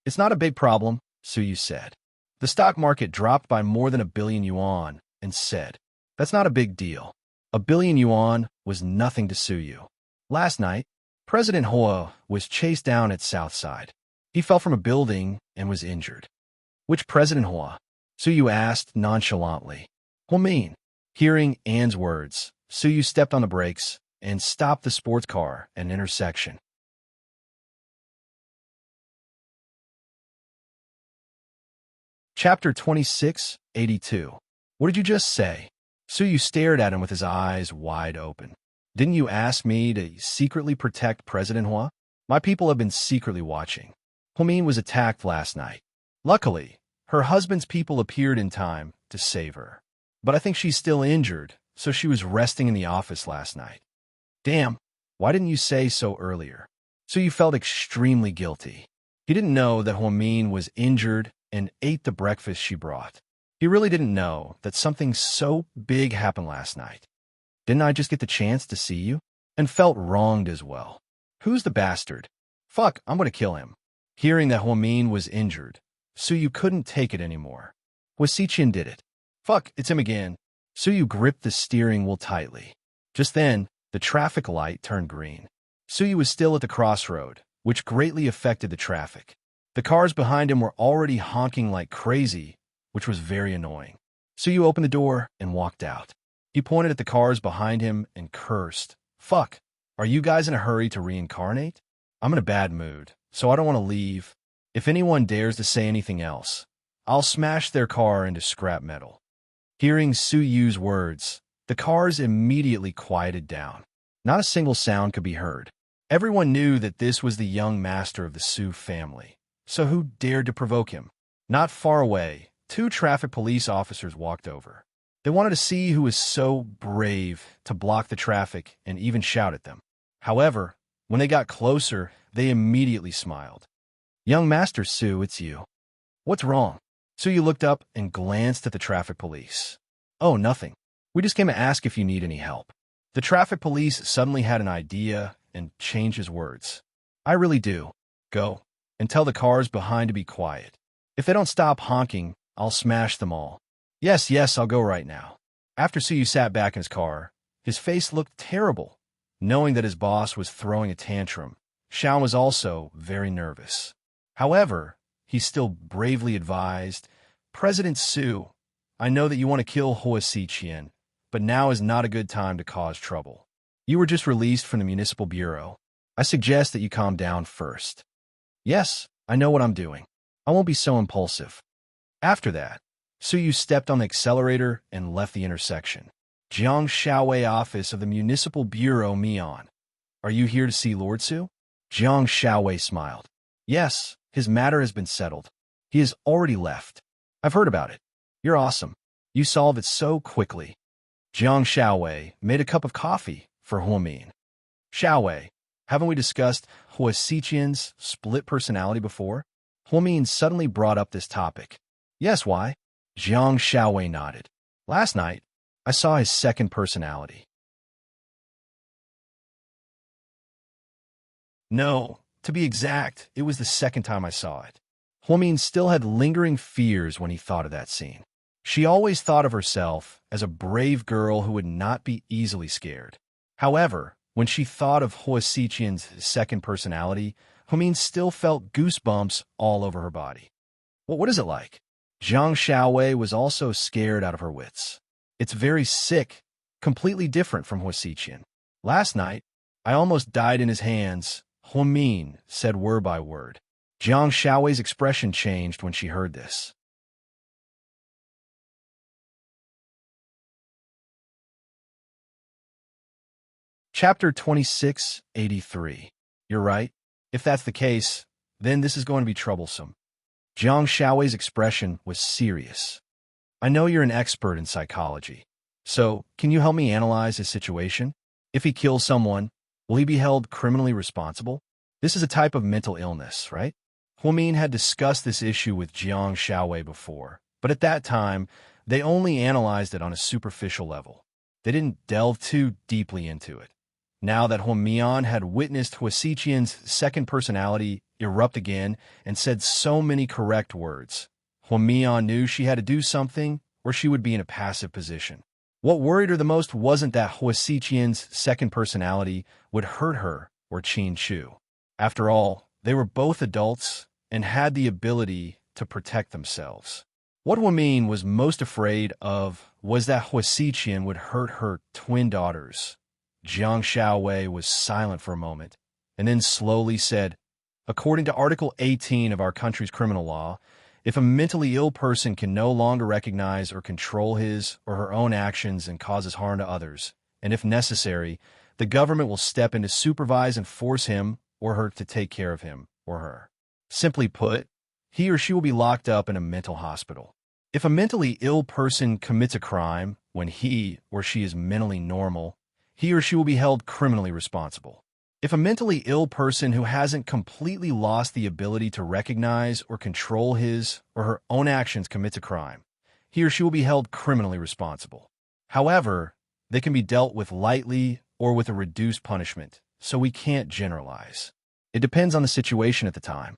Speaker 1: It's not a big problem, Suyu said. The stock market dropped by more than 1 billion yuan and said, that's not a big deal. 1 billion yuan was nothing to Suyu. Last night, President Hua was chased down at Southside. He fell from a building and was injured. Which President Hua? Suyu asked nonchalantly. Huamin. Hearing Anne's words, Suyu stepped on the brakes and stopped the sports car at an intersection. Chapter 2682. What did you just say? Suyu stared at him with his eyes wide open. Didn't you ask me to secretly protect President Hua? My people have been secretly watching. Huamin was attacked last night. Luckily, her husband's people appeared in time to save her. But I think she's still injured, so she was resting in the office last night. Damn, why didn't you say so earlier? So you felt extremely guilty. He didn't know that Huamin was injured and ate the breakfast she brought. He really didn't know that something so big happened last night. Didn't I just get the chance to see you? And felt wronged as well. Who's the bastard? Fuck, I'm gonna kill him. Hearing that Huamin was injured, Suyu couldn't take it anymore. Huasiqian did it. Fuck, it's him again. Suyu gripped the steering wheel tightly. Just then, the traffic light turned green. Suyu was still at the crossroad, which greatly affected the traffic. The cars behind him were already honking like crazy, which was very annoying. Suyu opened the door and walked out. He pointed at the cars behind him and cursed. Fuck, are you guys in a hurry to reincarnate? I'm in a bad mood, so I don't want to leave. If anyone dares to say anything else, I'll smash their car into scrap metal. Hearing Suyu's words, the cars immediately quieted down. Not a single sound could be heard. Everyone knew that this was the young master of the Su family, so who dared to provoke him? Not far away, 2 traffic police officers walked over. They wanted to see who was so brave to block the traffic and even shout at them. However, when they got closer, they immediately smiled. Young Master Su, it's you. What's wrong? Suyu looked up and glanced at the traffic police. Oh, nothing. We just came to ask if you need any help. The traffic police suddenly had an idea and changed his words. I really do. Go and tell the cars behind to be quiet. If they don't stop honking, I'll smash them all. Yes, I'll go right now. After Suyu sat back in his car, his face looked terrible. Knowing that his boss was throwing a tantrum, Xiao was also very nervous. However, he still bravely advised, President Su, I know that you want to kill Huasiqian, but now is not a good time to cause trouble. You were just released from the municipal bureau. I suggest that you calm down first. Yes, I know what I'm doing. I won't be so impulsive. After that, Suyu stepped on the accelerator and left the intersection. Jiang Shaowei office of the municipal bureau, Mian. Are you here to see Lord Su? Jiang Shaowei smiled. Yes, his matter has been settled. He has already left. I've heard about it. You're awesome. You solved it so quickly. Jiang Shaowei made a cup of coffee for Huamin. Shaowei, haven't we discussed Huasiqian's split personality before? Huamin suddenly brought up this topic. Yes, why? Jiang Shaowei nodded. Last night, I saw his second personality. No, to be exact, it was the second time I saw it. Huamin still had lingering fears when he thought of that scene. She always thought of herself as a brave girl who would not be easily scared. However, when she thought of Huasiqian's second personality, Huamin still felt goosebumps all over her body. Well, what is it like? Jiang Shaowei was also scared out of her wits. It's very sick, completely different from Huasiqian. Last night, I almost died in his hands, Huamin said word by word. Jiang Shaowei's expression changed when she heard this. Chapter 2683. You're right. If that's the case, then this is going to be troublesome. Jiang Shaowei's expression was serious. I know you're an expert in psychology, so can you help me analyze his situation? If he kills someone, will he be held criminally responsible? This is a type of mental illness, right? Huamin had discussed this issue with Jiang Shaowei before, but at that time, they only analyzed it on a superficial level. They didn't delve too deeply into it. Now that Huamian had witnessed Huasiqian's second personality erupt again and said so many correct words, Huamian knew she had to do something or she would be in a passive position. What worried her the most wasn't that Huasiqian's second personality would hurt her or Qin Chu. After all, they were both adults and had the ability to protect themselves. What Huamin was most afraid of was that Huasiqian would hurt her twin daughters. Jiang Shaowei was silent for a moment, and then slowly said, according to Article 18 of our country's criminal law, if a mentally ill person can no longer recognize or control his or her own actions and causes harm to others, and if necessary, the government will step in to supervise and force him or her to take care of him or her. Simply put, he or she will be locked up in a mental hospital. If a mentally ill person commits a crime when he or she is mentally normal, he or she will be held criminally responsible. If a mentally ill person who hasn't completely lost the ability to recognize or control his or her own actions commits a crime, he or she will be held criminally responsible. However, they can be dealt with lightly or with a reduced punishment, so we can't generalize. It depends on the situation at the time.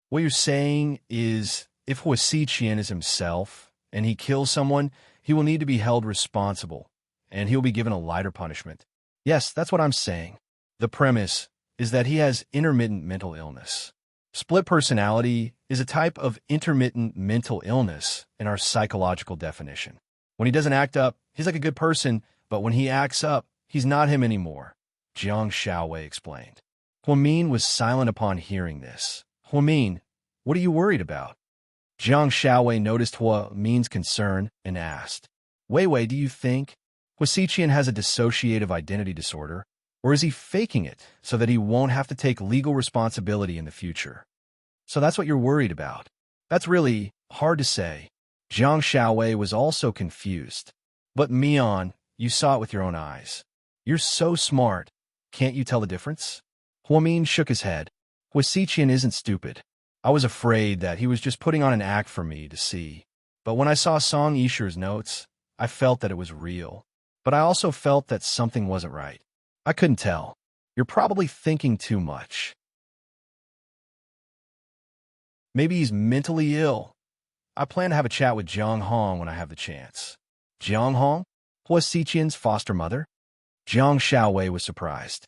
Speaker 1: What you're saying is, if Huasiqian is himself and he kills someone, he will need to be held responsible, and he'll be given a lighter punishment. Yes, that's what I'm saying. The premise is that he has intermittent mental illness. Split personality is a type of intermittent mental illness in our psychological definition. When he doesn't act up, he's like a good person, but when he acts up, he's not him anymore, Jiang Xiaowei explained. Huamin was silent upon hearing this. Huamin, what are you worried about? Jiang Xiaowei noticed Huamin's concern and asked, Wei, do you think Huasiqian has a dissociative identity disorder, or is he faking it so that he won't have to take legal responsibility in the future? So that's what you're worried about. That's really hard to say. Jiang Xiaowei was also confused. But Mian, you saw it with your own eyes. You're so smart. Can't you tell the difference? Huamin shook his head. Huasiqian isn't stupid. I was afraid that he was just putting on an act for me to see. But when I saw Song Yishu's notes, I felt that it was real. But I also felt that something wasn't right. I couldn't tell. You're probably thinking too much. Maybe he's mentally ill. I plan to have a chat with Jiang Hong when I have the chance. Jiang Hong? Huasiqian's foster mother? Jiang Xiaowei was surprised.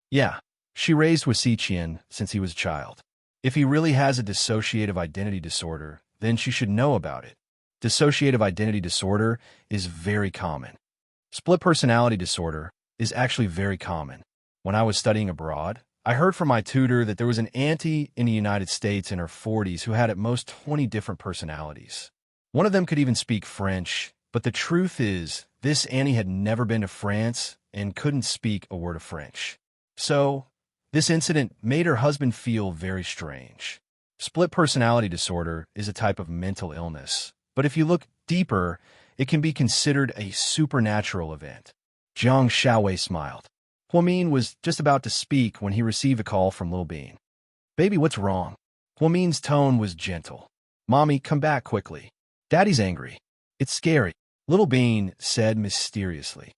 Speaker 1: Yeah, she raised Huasiqian since he was a child. If he really has a dissociative identity disorder, then she should know about it. Dissociative identity disorder is very common. Split personality disorder is actually very common. When I was studying abroad, I heard from my tutor that there was an auntie in the United States in her 40s who had at most 20 different personalities. One of them could even speak French, but the truth is, this auntie had never been to France and couldn't speak a word of French. So, this incident made her husband feel very strange. Split personality disorder is a type of mental illness, but if you look deeper, it can be considered a supernatural event. Jiang Xiaowei smiled. Huamin was just about to speak when he received a call from Lil Bean. Baby, what's wrong? Huamin's tone was gentle. Mommy, come back quickly. Daddy's angry. It's scary, Lil Bean said mysteriously.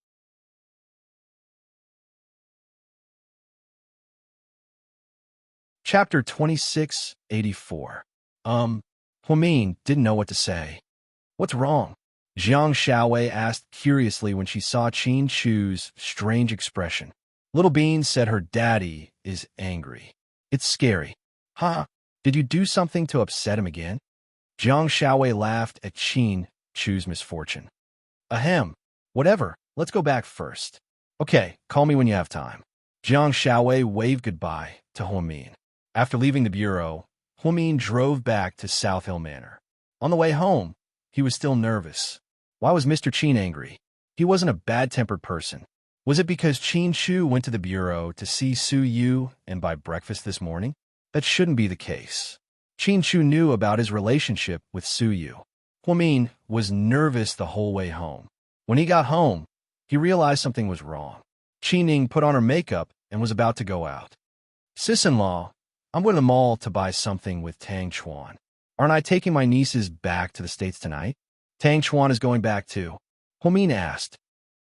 Speaker 1: Chapter 2684. Huamin didn't know what to say. What's wrong? Jiang Xiaowei asked curiously when she saw Qin Chu's strange expression. Little Bean said her daddy is angry. It's scary. Huh? Did you do something to upset him again? Jiang Xiaowei laughed at Qin Chu's misfortune. Ahem. Whatever. Let's go back first. Okay, call me when you have time. Jiang Xiaowei waved goodbye to Huamin. After leaving the bureau, Huamin drove back to South Hill Manor. On the way home, he was still nervous. Why was Mr. Qin angry? He wasn't a bad-tempered person. Was it because Qin Chu went to the bureau to see Su Yu and buy breakfast this morning? That shouldn't be the case. Qin Chu knew about his relationship with Su Yu. Huamin was nervous the whole way home. When he got home, he realized something was wrong. Qin Ning put on her makeup and was about to go out. Sis-in-law, I'm going to the mall to buy something with Tang Chuan. Aren't I taking my nieces back to the States tonight? Tang Chuan is going back too. Huamin asked.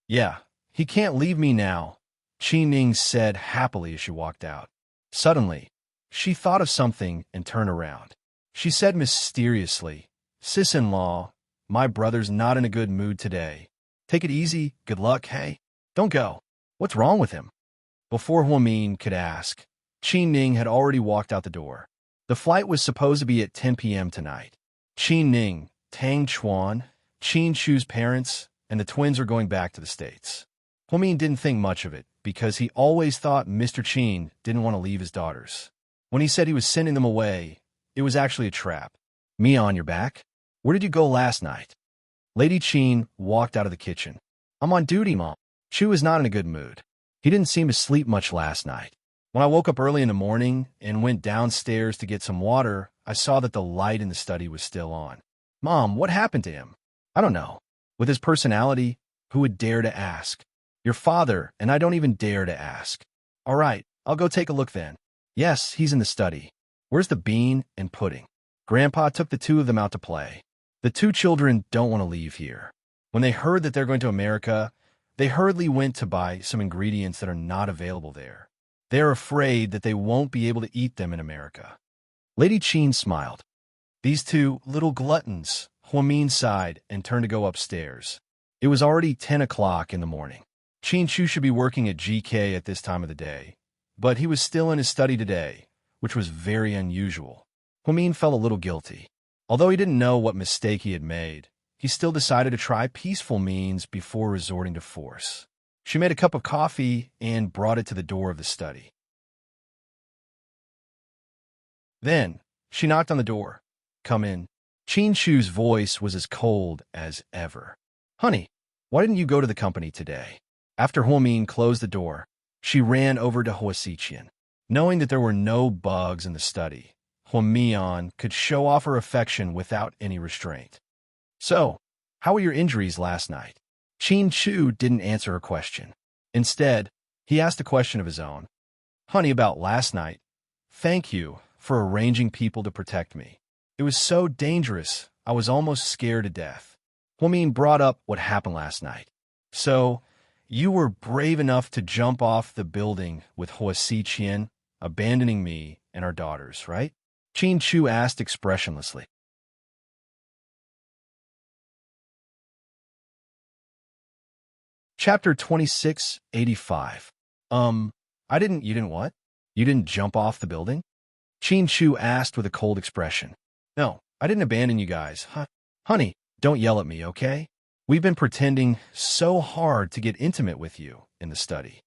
Speaker 1: Yeah, he can't leave me now, Qin Ning said happily as she walked out. Suddenly, she thought of something and turned around. She said mysteriously, Sis-in-law, my brother's not in a good mood today. Take it easy, good luck, hey? Don't go. What's wrong with him? Before Huamin could ask, Qin Ning had already walked out the door. The flight was supposed to be at 10 p.m. tonight. Qin Ning, Tang Chuan, Qin Chu's parents, and the twins are going back to the States. Huamin didn't think much of it, because he always thought Mr. Qin didn't want to leave his daughters. When he said he was sending them away, it was actually a trap. Mian, you're back? Where did you go last night? Lady Qin walked out of the kitchen. I'm on duty, Mom. Chu is not in a good mood. He didn't seem to sleep much last night. When I woke up early in the morning and went downstairs to get some water, I saw that the light in the study was still on. Mom, what happened to him? I don't know. With his personality, who would dare to ask? Your father, and I don't even dare to ask. All right, I'll go take a look then. Yes, he's in the study. Where's the bean and pudding? Grandpa took the two of them out to play. The two children don't want to leave here. When they heard that they're going to America, they hurriedly went to buy some ingredients that are not available there. They are afraid that they won't be able to eat them in America. Lady Chin smiled. These two little gluttons, Huamin sighed and turned to go upstairs. It was already 10 o'clock in the morning. Chin Chu should be working at GK at this time of the day, but he was still in his study today, which was very unusual. Huamin felt a little guilty. Although he didn't know what mistake he had made, he still decided to try peaceful means before resorting to force. She made a cup of coffee and brought it to the door of the study. Then, she knocked on the door. Come in. Chin Chu's voice was as cold as ever. Honey, why didn't you go to the company today? After Huamin closed the door, she ran over to Huasiqian. Knowing that there were no bugs in the study, Huamian could show off her affection without any restraint. So, how were your injuries last night? Chin Chu didn't answer her question. Instead, he asked a question of his own. Honey, about last night. Thank you for arranging people to protect me. It was so dangerous, I was almost scared to death. Huamin brought up what happened last night. So, you were brave enough to jump off the building with Huasiqian, abandoning me and our daughters, right? Chin Chu asked expressionlessly. Chapter 2685. You didn't what? You didn't jump off the building? Chin Chu asked with a cold expression. No, I didn't abandon you guys. Honey, don't yell at me, okay? We've been pretending so hard to get intimate with you in the study.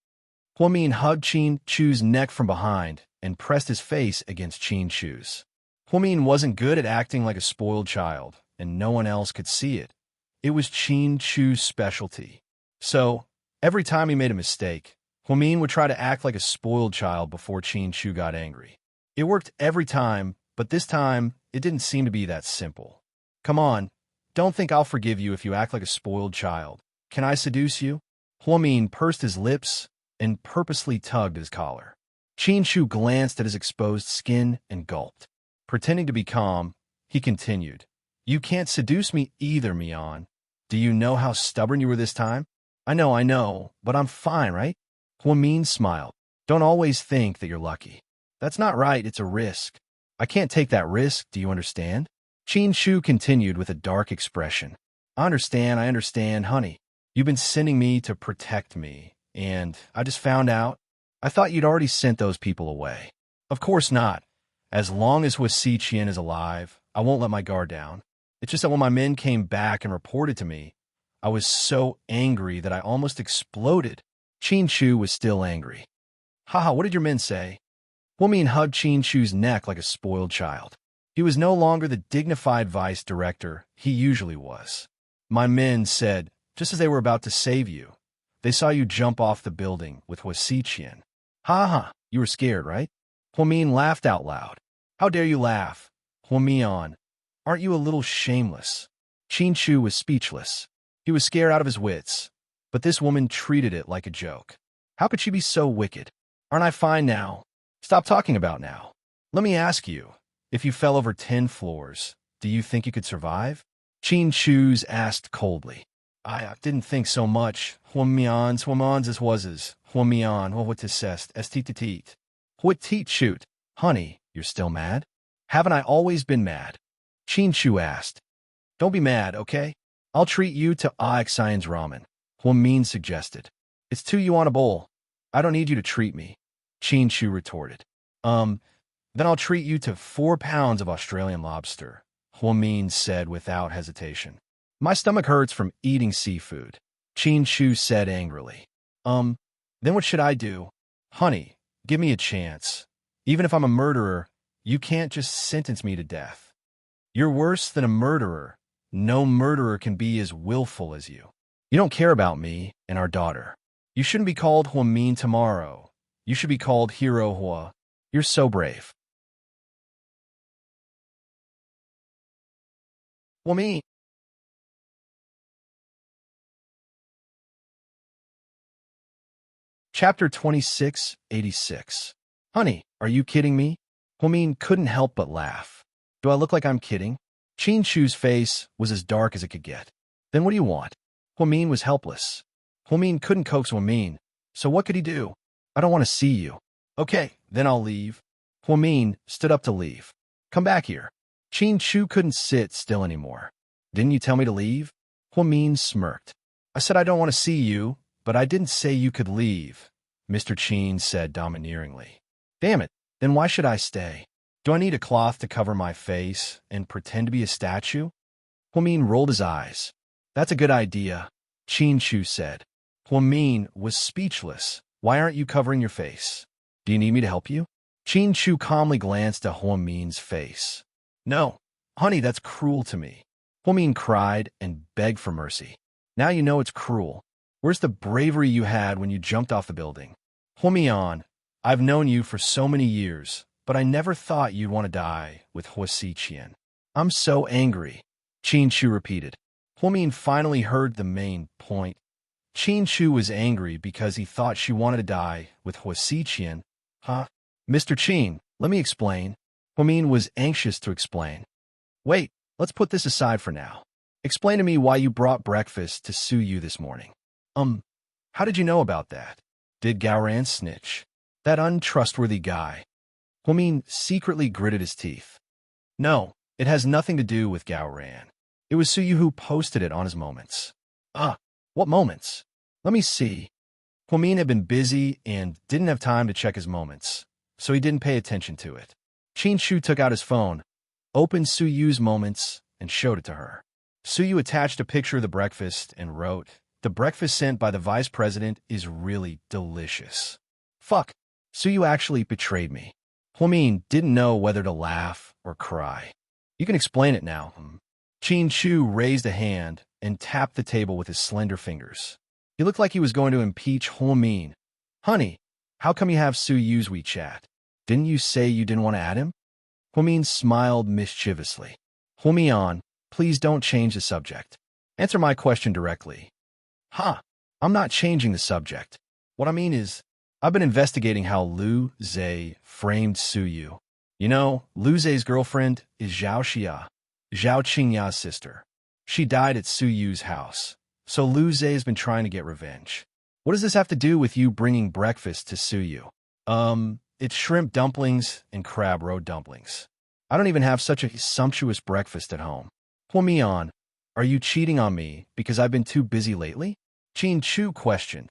Speaker 1: Huamin hugged Chin Chu's neck from behind and pressed his face against Chin Chu's. Huamin wasn't good at acting like a spoiled child, and no one else could see it. It was Chin Chu's specialty. So, every time he made a mistake, Huamin would try to act like a spoiled child before Chin Chu got angry. It worked every time, but this time, it didn't seem to be that simple. Come on, don't think I'll forgive you if you act like a spoiled child. Can I seduce you? Huamin pursed his lips and purposely tugged at his collar. Chin Chu glanced at his exposed skin and gulped. Pretending to be calm, he continued. You can't seduce me either, Mian. Do you know how stubborn you were this time? I know, but I'm fine, right? Huamin smiled. Don't always think that you're lucky. That's not right, it's a risk. I can't take that risk, do you understand? Chin Chu continued with a dark expression. I understand, honey. You've been sending me to protect me, and I just found out. I thought you'd already sent those people away. Of course not. As long as Huasiqian is alive, I won't let my guard down. It's just that when my men came back and reported to me, I was so angry that I almost exploded. Chin Chu was still angry. Haha, what did your men say? Huamin hugged Chin Chu's neck like a spoiled child. He was no longer the dignified vice director he usually was. My men said, just as they were about to save you, they saw you jump off the building with Huasiqian. Ha, you were scared, right? Huamin laughed out loud. How dare you laugh? Huamian, aren't you a little shameless? Chin Chu was speechless. He was scared out of his wits, but this woman treated it like a joke. How could she be so wicked? Aren't I fine now? Stop talking about now. Let me ask you, if you fell over 10 floors, do you think you could survive? Chin Chu's asked coldly. I didn't think so much. Huamians as wases. Huamian, what to sest, estitit. What teat shoot. Honey, you're still mad? Haven't I always been mad? Chin Chu asked. Don't be mad, okay? I'll treat you to Xian's ramen. Huamin suggested. It's 2 yuan a bowl. I don't need you to treat me. Chin Chu retorted. Then I'll treat you to 4 pounds of Australian lobster, Huamin said without hesitation. My stomach hurts from eating seafood, Chin Chu said angrily. Then what should I do? Honey, give me a chance. Even if I'm a murderer, you can't just sentence me to death. You're worse than a murderer. No murderer can be as willful as you. You don't care about me and our daughter. You shouldn't be called Huamin tomorrow. You should be called Hero Hua. You're so brave. Me. Chapter 2686. Honey, are you kidding me? Hwamin couldn't help but laugh. Do I look like I'm kidding? Chin Chu's face was as dark as it could get. Then what do you want? Hwamin was helpless. Hwamin couldn't coax Hwamin, so what could he do? I don't want to see you. Okay, then I'll leave. Hwamin stood up to leave. Come back here. Chin Chu couldn't sit still anymore. Didn't you tell me to leave? Hwamin smirked. I said I don't want to see you, but I didn't say you could leave, Mr. Chin said domineeringly. Damn it, then why should I stay? Do I need a cloth to cover my face and pretend to be a statue? Hwamin rolled his eyes. That's a good idea, Chin Chu said. Hwamin was speechless. Why aren't you covering your face? Do you need me to help you? Chin Chu calmly glanced at Hwamin's face. No, honey, that's cruel to me. Hwamin cried and begged for mercy. Now you know it's cruel. Where's the bravery you had when you jumped off the building? Hwamian, I've known you for so many years, but I never thought you'd want to die with Hwasiqian. I'm so angry, Chin Chu repeated. Hwamin finally heard the main point. Chin Chu was angry because he thought she wanted to die with Hwasiqian. Huh? Mr. Chin, let me explain. Hwamin was anxious to explain. Wait, let's put this aside for now. Explain to me why you brought breakfast to sue you this morning. How did you know about that? Did Gaoran snitch? That untrustworthy guy. Hwamin secretly gritted his teeth. No, it has nothing to do with Gaoran. It was Suyu who posted it on his moments. What moments? Let me see. Hwamin had been busy and didn't have time to check his moments, so he didn't pay attention to it. Chin Chu took out his phone, opened Suyu's moments, and showed it to her. Suyu attached a picture of the breakfast and wrote, "The breakfast sent by the vice president is really delicious." Fuck, Suyu actually betrayed me. Hwamin didn't know whether to laugh or cry. You can explain it now. Chin Chu raised a hand and tapped the table with his slender fingers. He looked like he was going to impeach Hwamin. Honey, how come you have Suyu's WeChat? Didn't you say you didn't want to add him? Hwamin smiled mischievously. Hwamian, please don't change the subject. Answer my question directly. I'm not changing the subject. What I mean is, I've been investigating how Lu Zhe framed Suyu. You know, Lu Zhe's girlfriend is Zhao Xia, Zhao Qingya's sister. She died at Suyu's house, so Lu Zhe has been trying to get revenge. What does this have to do with you bringing breakfast to Suyu? It's shrimp dumplings and crab roe dumplings. I don't even have such a sumptuous breakfast at home. Hwamian, are you cheating on me because I've been too busy lately? Chin Chu questioned.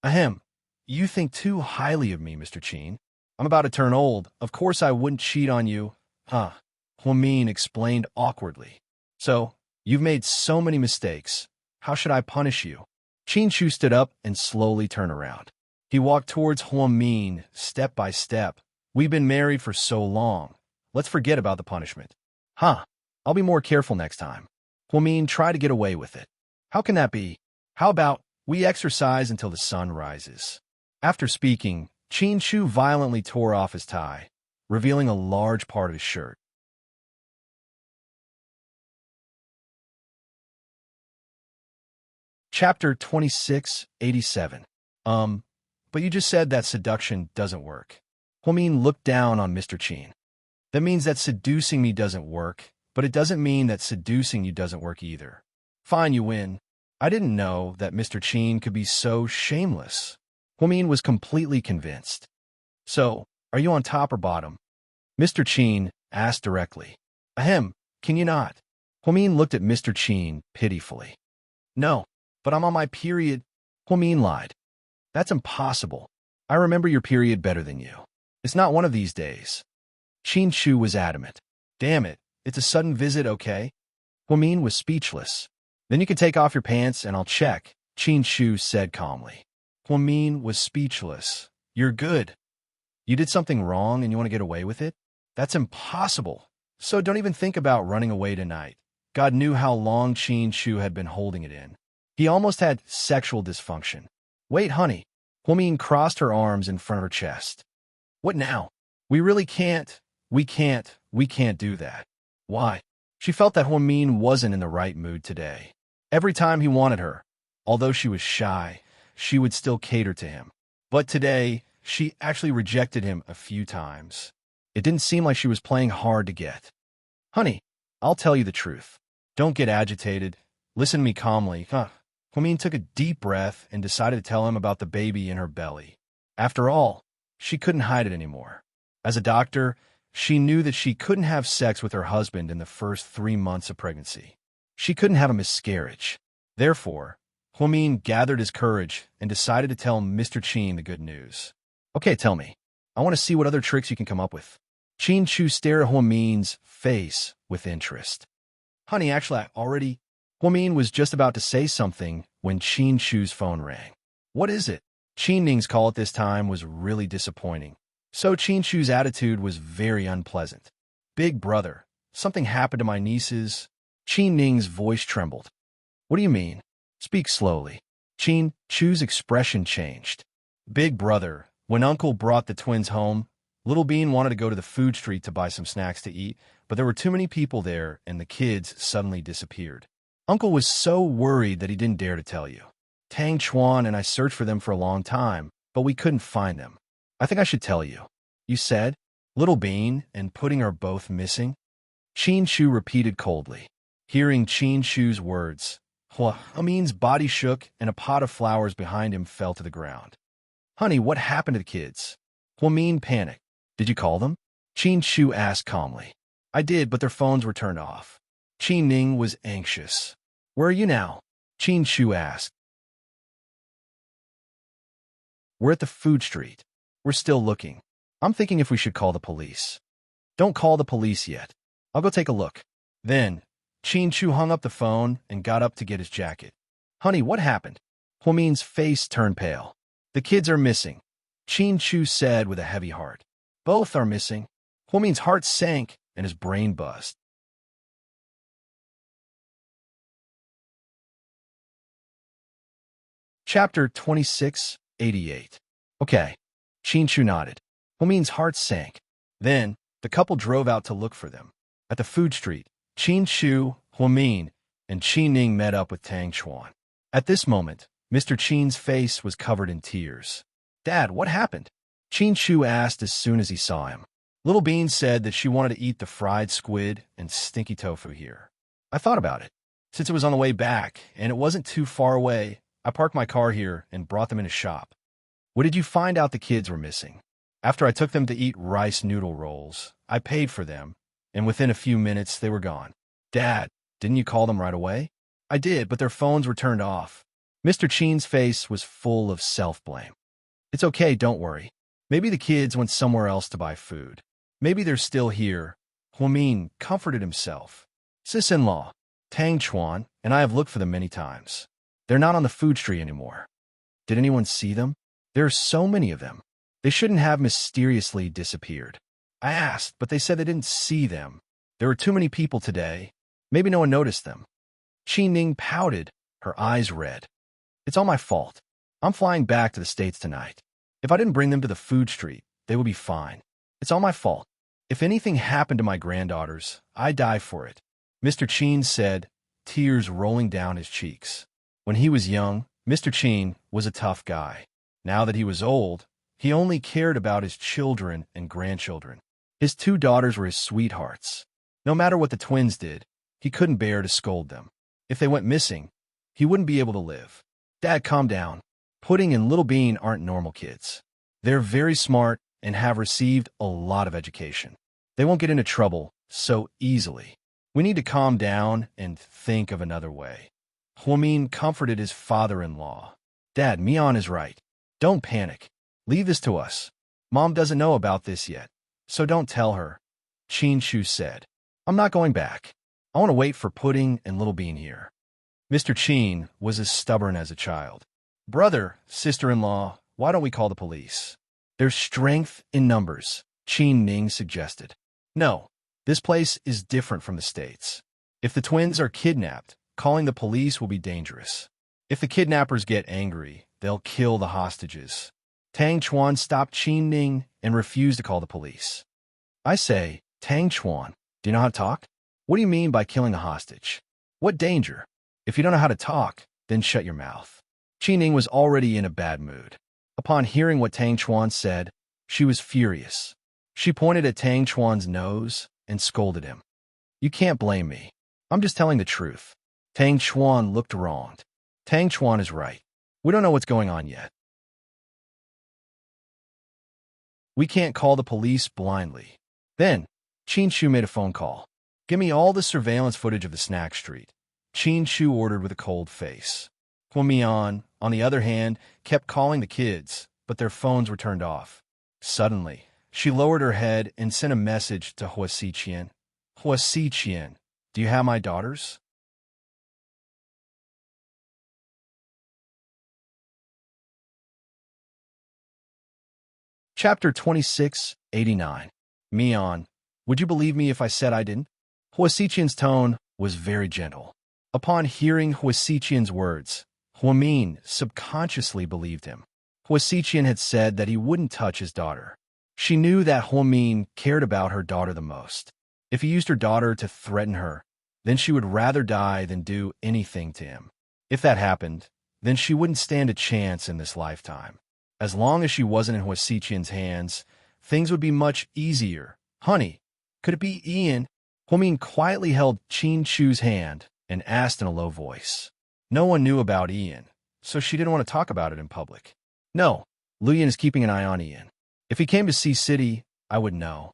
Speaker 1: Ahem. You think too highly of me, Mr. Chin. I'm about to turn old. Of course I wouldn't cheat on you. Hwamin explained awkwardly. So, you've made so many mistakes. How should I punish you? Chin Chu stood up and slowly turned around. He walked towards Hwamin step by step. We've been married for so long. Let's forget about the punishment. I'll be more careful next time. Hwamin tried to get away with it. How can that be? How about we exercise until the sun rises? After speaking, Chin Chu violently tore off his tie, revealing a large part of his shirt. Chapter 2687. But you just said that seduction doesn't work. Hwamin looked down on Mr. Chin. That means that seducing me doesn't work, but it doesn't mean that seducing you doesn't work either. Fine, you win. I didn't know that Mr. Chin could be so shameless. Hwamin was completely convinced. So, are you on top or bottom? Mr. Chin asked directly. Ahem, can you not? Hwamin looked at Mr. Chin pitifully. No, but I'm on my period. Hwamin lied. That's impossible. I remember your period better than you. It's not one of these days. Chin Chu was adamant. Damn it, it's a sudden visit, okay? Hwamin was speechless. Then you can take off your pants and I'll check, Chin Chu said calmly. Hwamin was speechless. You're good. You did something wrong and you want to get away with it? That's impossible. So don't even think about running away tonight. God knew how long Chin Chu had been holding it in. He almost had sexual dysfunction. Wait, honey. Hwamin crossed her arms in front of her chest. What now? We really can't. We can't do that. Why? She felt that Huamin wasn't in the right mood today. Every time he wanted her, although she was shy, she would still cater to him. But today, she actually rejected him a few times. It didn't seem like she was playing hard to get. Honey, I'll tell you the truth. Don't get agitated. Listen to me calmly. Huamin took a deep breath and decided to tell him about the baby in her belly. After all, she couldn't hide it anymore. As a doctor, she knew that she couldn't have sex with her husband in the first 3 months of pregnancy. She couldn't have a miscarriage. Therefore, Huamin gathered his courage and decided to tell Mr. Qin the good news. Okay, tell me. I want to see what other tricks you can come up with. Qin Chu stared at Huamin's face with interest. Honey, actually, Huamin was just about to say something when Qin Chu's phone rang. What is it? Qin Ning's call at this time was really disappointing. So Qin Chu's attitude was very unpleasant. Big brother, something happened to my nieces. Qin Ning's voice trembled. What do you mean? Speak slowly. Qin Chu's expression changed. Big brother, when Uncle brought the twins home, Little Bean wanted to go to the food street to buy some snacks to eat, but there were too many people there and the kids suddenly disappeared. Uncle was so worried that he didn't dare to tell you. Tang Chuan and I searched for them for a long time, but we couldn't find them. I think I should tell you. You said, Little Bean and Pudding are both missing? Qin Chu repeated coldly. Hearing Qin Chu's words, Huamin's body shook and a pot of flowers behind him fell to the ground. Honey, what happened to the kids? Huamin panicked. Did you call them? Qin Chu asked calmly. I did, but their phones were turned off. Qin Ning was anxious. Where are you now? Qin Chu asked. We're at the food street. We're still looking. I'm thinking if we should call the police. Don't call the police yet. I'll go take a look. Then, Qin Chu hung up the phone and got up to get his jacket. Honey, what happened? Huamin's face turned pale. The kids are missing, Qin Chu said with a heavy heart. Both are missing. Huamin's heart sank and his brain buzzed. Chapter 2688. Okay. Qin Chu nodded. Huamin's heart sank. Then, the couple drove out to look for them. At the food street, Qin Chu, Huamin, and Qin Ning met up with Tang Chuan. At this moment, Mr. Qin's face was covered in tears. Dad, what happened? Qin Chu asked as soon as he saw him. Little Bean said that she wanted to eat the fried squid and stinky tofu here. I thought about it. Since it was on the way back, and it wasn't too far away, I parked my car here and brought them in a shop. What did you find out the kids were missing? After I took them to eat rice noodle rolls, I paid for them, and within a few minutes they were gone. Dad, didn't you call them right away? I did, but their phones were turned off. Mr. Qin's face was full of self-blame. It's okay, don't worry. Maybe the kids went somewhere else to buy food. Maybe they're still here. Huamin comforted himself. Sis-in-law, Tang Chuan, and I have looked for them many times. They're not on the food street anymore. Did anyone see them? There are so many of them. They shouldn't have mysteriously disappeared. I asked, but they said they didn't see them. There were too many people today. Maybe no one noticed them. Qin Ning pouted, her eyes red. It's all my fault. I'm flying back to the States tonight. If I didn't bring them to the food street, they would be fine. It's all my fault. If anything happened to my granddaughters, I'd die for it. Mr. Qin said, tears rolling down his cheeks. When he was young, Mr. Qin was a tough guy. Now that he was old, he only cared about his children and grandchildren. His 2 daughters were his sweethearts. No matter what the twins did, he couldn't bear to scold them. If they went missing, he wouldn't be able to live. Dad, calm down. Pudding and Little Bean aren't normal kids. They're very smart and have received a lot of education. They won't get into trouble so easily. We need to calm down and think of another way. Huamin comforted his father-in-law. Dad, Mian is right. Don't panic. Leave this to us. Mom doesn't know about this yet, so don't tell her, Qin Chu said. I'm not going back. I want to wait for Pudding and Little Bean here. Mr. Qin was as stubborn as a child. Brother, sister-in-law, why don't we call the police? There's strength in numbers, Qin Ning suggested. No, this place is different from the States. If the twins are kidnapped, calling the police will be dangerous. If the kidnappers get angry, they'll kill the hostages. Tang Chuan stopped Qin Ning and refused to call the police. I say, Tang Chuan, do you know how to talk? What do you mean by killing a hostage? What danger? If you don't know how to talk, then shut your mouth. Qi Ning was already in a bad mood. Upon hearing what Tang Chuan said, she was furious. She pointed at Tang Chuan's nose and scolded him. You can't blame me. I'm just telling the truth. Tang Chuan looked wronged. Tang Chuan is right. We don't know what's going on yet. We can't call the police blindly. Then, Qin Shu made a phone call. Give me all the surveillance footage of the snack street. Qin Shu ordered with a cold face. Huo Mian, on the other hand, kept calling the kids, but their phones were turned off. Suddenly, she lowered her head and sent a message to Hua Xiqian. Hua Xiqian, do you have my daughters? Chapter 2689. Mian, would you believe me if I said I didn't? Hua Xiqian's tone was very gentle. Upon hearing Hua Xiqian's words, Hua Min subconsciously believed him. Hua Xiqian had said that he wouldn't touch his daughter. She knew that Hua Min cared about her daughter the most. If he used her daughter to threaten her, then she would rather die than do anything to him. If that happened, then she wouldn't stand a chance in this lifetime. As long as she wasn't in Hua Xiqian's hands, things would be much easier. Honey, could it be Ian? Hua Min quietly held Qin Shu's hand and asked in a low voice. No one knew about Ian, so she didn't want to talk about it in public. No, Luyan is keeping an eye on Ian. If he came to Sea City, I would know.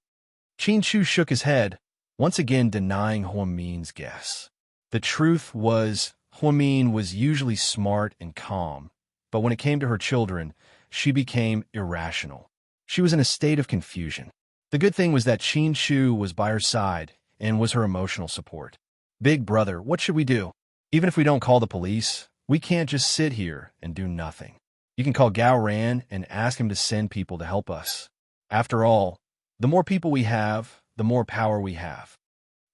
Speaker 1: Qin Shu shook his head, once again denying Hua Min's guess. The truth was, Hua Min was usually smart and calm, but when it came to her children, she became irrational. She was in a state of confusion. The good thing was that Qin Shu was by her side and was her emotional support. Big brother, what should we do? Even if we don't call the police, we can't just sit here and do nothing. You can call Gao Ran and ask him to send people to help us. After all, the more people we have, the more power we have.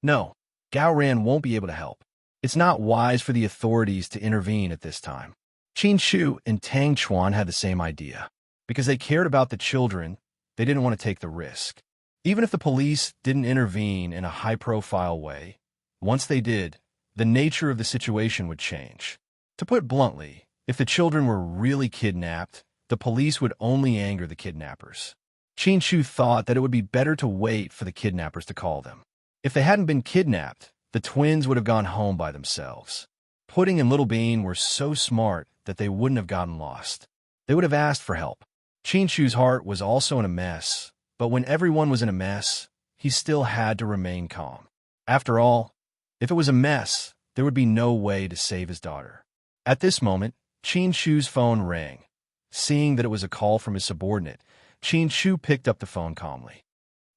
Speaker 1: No, Gao Ran won't be able to help. It's not wise for the authorities to intervene at this time. Qin Shu and Tang Chuan had the same idea. Because they cared about the children, they didn't want to take the risk. Even if the police didn't intervene in a high-profile way, once they did, the nature of the situation would change. To put it bluntly, if the children were really kidnapped, the police would only anger the kidnappers. Qin Shu thought that it would be better to wait for the kidnappers to call them. If they hadn't been kidnapped, the twins would have gone home by themselves. Pudding and Little Bean were so smart that they wouldn't have gotten lost. They would have asked for help. Qin Shu's heart was also in a mess, but when everyone was in a mess, he still had to remain calm. After all, if it was a mess, there would be no way to save his daughter. At this moment, Qin Shu's phone rang. Seeing that it was a call from his subordinate, Qin Shu picked up the phone calmly.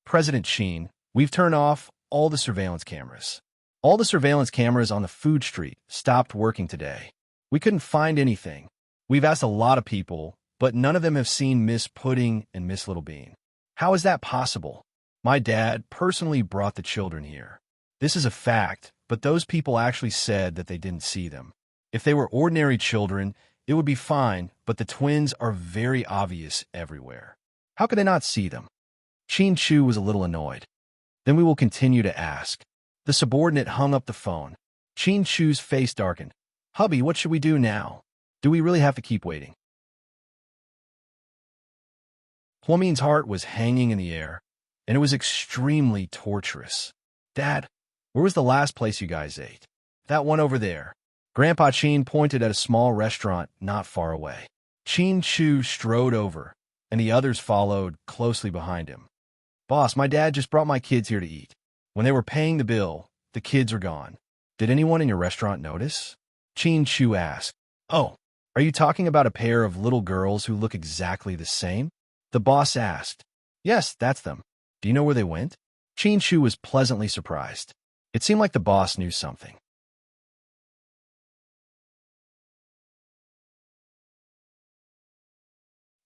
Speaker 1: President Qin, we've turned off all the surveillance cameras. All the surveillance cameras on the food street stopped working today. We couldn't find anything. We've asked a lot of people, but none of them have seen Miss Pudding and Miss Little Bean. How is that possible? My dad personally brought the children here. This is a fact, but those people actually said that they didn't see them. If they were ordinary children, it would be fine, but the twins are very obvious everywhere. How could they not see them? Qin Shu was a little annoyed. Then we will continue to ask. The subordinate hung up the phone. Qin Shu's face darkened. Hubby, what should we do now? Do we really have to keep waiting? Hua Min's heart was hanging in the air, and it was extremely torturous. Dad, where was the last place you guys ate? That one over there. Grandpa Qin pointed at a small restaurant not far away. Qin Shu strode over, and the others followed closely behind him. Boss, my dad just brought my kids here to eat. When they were paying the bill, the kids were gone. Did anyone in your restaurant notice? Qin Shu asked. Oh, are you talking about a pair of little girls who look exactly the same? The boss asked. Yes, that's them. Do you know where they went? Qin Shu was pleasantly surprised. It seemed like the boss knew something.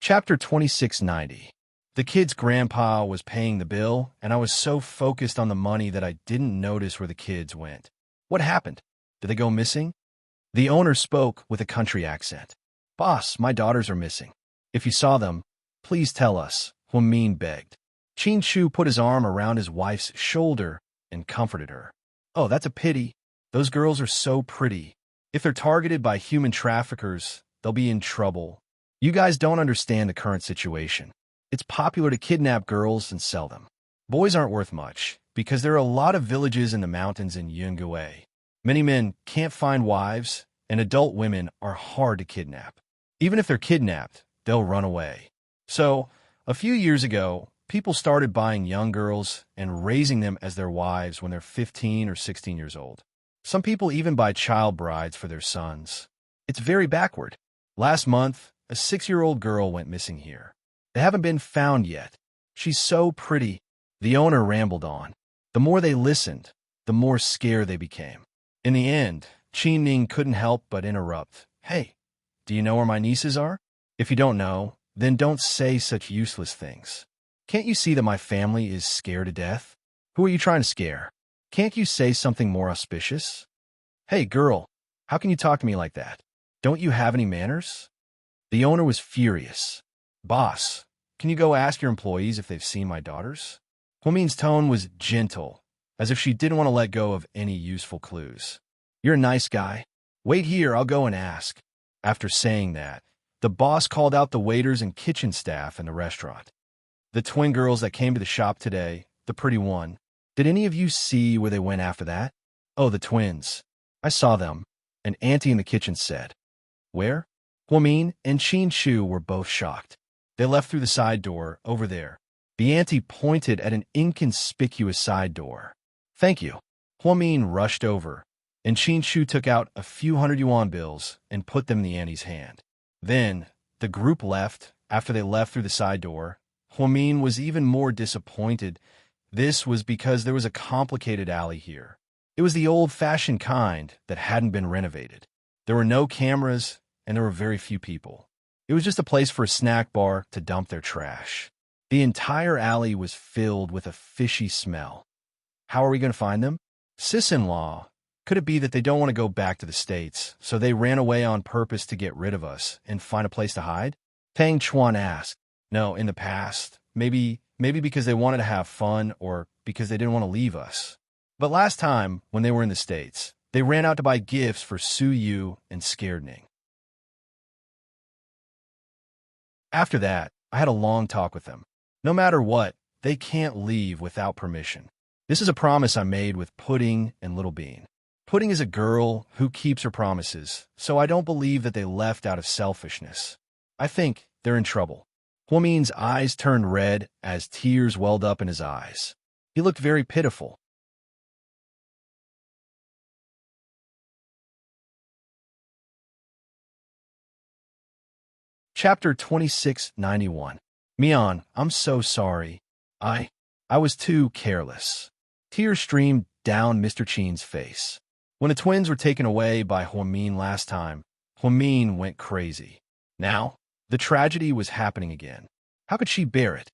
Speaker 1: Chapter 2690. The kid's grandpa was paying the bill, and I was so focused on the money that I didn't notice where the kids went. What happened? Did they go missing? The owner spoke with a country accent. Boss, my daughters are missing. If you saw them, please tell us, Hua Min begged. Chin Chu put his arm around his wife's shoulder and comforted her. Oh, that's a pity. Those girls are so pretty. If they're targeted by human traffickers, they'll be in trouble. You guys don't understand the current situation. It's popular to kidnap girls and sell them. Boys aren't worth much, because there are a lot of villages in the mountains in Yungue. Many men can't find wives, and adult women are hard to kidnap. Even if they're kidnapped, they'll run away. So, a few years ago, people started buying young girls and raising them as their wives when they're 15 or 16 years old. Some people even buy child brides for their sons. It's very backward. Last month, a 6-year-old girl went missing here. They haven't been found yet. She's so pretty. The owner rambled on. The more they listened, the more scared they became. In the end, Qin Ning couldn't help but interrupt. Hey, do you know where my nieces are? If you don't know, then don't say such useless things. Can't you see that my family is scared to death? Who are you trying to scare? Can't you say something more auspicious? Hey, girl, how can you talk to me like that? Don't you have any manners? The owner was furious. Boss, can you go ask your employees if they've seen my daughters? Huomin's tone was gentle, as if she didn't want to let go of any useful clues. You're a nice guy. Wait here, I'll go and ask. After saying that, the boss called out the waiters and kitchen staff in the restaurant. The twin girls that came to the shop today, the pretty one, did any of you see where they went after that? Oh, the twins. I saw them, an auntie in the kitchen said. Where? Huomin and Qin Chu were both shocked. They left through the side door, over there. The auntie pointed at an inconspicuous side door. Thank you. Huomin rushed over, and Qin Chu took out a few 100 yuan bills and put them in the auntie's hand. Then, the group left. After they left through the side door, Huomin was even more disappointed. This was because there was a complicated alley here. It was the old-fashioned kind that hadn't been renovated. There were no cameras, and there were very few people. It was just a place for a snack bar to dump their trash. The entire alley was filled with a fishy smell. How are we going to find them? Sis-in-law, could it be that they don't want to go back to the States, so they ran away on purpose to get rid of us and find a place to hide? Tang Chuan asked. No, in the past. Maybe because they wanted to have fun or because they didn't want to leave us. But last time, when they were in the States, they ran out to buy gifts for Su Yu and Scared Ning. After that, I had a long talk with them. No matter what, they can't leave without permission. This is a promise I made with Pudding and Little Bean. Pudding is a girl who keeps her promises, so I don't believe that they left out of selfishness. I think they're in trouble. Huomin's eyes turned red as tears welled up in his eyes. He looked very pitiful. Chapter 2691. Mian, I'm so sorry. I was too careless. Tears streamed down Mr. Qin's face. When the twins were taken away by Huomin last time, Huomin went crazy. Now, the tragedy was happening again. How could she bear it?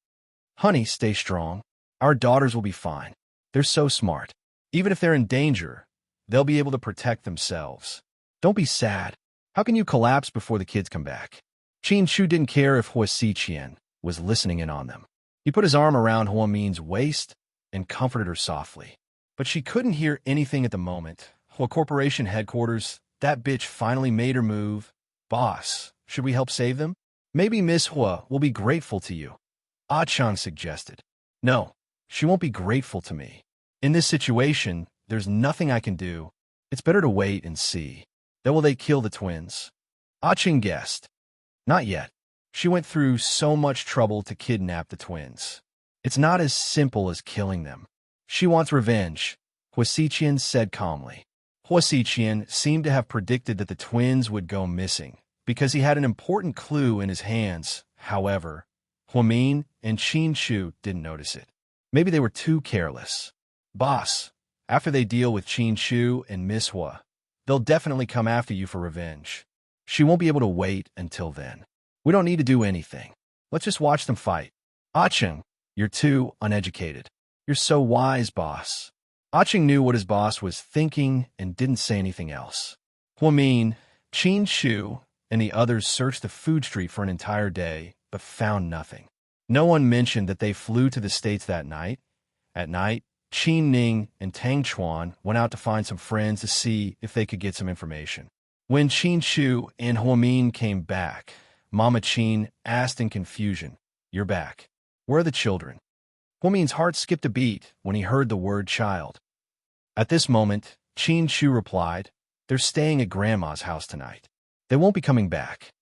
Speaker 1: Honey, stay strong. Our daughters will be fine. They're so smart. Even if they're in danger, they'll be able to protect themselves. Don't be sad. How can you collapse before the kids come back? Qin Chu didn't care if Hua Xiqian was listening in on them. He put his arm around Huomin's waist and comforted her softly. But she couldn't hear anything at the moment. Hua Corporation headquarters, that bitch finally made her move. Boss, should we help save them? Maybe Miss Hua will be grateful to you. Ah Chang suggested. No, she won't be grateful to me. In this situation, there's nothing I can do. It's better to wait and see. Then will they kill the twins? Ah Ching guessed. Not yet. She went through so much trouble to kidnap the twins. It's not as simple as killing them. She wants revenge, Hua Xiqian said calmly. Hua Xiqian seemed to have predicted that the twins would go missing, because he had an important clue in his hands. However, Huomin and Qin Chu didn't notice it. Maybe they were too careless. Boss, after they deal with Qin Chu and Miss Hua, they'll definitely come after you for revenge. She won't be able to wait until then. We don't need to do anything. Let's just watch them fight. Ah Cheng, you're too uneducated. You're so wise, boss. Ah Cheng knew what his boss was thinking and didn't say anything else. Huomin, Qin Chu, and the others searched the food street for an entire day, but found nothing. No one mentioned that they flew to the States that night. At night, Qin Ning and Tang Chuan went out to find some friends to see if they could get some information. When Qin Shu and Huamin came back, Mama Qin asked in confusion, "You're back. Where are the children?" Huamin's heart skipped a beat when he heard the word child. At this moment, Qin Shu replied, "They're staying at Grandma's house tonight. They won't be coming back."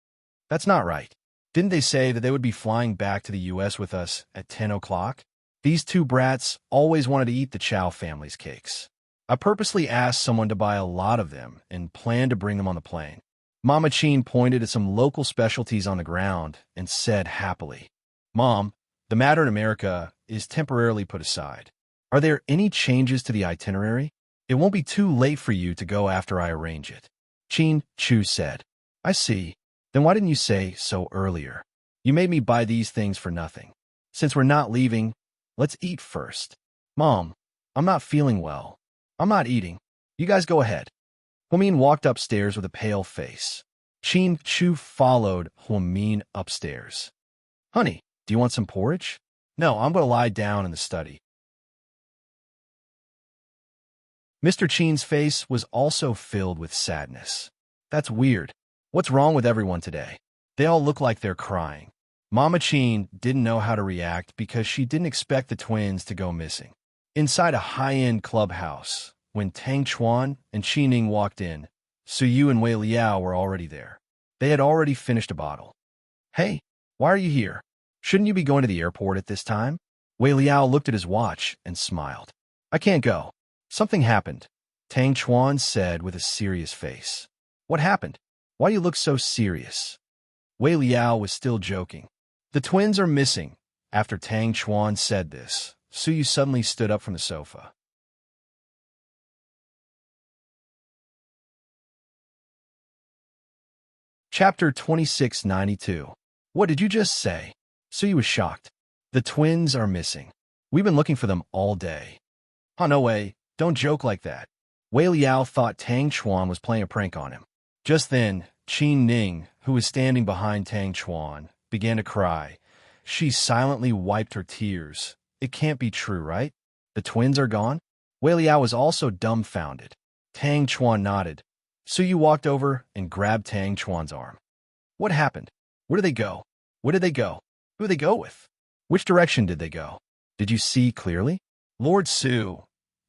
Speaker 1: "That's not right. Didn't they say that they would be flying back to the U.S. with us at 10 o'clock? These two brats always wanted to eat the Chow family's cakes. I purposely asked someone to buy a lot of them and planned to bring them on the plane." Mama Qin pointed at some local specialties on the ground and said happily, "Mom, the matter in America is temporarily put aside. Are there any changes to the itinerary? It won't be too late for you to go after I arrange it." Qin Chu said, "I see. Then why didn't you say so earlier? You made me buy these things for nothing. Since we're not leaving, let's eat first." "Mom, I'm not feeling well. I'm not eating. You guys go ahead." Huamin walked upstairs with a pale face. Qin Chu followed Huamin upstairs. "Honey, do you want some porridge?" "No, I'm going to lie down in the study." Mr. Qin's face was also filled with sadness. "That's weird. What's wrong with everyone today? They all look like they're crying." Mama Qin didn't know how to react because she didn't expect the twins to go missing. Inside a high-end clubhouse, when Tang Chuan and Qi Ning walked in, Su Yu and Wei Liao were already there. They had already finished a bottle. "Hey, why are you here? Shouldn't you be going to the airport at this time?" Wei Liao looked at his watch and smiled. "I can't go. Something happened," Tang Chuan said with a serious face. "What happened? Why do you look so serious?" Wei Liao was still joking. "The twins are missing." After Tang Chuan said this, Su Yu suddenly stood up from the sofa. Chapter 2692. "What did you just say?" Su Yu was shocked. "The twins are missing. We've been looking for them all day." "Oh, no way. Don't joke like that." Wei Liao thought Tang Chuan was playing a prank on him. Just then, Qin Ning, who was standing behind Tang Chuan, began to cry. She silently wiped her tears. "It can't be true, right? The twins are gone?" Wei Liao was also dumbfounded. Tang Chuan nodded. Su Yu walked over and grabbed Tang Chuan's arm. "What happened? Where did they go? Where did they go? Who did they go with? Which direction did they go? Did you see clearly?" "Lord Su,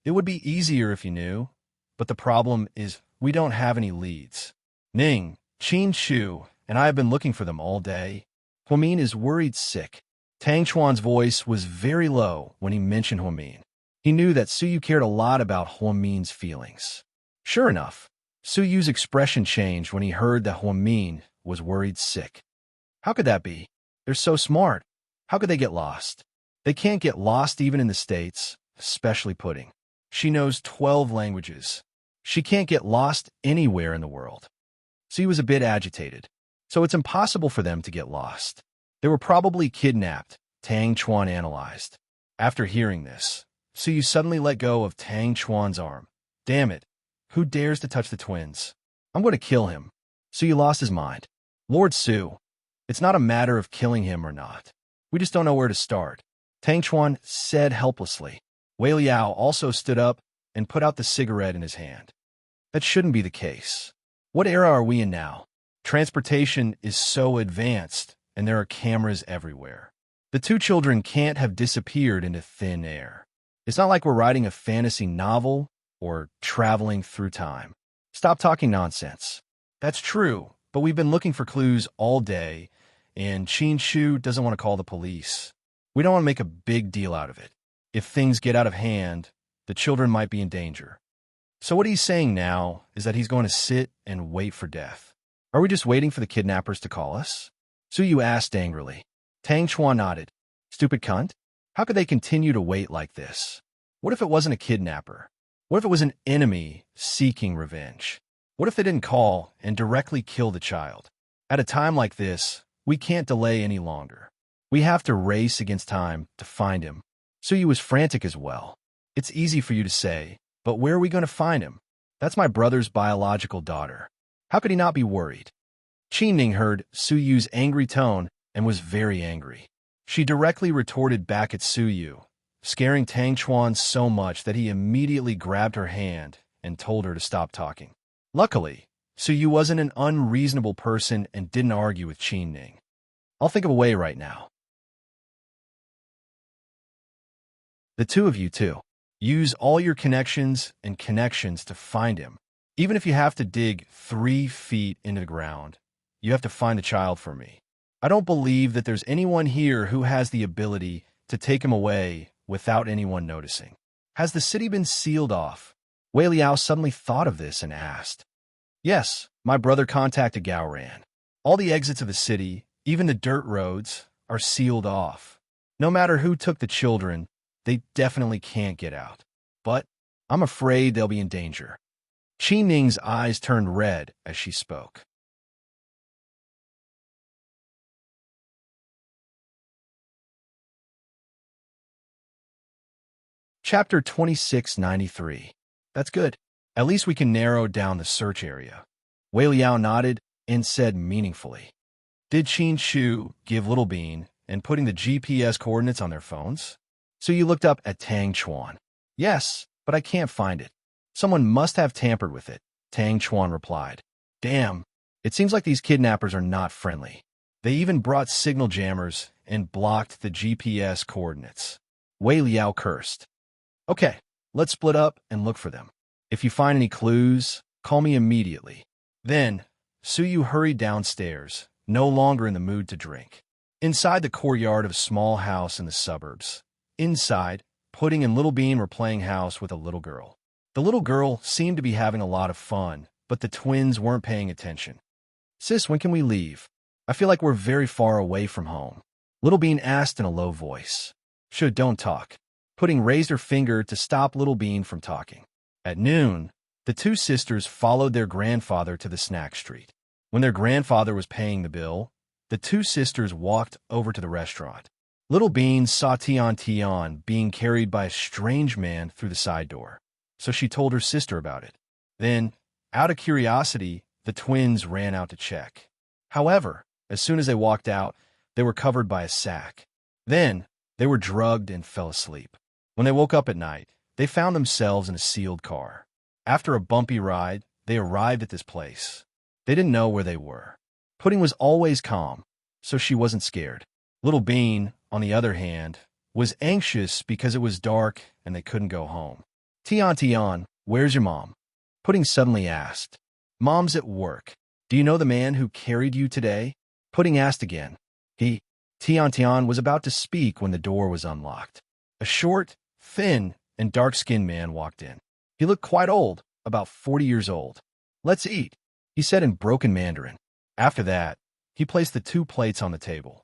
Speaker 1: it would be easier if you knew, but the problem is we don't have any leads. Ning, Qin Shu, and I have been looking for them all day. Huamin is worried sick." Tang Chuan's voice was very low when he mentioned Huamin. He knew that Su Yu cared a lot about Huamin's feelings. Sure enough, Su Yu's expression changed when he heard that Huamin was worried sick. "How could that be? They're so smart. How could they get lost?" "They can't get lost even in the States, especially Pudding. She knows 12 languages. She can't get lost anywhere in the world." So he was a bit agitated. "So it's impossible for them to get lost. They were probably kidnapped," Tang Chuan analyzed. After hearing this, Su Yu suddenly let go of Tang Chuan's arm. "Damn it. Who dares to touch the twins? I'm going to kill him." Su Yu lost his mind. "Lord Su, it's not a matter of killing him or not. We just don't know where to start," Tang Chuan said helplessly. Wei Liao also stood up and put out the cigarette in his hand. "That shouldn't be the case. What era are we in now? Transportation is so advanced, and there are cameras everywhere. The two children can't have disappeared into thin air. It's not like we're writing a fantasy novel or traveling through time. Stop talking nonsense." "That's true, but we've been looking for clues all day, and Qin Shu doesn't want to call the police. We don't want to make a big deal out of it. If things get out of hand, the children might be in danger." So what he's saying now is that he's going to sit and wait for death. "Are we just waiting for the kidnappers to call us?" Su Yu asked angrily. Tang Chuan nodded. "Stupid cunt. How could they continue to wait like this? What if it wasn't a kidnapper? What if it was an enemy seeking revenge? What if they didn't call and directly kill the child? At a time like this, we can't delay any longer. We have to race against time to find him." Su Yu was frantic as well. "It's easy for you to say, but where are we going to find him? That's my brother's biological daughter. How could he not be worried?" Qin Ning heard Su Yu's angry tone and was very angry. She directly retorted back at Suyu, scaring Tang Chuan so much that he immediately grabbed her hand and told her to stop talking. Luckily, Suyu wasn't an unreasonable person and didn't argue with Qin Ning. I'll think of a way right now. The two of you, too. Use all your connections to find him. Even if you have to dig 3 feet into the ground, you have to find the child for me. I don't believe that there's anyone here who has the ability to take him away without anyone noticing. Has the city been sealed off? Wei Liao suddenly thought of this and asked. Yes, my brother contacted Gaoran. All the exits of the city, even the dirt roads, are sealed off. No matter who took the children, they definitely can't get out. But I'm afraid they'll be in danger. Qin Ning's eyes turned red as she spoke. Chapter 2693. That's good. At least we can narrow down the search area. Wei Liao nodded and said meaningfully. Did Qin Shu give Little Bean and putting the GPS coordinates on their phones? So you looked up at Tang Chuan. Yes, but I can't find it. Someone must have tampered with it, Tang Chuan replied. Damn, it seems like these kidnappers are not friendly. They even brought signal jammers and blocked the GPS coordinates. Wei Liao cursed. Okay, let's split up and look for them. If you find any clues, call me immediately. Then, Suyu hurried downstairs, no longer in the mood to drink. Inside the courtyard of a small house in the suburbs. Inside, Pudding and Little Bean were playing house with a little girl. The little girl seemed to be having a lot of fun, but the twins weren't paying attention. Sis, when can we leave? I feel like we're very far away from home. Little Bean asked in a low voice. Don't talk. Pudding raised her finger to stop Little Bean from talking. At noon, the two sisters followed their grandfather to the snack street. When their grandfather was paying the bill, the two sisters walked over to the restaurant. Little Bean saw Tian being carried by a strange man through the side door, so she told her sister about it. Then, out of curiosity, the twins ran out to check. However, as soon as they walked out, they were covered by a sack. Then, they were drugged and fell asleep. When they woke up at night, they found themselves in a sealed car. After a bumpy ride, they arrived at this place. They didn't know where they were. Pudding was always calm, so she wasn't scared. Little Bean, on the other hand, was anxious because it was dark and they couldn't go home. Tian, where's your mom? Pudding suddenly asked. Mom's at work. Do you know the man who carried you today? Pudding asked again. Tian was about to speak when the door was unlocked. A short, thin, and dark-skinned man walked in. He looked quite old, about 40 years old. Let's eat, he said in broken Mandarin. After that, he placed the 2 plates on the table.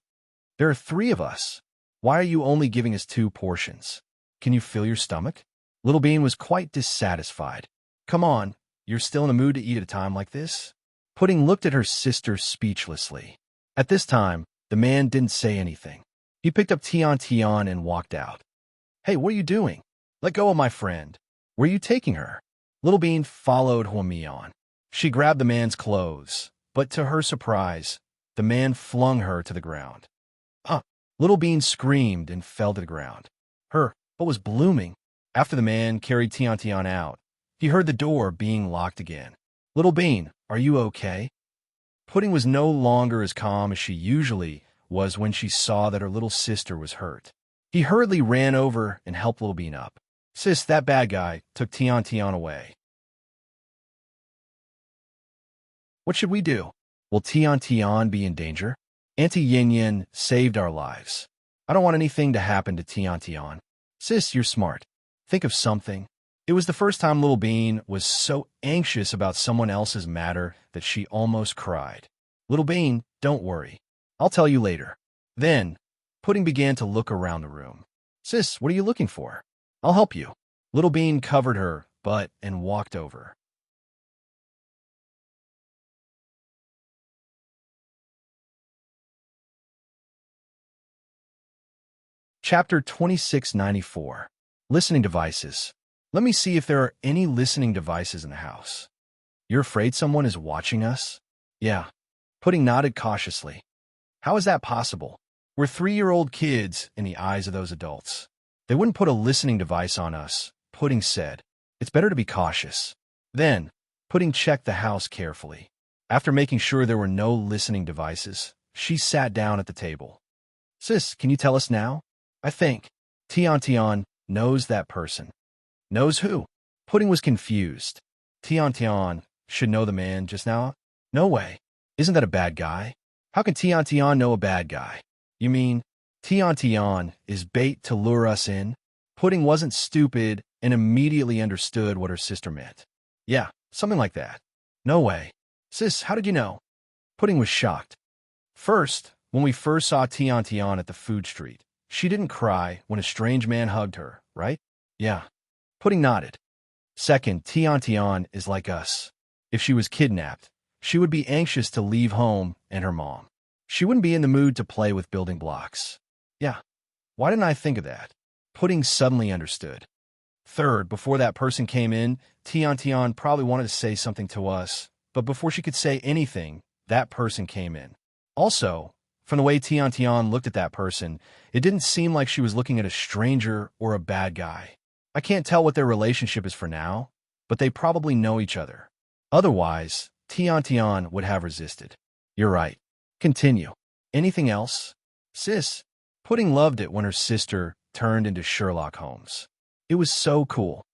Speaker 1: There are 3 of us. Why are you only giving us 2 portions? Can you fill your stomach? Little Bean was quite dissatisfied. Come on, you're still in the mood to eat at a time like this? Pudding looked at her sister speechlessly. At this time, the man didn't say anything. He picked up Tian and walked out. Hey, what are you doing? Let go of my friend. Where are you taking her? Little Bean followed Huamian. She grabbed the man's clothes, but to her surprise, the man flung her to the ground. Little Bean screamed and fell to the ground. Her butt was blooming. After the man carried Tian out, he heard the door being locked again. Little Bean, are you okay? Pudding was no longer as calm as she usually was when she saw that her little sister was hurt. He hurriedly ran over and helped Little Bean up. Sis, that bad guy took Tian away. What should we do? Will Tian be in danger? Auntie Yin saved our lives. I don't want anything to happen to Tian. Sis, you're smart. Think of something. It was the first time Little Bean was so anxious about someone else's matter that she almost cried. Little Bean, don't worry. I'll tell you later. Then, Pudding began to look around the room. Sis, what are you looking for? I'll help you. Little Bean covered her butt and walked over. Chapter 2694. Listening Devices. Let me see if there are any listening devices in the house. You're afraid someone is watching us? Yeah. Pudding nodded cautiously. How is that possible? We're 3-year-old kids in the eyes of those adults. They wouldn't put a listening device on us, Pudding said. It's better to be cautious. Then, Pudding checked the house carefully. After making sure there were no listening devices, she sat down at the table. Sis, can you tell us now? I think Tian knows that person. Knows who? Pudding was confused. Tian should know the man just now? No way. Isn't that a bad guy? How can Tian know a bad guy? You mean Tian is bait to lure us in? Pudding wasn't stupid and immediately understood what her sister meant. Yeah, something like that. No way. Sis, how did you know? Pudding was shocked. First, when we first saw Tian at the food street, she didn't cry when a strange man hugged her, right? Yeah. Pudding nodded. Second, Tian is like us. If she was kidnapped, she would be anxious to leave home and her mom. She wouldn't be in the mood to play with building blocks. Yeah. Why didn't I think of that? Pudding suddenly understood. Third, before that person came in, Tian probably wanted to say something to us, but before she could say anything, that person came in. Also, from the way Tian looked at that person, it didn't seem like she was looking at a stranger or a bad guy. I can't tell what their relationship is for now, but they probably know each other. Otherwise, Tian would have resisted. You're right. Continue. Anything else? Sis, Pudding loved it when her sister turned into Sherlock Holmes. It was so cool.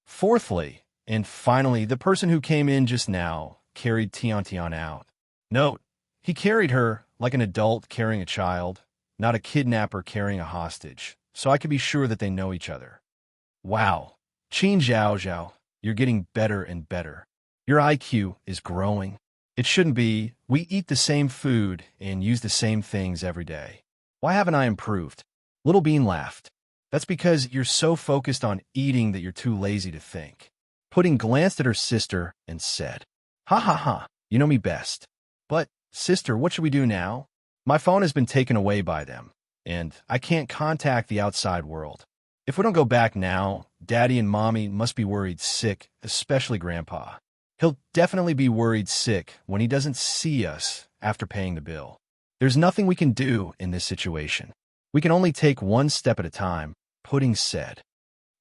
Speaker 1: Fourthly, and finally, the person who came in just now carried Tian out. Note, he carried her like an adult carrying a child, not a kidnapper carrying a hostage, so I could be sure that they know each other. Wow. Qin Zhao, you're getting better and better. Your IQ is growing. It shouldn't be. We eat the same food and use the same things every day. Why haven't I improved? Little Bean laughed. That's because you're so focused on eating that you're too lazy to think. Pudding glanced at her sister and said, Ha ha ha, you know me best. But, sister, what should we do now? My phone has been taken away by them, and I can't contact the outside world. If we don't go back now, Daddy and Mommy must be worried sick, especially Grandpa. He'll definitely be worried sick when he doesn't see us after paying the bill. There's nothing we can do in this situation. We can only take one step at a time, Pudding said.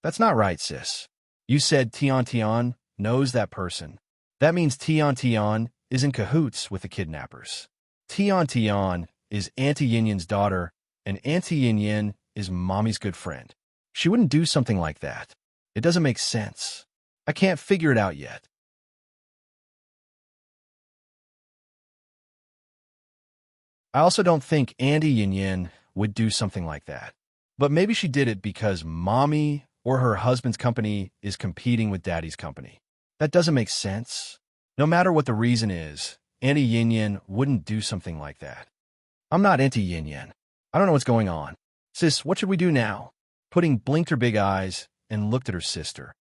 Speaker 1: That's not right, sis. You said Tian knows that person. That means Tian is in cahoots with the kidnappers. Tian is Auntie Yin-Yin's daughter, and Auntie Yin-Yin is Mommy's good friend. She wouldn't do something like that. It doesn't make sense. I can't figure it out yet. I also don't think Auntie Yin-Yin would do something like that. But maybe she did it because Mommy or her husband's company is competing with Daddy's company. That doesn't make sense. No matter what the reason is, Auntie Yin-Yin wouldn't do something like that. I'm not Auntie Yin-Yin. I don't know what's going on. Sis, what should we do now? Pudding blinked her big eyes and looked at her sister.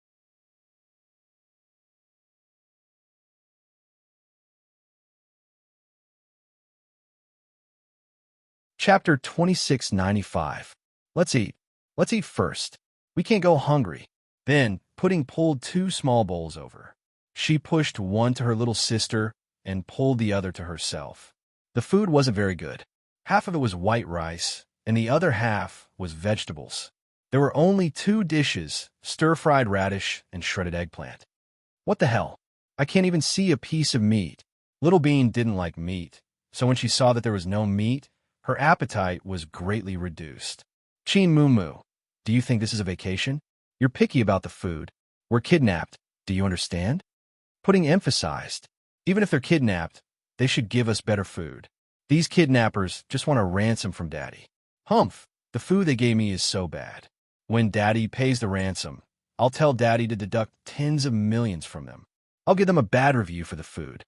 Speaker 1: Chapter 2695. Let's eat. Let's eat first. We can't go hungry. Then, Pudding pulled 2 small bowls over. She pushed one to her little sister and pulled the other to herself. The food wasn't very good. Half of it was white rice, and the other half was vegetables. There were only 2 dishes, stir-fried radish and shredded eggplant. What the hell? I can't even see a piece of meat. Little Bean didn't like meat, so when she saw that there was no meat, her appetite was greatly reduced. Chin Moo Moo, do you think this is a vacation? You're picky about the food. We're kidnapped. Do you understand? Pudding emphasized, even if they're kidnapped, they should give us better food. These kidnappers just want a ransom from Daddy. Humph, the food they gave me is so bad. When Daddy pays the ransom, I'll tell Daddy to deduct tens of millions from them. I'll give them a bad review for the food.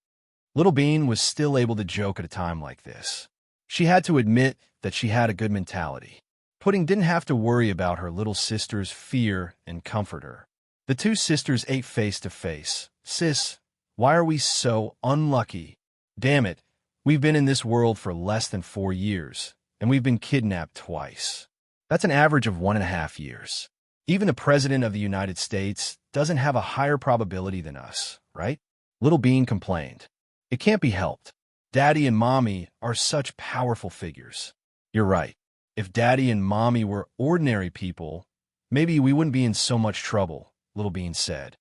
Speaker 1: Little Bean was still able to joke at a time like this. She had to admit that she had a good mentality. Pudding didn't have to worry about her little sister's fear and comfort her. The 2 sisters ate face to face. Sis, why are we so unlucky? Damn it, we've been in this world for less than 4 years, and we've been kidnapped twice. That's an average of 1.5 years. Even the President of the United States doesn't have a higher probability than us, right? Little Bean complained. It can't be helped. Daddy and Mommy are such powerful figures. You're right. If Daddy and Mommy were ordinary people, maybe we wouldn't be in so much trouble, Little Bean said.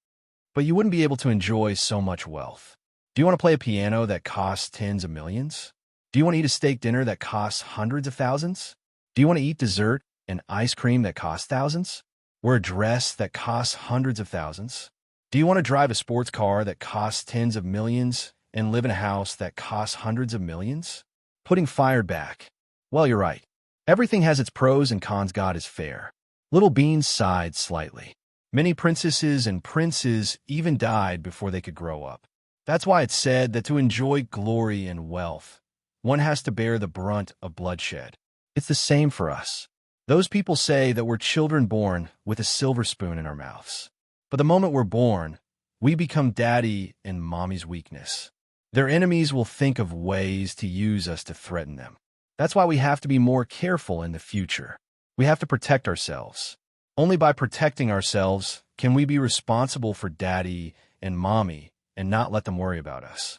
Speaker 1: But you wouldn't be able to enjoy so much wealth. Do you want to play a piano that costs tens of millions? Do you want to eat a steak dinner that costs hundreds of thousands? Do you want to eat dessert and ice cream that costs thousands? Wear a dress that costs hundreds of thousands? Do you want to drive a sports car that costs tens of millions and live in a house that costs hundreds of millions? Pudding fired back. Well, you're right. Everything has its pros and cons. God is fair. Little Bean sighed slightly. Many princesses and princes even died before they could grow up. That's why it's said that to enjoy glory and wealth, one has to bear the brunt of bloodshed. It's the same for us. Those people say that we're children born with a silver spoon in our mouths. But the moment we're born, we become Daddy and Mommy's weakness. Their enemies will think of ways to use us to threaten them. That's why we have to be more careful in the future. We have to protect ourselves. Only by protecting ourselves can we be responsible for Daddy and Mommy and not let them worry about us.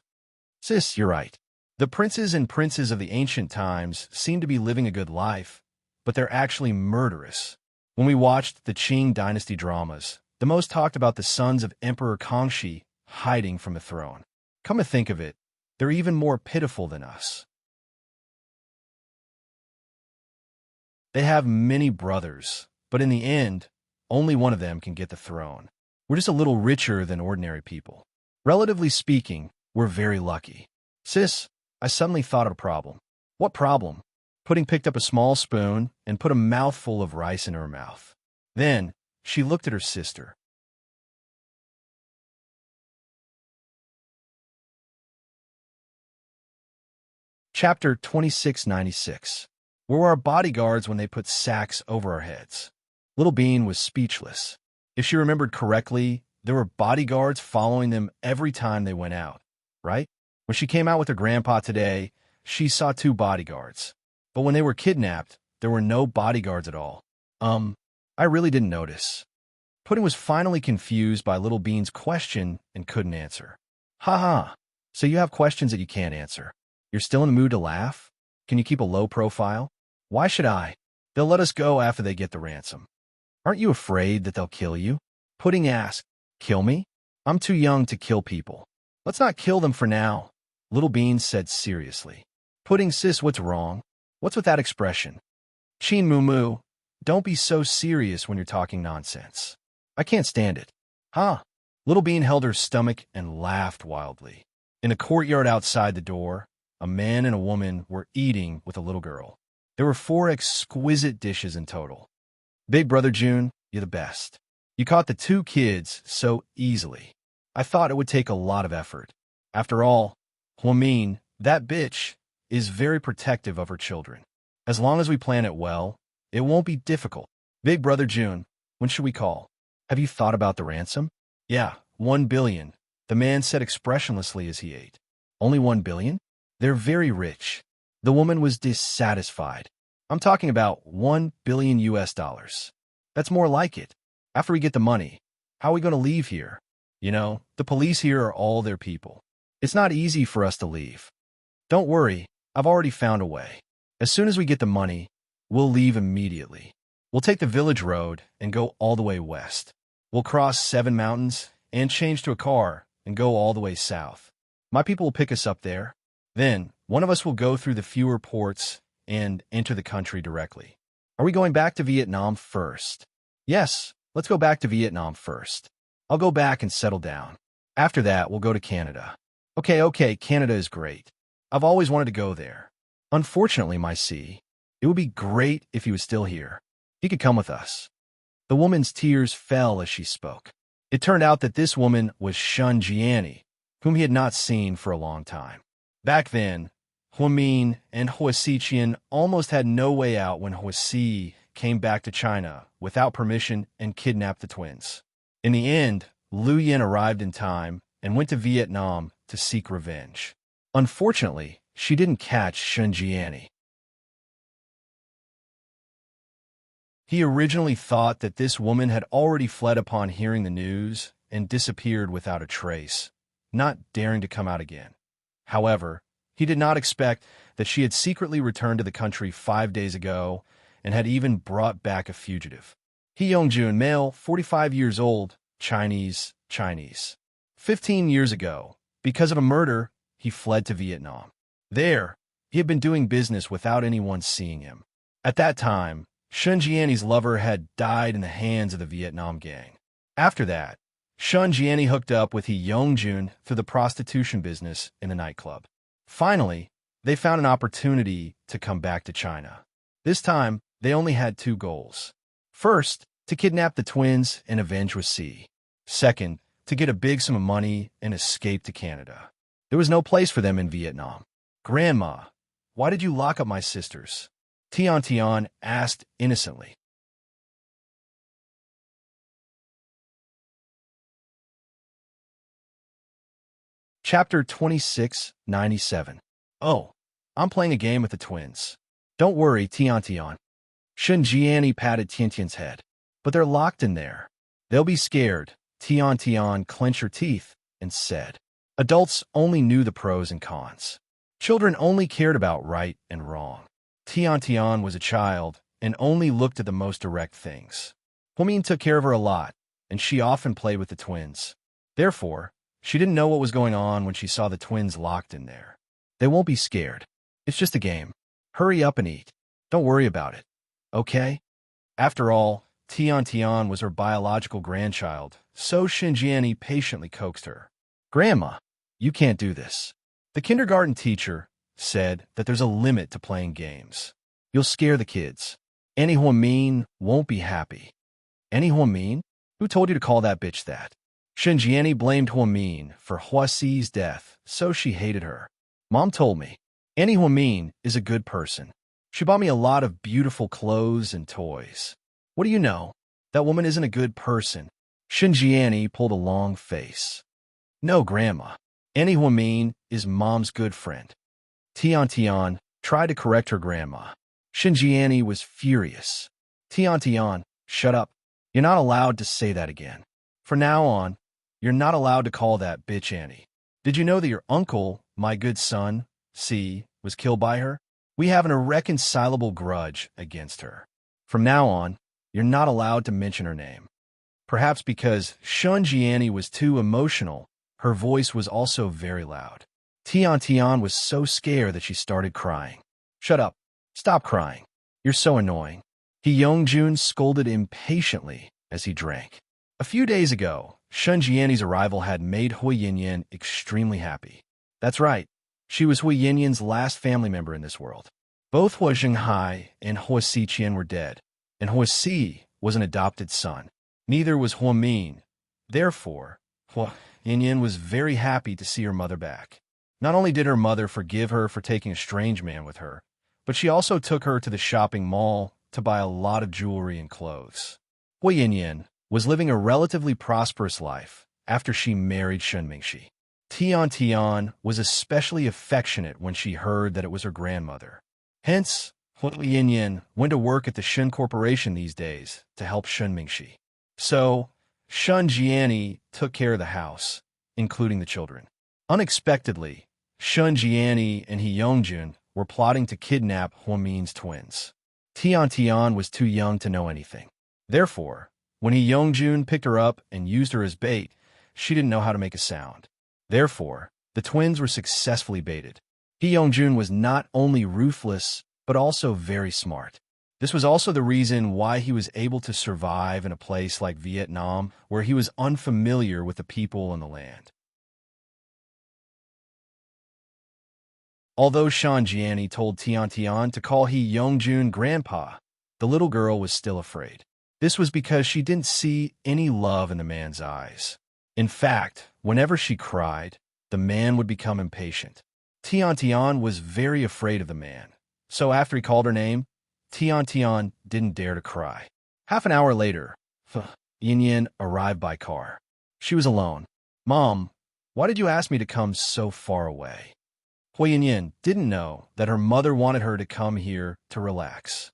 Speaker 1: Sis, you're right. The princes and princes of the ancient times seem to be living a good life, but they're actually murderous. When we watched the Qing dynasty dramas, the most talked about the sons of Emperor Kangxi hiding from a throne. Come to think of it, they're even more pitiful than us. They have many brothers, but in the end, only one of them can get the throne. We're just a little richer than ordinary people. Relatively speaking, we're very lucky. Sis, I suddenly thought of a problem. What problem? Pudding picked up a small spoon and put a mouthful of rice in her mouth. Then, she looked at her sister. Chapter 2696. Where were our bodyguards when they put sacks over our heads? Little Bean was speechless. If she remembered correctly, there were bodyguards following them every time they went out, right? When she came out with her grandpa today, she saw 2 bodyguards. But when they were kidnapped, there were no bodyguards at all. I really didn't notice. Pudding was finally confused by Little Bean's question and couldn't answer. Ha ha, so you have questions that you can't answer. You're still in the mood to laugh? Can you keep a low profile? Why should I? They'll let us go after they get the ransom. Aren't you afraid that they'll kill you? Pudding asked, Kill me? I'm too young to kill people. Let's not kill them for now, Little Bean said seriously. Pudding, sis, what's wrong? What's with that expression? Chin Moo Moo, don't be so serious when you're talking nonsense. I can't stand it. Huh? Little Bean held her stomach and laughed wildly. In the courtyard outside the door, a man and a woman were eating with a little girl. There were 4 exquisite dishes in total. Big Brother June, you're the best. You caught the 2 kids so easily. I thought it would take a lot of effort. After all, Huamin, that bitch, is very protective of her children. As long as we plan it well, it won't be difficult. Big Brother June, when should we call? Have you thought about the ransom? Yeah, 1 billion, the man said expressionlessly as he ate. Only 1 billion? They're very rich. The woman was dissatisfied. I'm talking about 1 billion US dollars. That's more like it. After we get the money, how are we going to leave here? You know, the police here are all their people. It's not easy for us to leave. Don't worry, I've already found a way. As soon as we get the money, we'll leave immediately. We'll take the village road and go all the way west. We'll cross 7 mountains and change to a car and go all the way south. My people will pick us up there. Then, one of us will go through the fewer ports and enter the country directly. Are we going back to Vietnam first? Yes, let's go back to Vietnam first. I'll go back and settle down. After that, we'll go to Canada. Okay, Canada is great. I've always wanted to go there. Unfortunately, my C, it would be great if he was still here. He could come with us. The woman's tears fell as she spoke. It turned out that this woman was Shun Jiani, whom he had not seen for a long time. Back then, Huamin and Huasiqian almost had no way out when Huasi came back to China without permission and kidnapped the twins. In the end, Liu Yin arrived in time and went to Vietnam to seek revenge. Unfortunately, she didn't catch Shun Jiani. He originally thought that this woman had already fled upon hearing the news and disappeared without a trace, not daring to come out again. However, he did not expect that she had secretly returned to the country 5 days ago and had even brought back a fugitive. He Yongjun, male, 45 years old, Chinese. 15 years ago, because of a murder, he fled to Vietnam. There, he had been doing business without anyone seeing him. At that time, Shun Jianni's lover had died in the hands of the Vietnam gang. After that, Shun Jianni hooked up with He Yongjun through the prostitution business in a nightclub. Finally, they found an opportunity to come back to China. This time, they only had two goals. First, to kidnap the twins and avenge with C. Second, to get a big sum of money and escape to Canada. There was no place for them in Vietnam. "Grandma, why did you lock up my sisters?" Tian Tian asked innocently. Chapter 2697. "Oh, I'm playing a game with the twins. Don't worry, Tian Tian." Shun Jianni patted Tian Tian's head. "But they're locked in there. They'll be scared." Tian Tian clenched her teeth and said, "Adults only knew the pros and cons. Children only cared about right and wrong." Tian Tian was a child and only looked at the most direct things. Huamin took care of her a lot, and she often played with the twins. Therefore, she didn't know what was going on when she saw the twins locked in there. "They won't be scared. It's just a game. Hurry up and eat. Don't worry about it. Okay?" After all, Tian Tian was her biological grandchild, so Shun Jianni patiently coaxed her. "Grandma, you can't do this. The kindergarten teacher said that there's a limit to playing games. You'll scare the kids. Annie Huamin won't be happy." "Annie Huamin? Who told you to call that bitch that?" Shun Jianni blamed Huamin for Hua Xi's death, so she hated her. "Mom told me. Annie Huamin is a good person. She bought me a lot of beautiful clothes and toys. What do you know? That woman isn't a good person." Shun Jianni pulled a long face. "No, Grandma. Annie Huamin is Mom's good friend." Tian Tian tried to correct her grandma. Shun Jianni was furious. "Tian Tian, shut up. You're not allowed to say that again. From now on, you're not allowed to call that bitch Annie. Did you know that your uncle, my good son, C, was killed by her? We have an irreconcilable grudge against her. From now on, you're not allowed to mention her name." Perhaps because Shun Jianni was too emotional, her voice was also very loud. Tian Tian was so scared that she started crying. "Shut up. Stop crying. You're so annoying." He Yongjun scolded impatiently as he drank. A few days ago, Shun Jianni's arrival had made Hui Yinyan extremely happy. That's right. She was Hui Yinyan's last family member in this world. Both Hua Zhenghai and Hua Xiqian were dead, and Hua Xi was an adopted son. Neither was Hua Min. Therefore, Hua Yinyan was very happy to see her mother back. Not only did her mother forgive her for taking a strange man with her, but she also took her to the shopping mall to buy a lot of jewelry and clothes. Hui Yinyan was living a relatively prosperous life after she married Shun Mingxi. Tian Tian was especially affectionate when she heard that it was her grandmother. Hence, Hui Yinyan went to work at the Shun Corporation these days to help Shun Mingxi. So, Shun Jianni took care of the house, including the children. Unexpectedly, Shun Jianni and He Yongjun were plotting to kidnap Huamin's twins. Tian Tian was too young to know anything. Therefore, when He Yongjun picked her up and used her as bait, she didn't know how to make a sound. Therefore, the twins were successfully baited. He Yongjun was not only ruthless, but also very smart. This was also the reason why he was able to survive in a place like Vietnam, where he was unfamiliar with the people and the land. Although Shun Jianni told Tian Tian to call He Yongjun grandpa, the little girl was still afraid. This was because she didn't see any love in the man's eyes. In fact, whenever she cried, the man would become impatient. Tian Tian was very afraid of the man, so after he called her name, Tian Tian didn't dare to cry. Half an hour later, Yin Yin arrived by car. She was alone. "Mom, why did you ask me to come so far away?" Hui Yin Yin didn't know that her mother wanted her to come here to relax.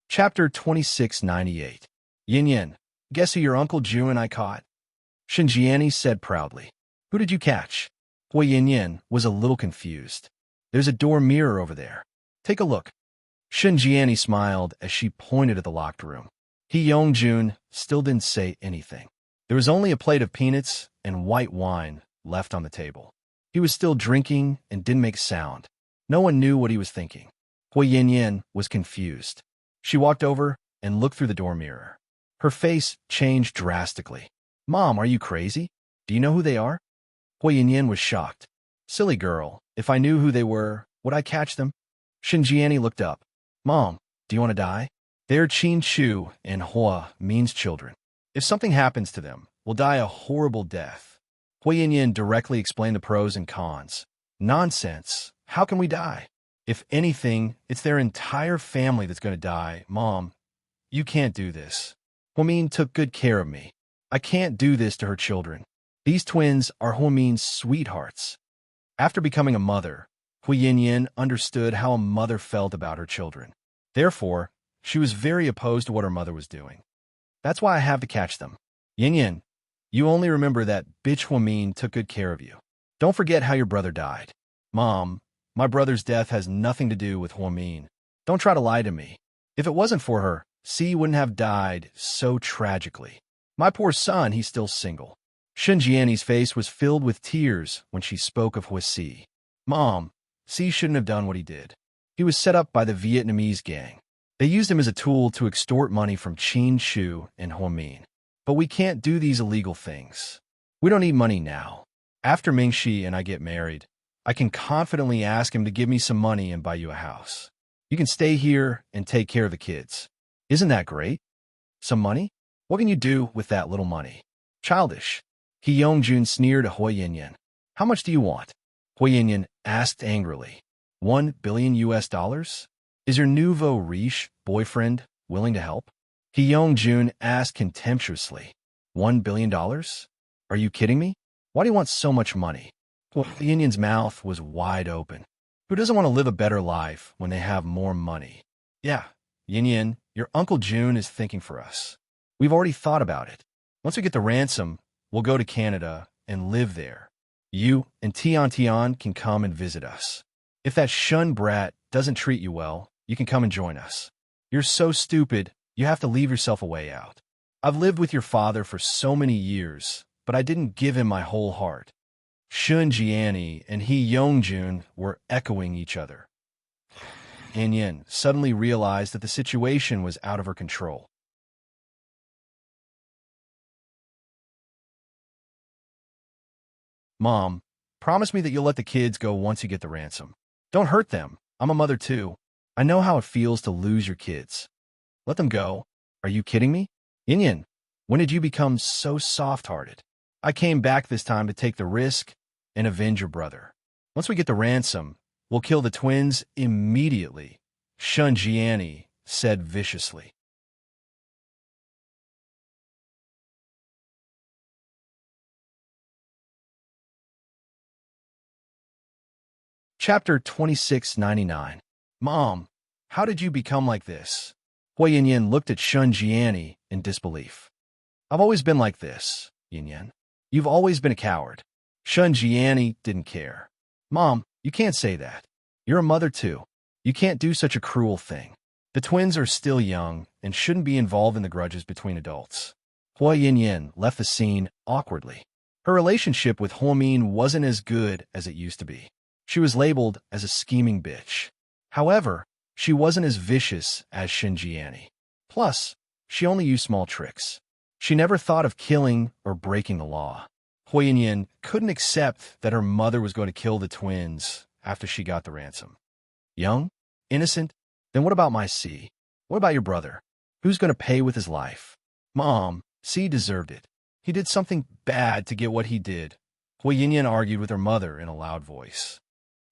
Speaker 1: Chapter 2698. Yin Yin, guess who your Uncle Ju and I caught? Shinjiani said proudly. Who did you catch? Hui Yin was a little confused. There's a door mirror over there. Take a look. Shinjiani smiled as she pointed at the locked room. He Yongjun still didn't say anything. There was only a plate of peanuts and white wine left on the table. He was still drinking and didn't make sound. No one knew what he was thinking. Hui Yin was confused. She walked over and looked through the door mirror. Her face changed drastically. Mom, are you crazy? Do you know who they are? Hui Yin was shocked. Silly girl, if I knew who they were, would I catch them? Shinjiani looked up. Mom, do you want to die? They're Qin Chu and Hua means children. If something happens to them, we'll die a horrible death. Hui Yin directly explained the pros and cons. Nonsense. How can we die? If anything, it's their entire family that's going to die. Mom, you can't do this. Huamin took good care of me. I can't do this to her children. These twins are Huamin's sweethearts. After becoming a mother, Hui Yin understood how a mother felt about her children. Therefore, she was very opposed to what her mother was doing. That's why I have to catch them. Yin, you only remember that bitch Huamin took good care of you. Don't forget how your brother died. Mom, my brother's death has nothing to do with Huamin. Don't try to lie to me. If it wasn't for her, C wouldn't have died so tragically. My poor son, he's still single. Shinjiani's face was filled with tears when she spoke of Huisi. Mom, C shouldn't have done what he did. He was set up by the Vietnamese gang. They used him as a tool to extort money from Qin Chu and Huamin. But we can't do these illegal things. We don't need money now. After Mingxi and I get married, I can confidently ask him to give me some money and buy you a house. You can stay here and take care of the kids. Isn't that great? Some money? What can you do with that little money? Childish. He Yongjun sneered at Hui Yin. How much do you want? Hui Yin asked angrily. $1 billion US? Is your nouveau riche boyfriend willing to help? He Yongjun asked contemptuously. $1 billion? Are you kidding me? Why do you want so much money? Hui Yin's mouth was wide open. Who doesn't want to live a better life when they have more money? Yeah, Yin, your Uncle June is thinking for us. We've already thought about it. Once we get the ransom, we'll go to Canada and live there. You and Tian can come and visit us. If that shun brat doesn't treat you well, you can come and join us. You're so stupid, you have to leave yourself a way out. I've lived with your father for so many years, but I didn't give him my whole heart. Shun Jiani and He Yongjun were echoing each other. Yin suddenly realized that the situation was out of her control. Mom, promise me that you'll let the kids go once you get the ransom. Don't hurt them. I'm a mother too. I know how it feels to lose your kids. Let them go. Are you kidding me? Yin, when did you become so soft-hearted? I came back this time to take the risk and avenge your brother. Once we get the ransom, we'll kill the twins immediately, Shun Jiani said viciously. Chapter 2699. Mom, how did you become like this? Hui Yin looked at Shun Jiani in disbelief. I've always been like this, Yin. You've always been a coward. Shun Jiani didn't care. Mom, you can't say that. You're a mother too. You can't do such a cruel thing. The twins are still young and shouldn't be involved in the grudges between adults. Hui Yin left the scene awkwardly. Her relationship with Huamin wasn't as good as it used to be. She was labeled as a scheming bitch. However, she wasn't as vicious as Shinjiani. Plus, she only used small tricks. She never thought of killing or breaking the law. Hui Yin couldn't accept that her mother was going to kill the twins after she got the ransom. Young? Innocent? Then what about my C? What about your brother? Who's going to pay with his life? Mom, C deserved it. He did something bad to get what he did. Hui Yin argued with her mother in a loud voice.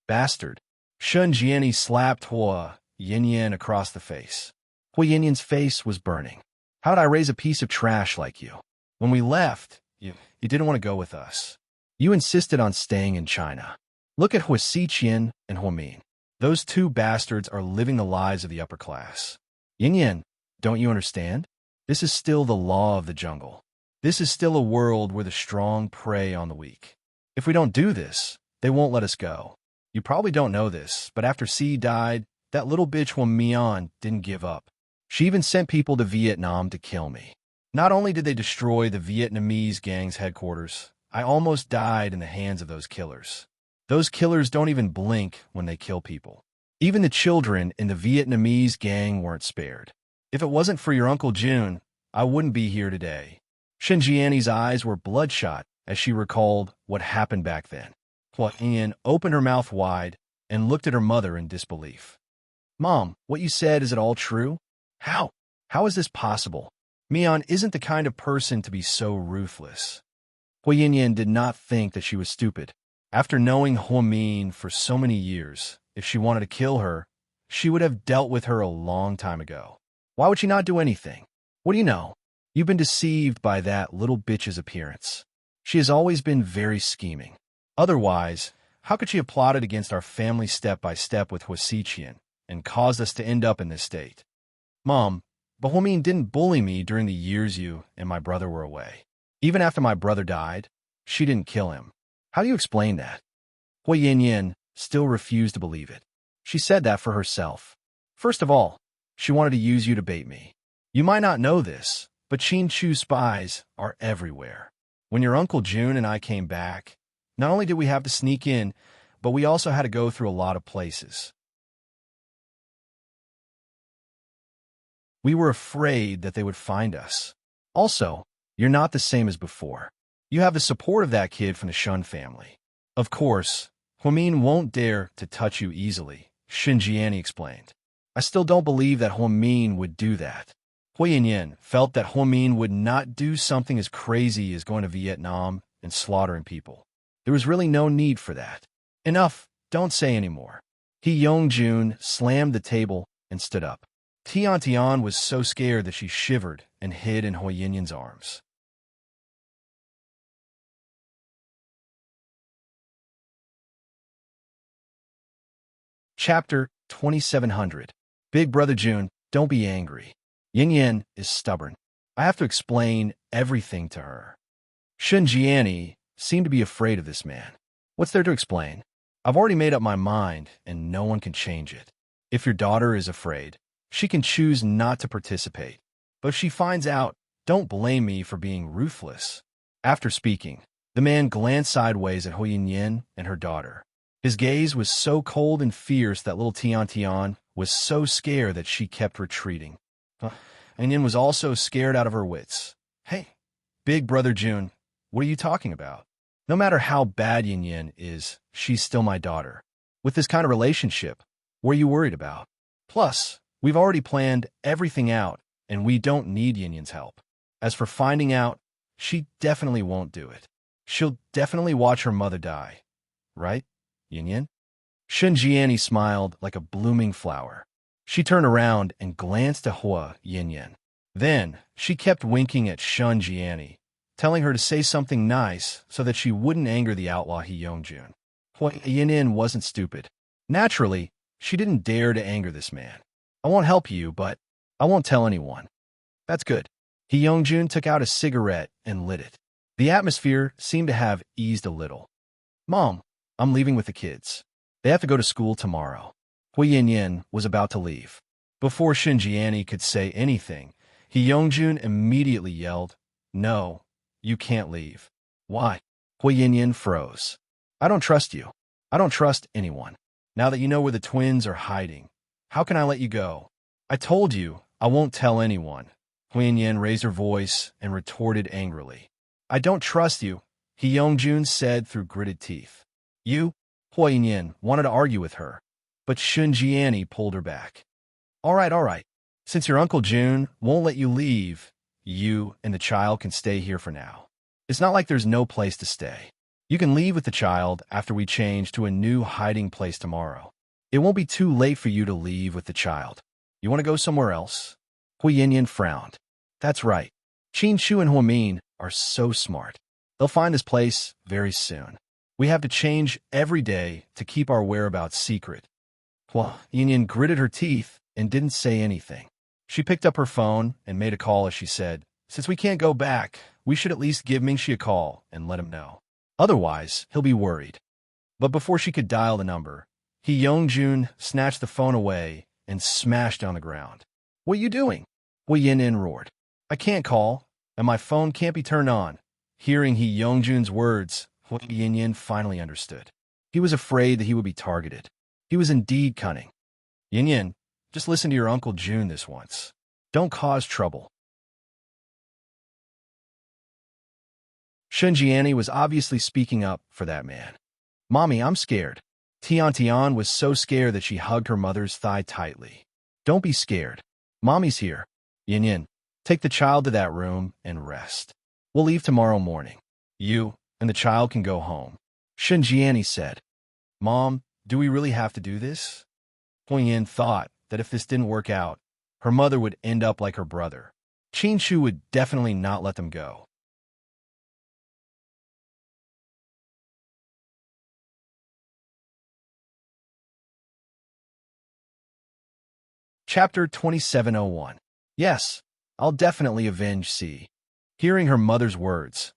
Speaker 1: Bastard. Shun Jiani slapped Hua Yin across the face. Hui Yin's face was burning. How did I raise a piece of trash like you? When we left, you didn't want to go with us. You insisted on staying in China. Look at Huasiqian and Huamin. Those two bastards are living the lives of the upper class. Yin, don't you understand? This is still the law of the jungle. This is still a world where the strong prey on the weak. If we don't do this, they won't let us go. You probably don't know this, but after C died, that little bitch Mian didn't give up. She even sent people to Vietnam to kill me. Not only did they destroy the Vietnamese gang's headquarters, I almost died in the hands of those killers. Those killers don't even blink when they kill people. Even the children in the Vietnamese gang weren't spared. If it wasn't for your Uncle June, I wouldn't be here today. Shinjiani's eyes were bloodshot as she recalled what happened back then. Hua Yin opened her mouth wide and looked at her mother in disbelief. Mom, what you said, is it all true? How? How is this possible? Mian isn't the kind of person to be so ruthless. Hua Yin did not think that she was stupid. After knowing Hua Min for so many years, if she wanted to kill her, she would have dealt with her a long time ago. Why would she not do anything? What do you know? You've been deceived by that little bitch's appearance. She has always been very scheming. Otherwise, how could she have plotted against our family step by step with Hua Xiqian and caused us to end up in this state? Mom, but Hua Min didn't bully me during the years you and my brother were away. Even after my brother died, she didn't kill him. How do you explain that? Hua Yin still refused to believe it. She said that for herself. First of all, she wanted to use you to bait me. You might not know this, but Qin Chu spies are everywhere. When your Uncle June and I came back, not only did we have to sneak in, but we also had to go through a lot of places. We were afraid that they would find us. Also, you're not the same as before. You have the support of that kid from the Shun family. Of course, Hua Min won't dare to touch you easily, Shinjiani explained. I still don't believe that Hua Min would do that. Hua Yin felt that Hua Min would not do something as crazy as going to Vietnam and slaughtering people. There was really no need for that. Enough, don't say any more. He Yongjun slammed the table and stood up. Tian was so scared that she shivered and hid in Hua Yin's arms. Chapter 2700. Big Brother June, don't be angry. Yin is stubborn. I have to explain everything to her. Shinjiani seemed to be afraid of this man. What's there to explain? I've already made up my mind, and no one can change it. If your daughter is afraid, she can choose not to participate. But if she finds out, don't blame me for being ruthless. After speaking, the man glanced sideways at Hua Yin and her daughter. His gaze was so cold and fierce that little Tian was so scared that she kept retreating. And Yin was also scared out of her wits. Hey, Big Brother June, what are you talking about? No matter how bad Yin is, she's still my daughter. With this kind of relationship, what are you worried about? Plus, we've already planned everything out, and we don't need Yin's help. As for finding out, she definitely won't do it. She'll definitely watch her mother die. Right, Yin? Shinjiani smiled like a blooming flower. She turned around and glanced at Hua Yin. Then, she kept winking at Shinjiani, telling her to say something nice so that she wouldn't anger the outlaw He Yongjun. Hua Yin wasn't stupid. Naturally, she didn't dare to anger this man. I won't help you, but I won't tell anyone. That's good. He Yongjun took out a cigarette and lit it. The atmosphere seemed to have eased a little. Mom, I'm leaving with the kids. They have to go to school tomorrow. Hua Yin was about to leave. Before Shinjiani could say anything, He Yongjun immediately yelled, No, you can't leave. Why? Hua Yin froze. I don't trust you. I don't trust anyone. Now that you know where the twins are hiding, how can I let you go? I told you I won't tell anyone. Hua Yin raised her voice and retorted angrily. I don't trust you, He Yongjun said through gritted teeth. You? Hua Yin wanted to argue with her, but Shinjiani pulled her back. All right. Since your Uncle June won't let you leave, you and the child can stay here for now. It's not like there's no place to stay. You can leave with the child after we change to a new hiding place tomorrow. It won't be too late for you to leave with the child. You want to go somewhere else? Hua Yin frowned. That's right. Qin Chu and Hua Min are so smart. They'll find this place very soon. We have to change every day to keep our whereabouts secret. Hua Yin gritted her teeth and didn't say anything. She picked up her phone and made a call as she said, Since we can't go back, We should at least give Mingxi a call and let him know. Otherwise, he'll be worried. But before she could dial the number, Yongjun snatched the phone away and smashed on the ground. What are you doing? Hui Yin roared. I can't call, and my phone can't be turned on. Hearing Yongjun's words, Hui Yin finally understood. He was afraid that he would be targeted. He was indeed cunning. Yin, just listen to your Uncle Jun this once. Don't cause trouble. Shunjiani was obviously speaking up for that man. Mommy, I'm scared. Tian was so scared that she hugged her mother's thigh tightly. Don't be scared. Mommy's here. Yin, take the child to that room and rest. We'll leave tomorrow morning. You and the child can go home. Shunjiani said. Mom, do we really have to do this? Huiyin thought that if this didn't work out, her mother would end up like her brother. Qinshu would definitely not let them go. Chapter 2701. Yes, I'll definitely avenge C. Hearing her mother's words,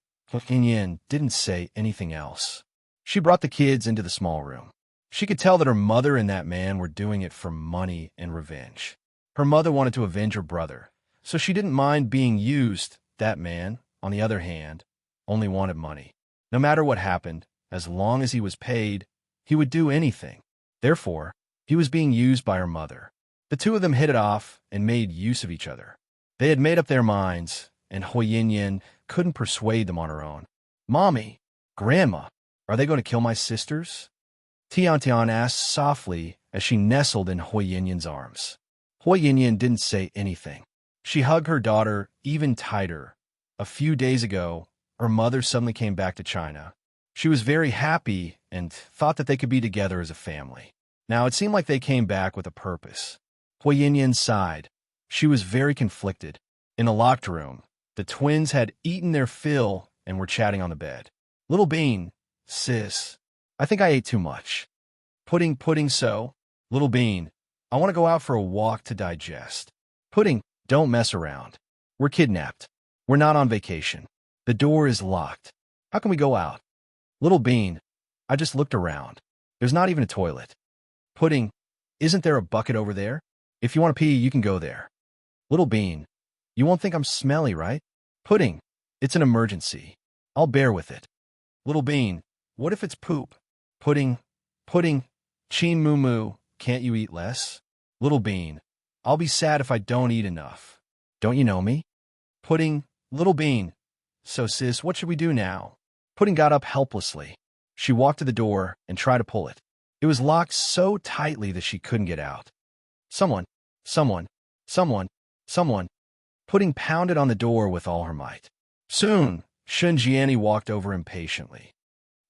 Speaker 1: Yin didn't say anything else. She brought the kids into the small room. She could tell that her mother and that man were doing it for money and revenge. Her mother wanted to avenge her brother, so she didn't mind being used. That man, on the other hand, only wanted money. No matter what happened, as long as he was paid, he would do anything. Therefore, he was being used by her mother. The two of them hit it off and made use of each other. They had made up their minds, and Yin couldn't persuade them on her own. Mommy, Grandma, are they going to kill my sisters? Tian asked softly as she nestled in Yin's arms. Yin didn't say anything. She hugged her daughter even tighter. A few days ago, her mother suddenly came back to China. She was very happy and thought that they could be together as a family. Now it seemed like they came back with a purpose. Yin sighed. She was very conflicted. In the locked room, the twins had eaten their fill and were chatting on the bed. Little Bean, sis, I think I ate too much. Pudding, so? Little Bean, I want to go out for a walk to digest. Pudding, don't mess around. We're kidnapped. We're not on vacation. The door is locked. How can we go out? Little Bean, I just looked around. There's not even a toilet. Pudding, isn't there a bucket over there? If you want to pee, you can go there. Little Bean, you won't think I'm smelly, right? Pudding, it's an emergency. I'll bear with it. Little Bean, what if it's poop? Pudding, Chin Moo, can't you eat less? Little Bean, I'll be sad if I don't eat enough. Don't you know me? Pudding, Little Bean, so sis, what should we do now? Pudding got up helplessly. She walked to the door and tried to pull it. It was locked so tightly that she couldn't get out. Someone. Pudding pounded on the door with all her might. Soon, Shunjiani walked over impatiently.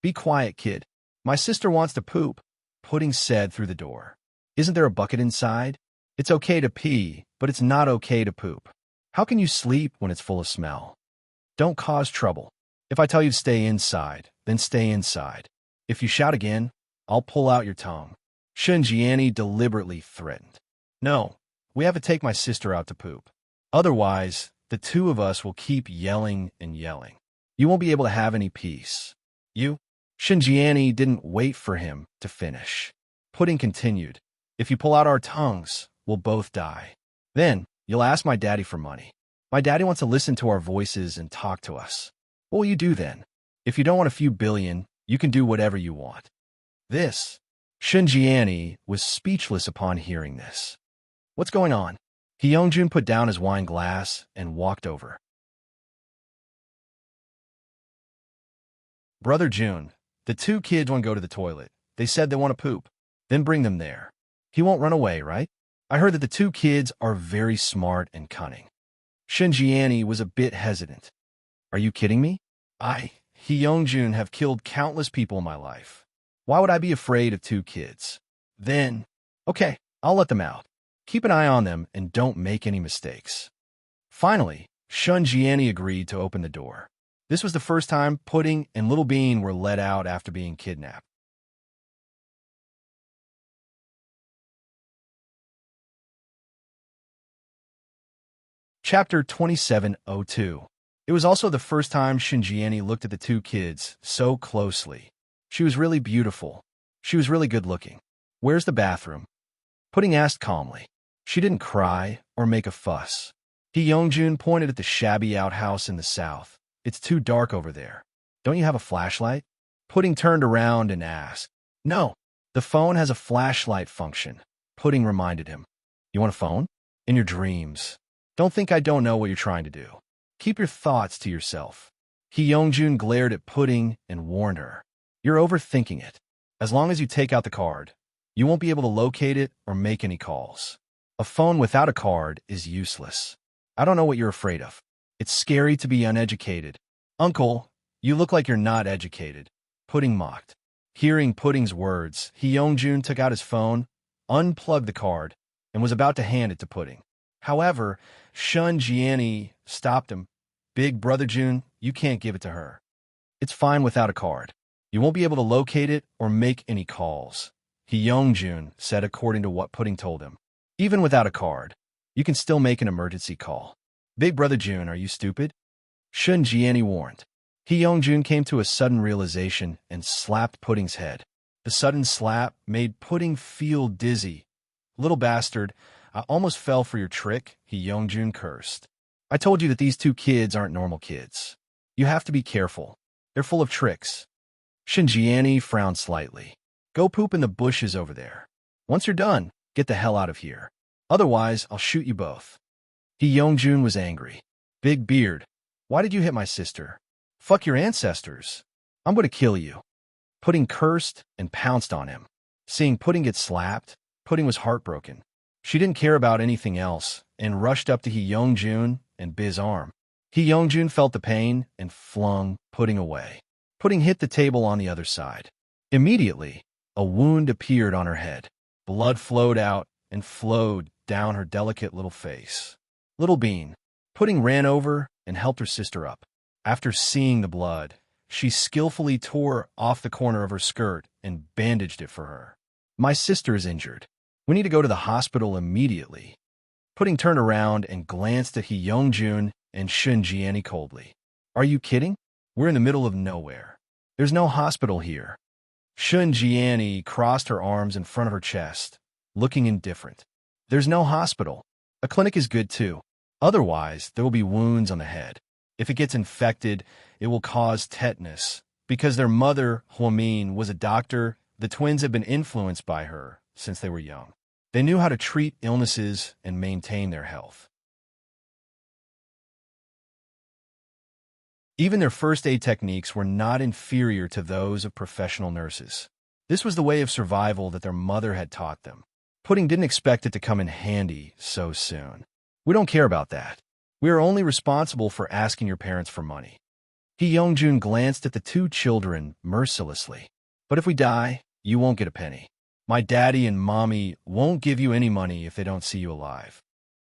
Speaker 1: Be quiet, kid. My sister wants to poop, Pudding said through the door. Isn't there a bucket inside? It's okay to pee, but it's not okay to poop. How can you sleep when it's full of smell? Don't cause trouble. If I tell you to stay inside, then stay inside. If you shout again, I'll pull out your tongue. Shunjiani deliberately threatened. No, we have to take my sister out to poop. Otherwise, the two of us will keep yelling and yelling. You won't be able to have any peace. You? Shunjiani didn't wait for him to finish. Pudding continued. If you pull out our tongues, we'll both die. Then, you'll ask my daddy for money. My daddy wants to listen to our voices and talk to us. What will you do then? If you don't want a few billion, you can do whatever you want. This. Shunjiani was speechless upon hearing this. What's going on? Hyungjun put down his wine glass and walked over. Brother June, the two kids want to go to the toilet. They said they want to poop. Then bring them there. He won't run away, right? I heard that the two kids are very smart and cunning. Shunjiani was a bit hesitant. Are you kidding me? Hyungjun, have killed countless people in my life. Why would I be afraid of two kids? Then, okay, I'll let them out. Keep an eye on them and don't make any mistakes. Finally, Shunjiani agreed to open the door. This was the first time Pudding and Little Bean were let out after being kidnapped. Chapter 2702. It was also the first time Shinjiani looked at the two kids so closely. She was really beautiful. She was really good-looking. Where's the bathroom? Pudding asked calmly. She didn't cry or make a fuss. Hee Youngjun pointed at the shabby outhouse in the south. It's too dark over there. Don't you have a flashlight? Pudding turned around and asked. No, the phone has a flashlight function. Pudding reminded him. You want a phone? In your dreams. Don't think I don't know what you're trying to do. Keep your thoughts to yourself. Hee Youngjun glared at Pudding and warned her. You're overthinking it. As long as you take out the card, you won't be able to locate it or make any calls. A phone without a card is useless. I don't know what you're afraid of. It's scary to be uneducated. Uncle, you look like you're not educated. Pudding mocked. Hearing Pudding's words, Hee Youngjun took out his phone, unplugged the card, and was about to hand it to Pudding. However, Shun Jiani stopped him. Big Brother Jun, you can't give it to her. It's fine without a card. You won't be able to locate it or make any calls. Hee Youngjun said according to what Pudding told him. Even without a card, you can still make an emergency call. Big Brother Jun, are you stupid? Shun Jiani warned. Hee Youngjun came to a sudden realization and slapped Pudding's head. The sudden slap made Pudding feel dizzy. Little bastard, I almost fell for your trick, Hee Youngjun cursed. I told you that these two kids aren't normal kids. You have to be careful. They're full of tricks. Shinjiani frowned slightly. Go poop in the bushes over there. Once you're done, get the hell out of here. Otherwise, I'll shoot you both. Hee Youngjun was angry. Big beard, why did you hit my sister? Fuck your ancestors. I'm going to kill you. Pudding cursed and pounced on him. Seeing Pudding get slapped, Pudding was heartbroken. She didn't care about anything else and rushed up to Hee Youngjun and bit his arm. Hee Youngjun felt the pain and flung Pudding away. Pudding hit the table on the other side. Immediately, a wound appeared on her head. Blood flowed out and flowed down her delicate little face. Little Bean. Pudding ran over and helped her sister up. After seeing the blood, she skillfully tore off the corner of her skirt and bandaged it for her. My sister is injured. We need to go to the hospital immediately. Pudding turned around and glanced at Hee Youngjun and Shun Jiani coldly. Are you kidding? We're in the middle of nowhere. There's no hospital here. Shun Jiani crossed her arms in front of her chest, looking indifferent. There's no hospital. A clinic is good too. Otherwise, there will be wounds on the head. If it gets infected, it will cause tetanus. Because their mother, Huamin, was a doctor, the twins had been influenced by her since they were young. They knew how to treat illnesses and maintain their health. Even their first aid techniques were not inferior to those of professional nurses. This was the way of survival that their mother had taught them. Pudding didn't expect it to come in handy so soon. We don't care about that. We are only responsible for asking your parents for money. Hee Youngjun glanced at the two children mercilessly. But if we die, you won't get a penny. My daddy and mommy won't give you any money if they don't see you alive.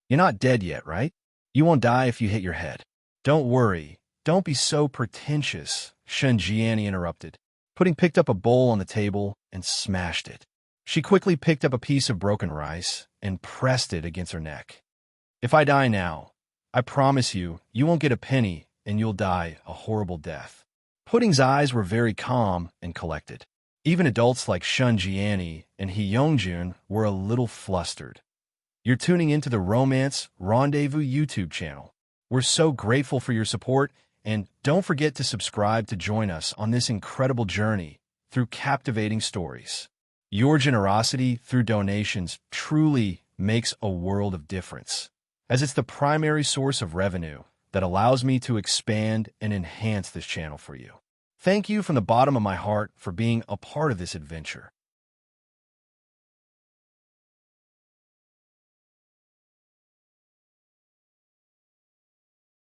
Speaker 1: You're not dead yet, right? You won't die if you hit your head. Don't worry. Don't be so pretentious, Shun Jiani interrupted. Pudding picked up a bowl on the table and smashed it. She quickly picked up a piece of broken rice and pressed it against her neck. If I die now, I promise you, you won't get a penny and you'll die a horrible death. Pudding's eyes were very calm and collected. Even adults like Shun Jiani and Hee Youngjun were a little flustered. You're tuning into the Romance Rendezvous YouTube channel. We're so grateful for your support, and don't forget to subscribe to join us on this incredible journey through captivating stories. Your generosity through donations truly makes a world of difference, as it's the primary source of revenue that allows me to expand and enhance this channel for you. Thank you from the bottom of my heart for being a part of this adventure.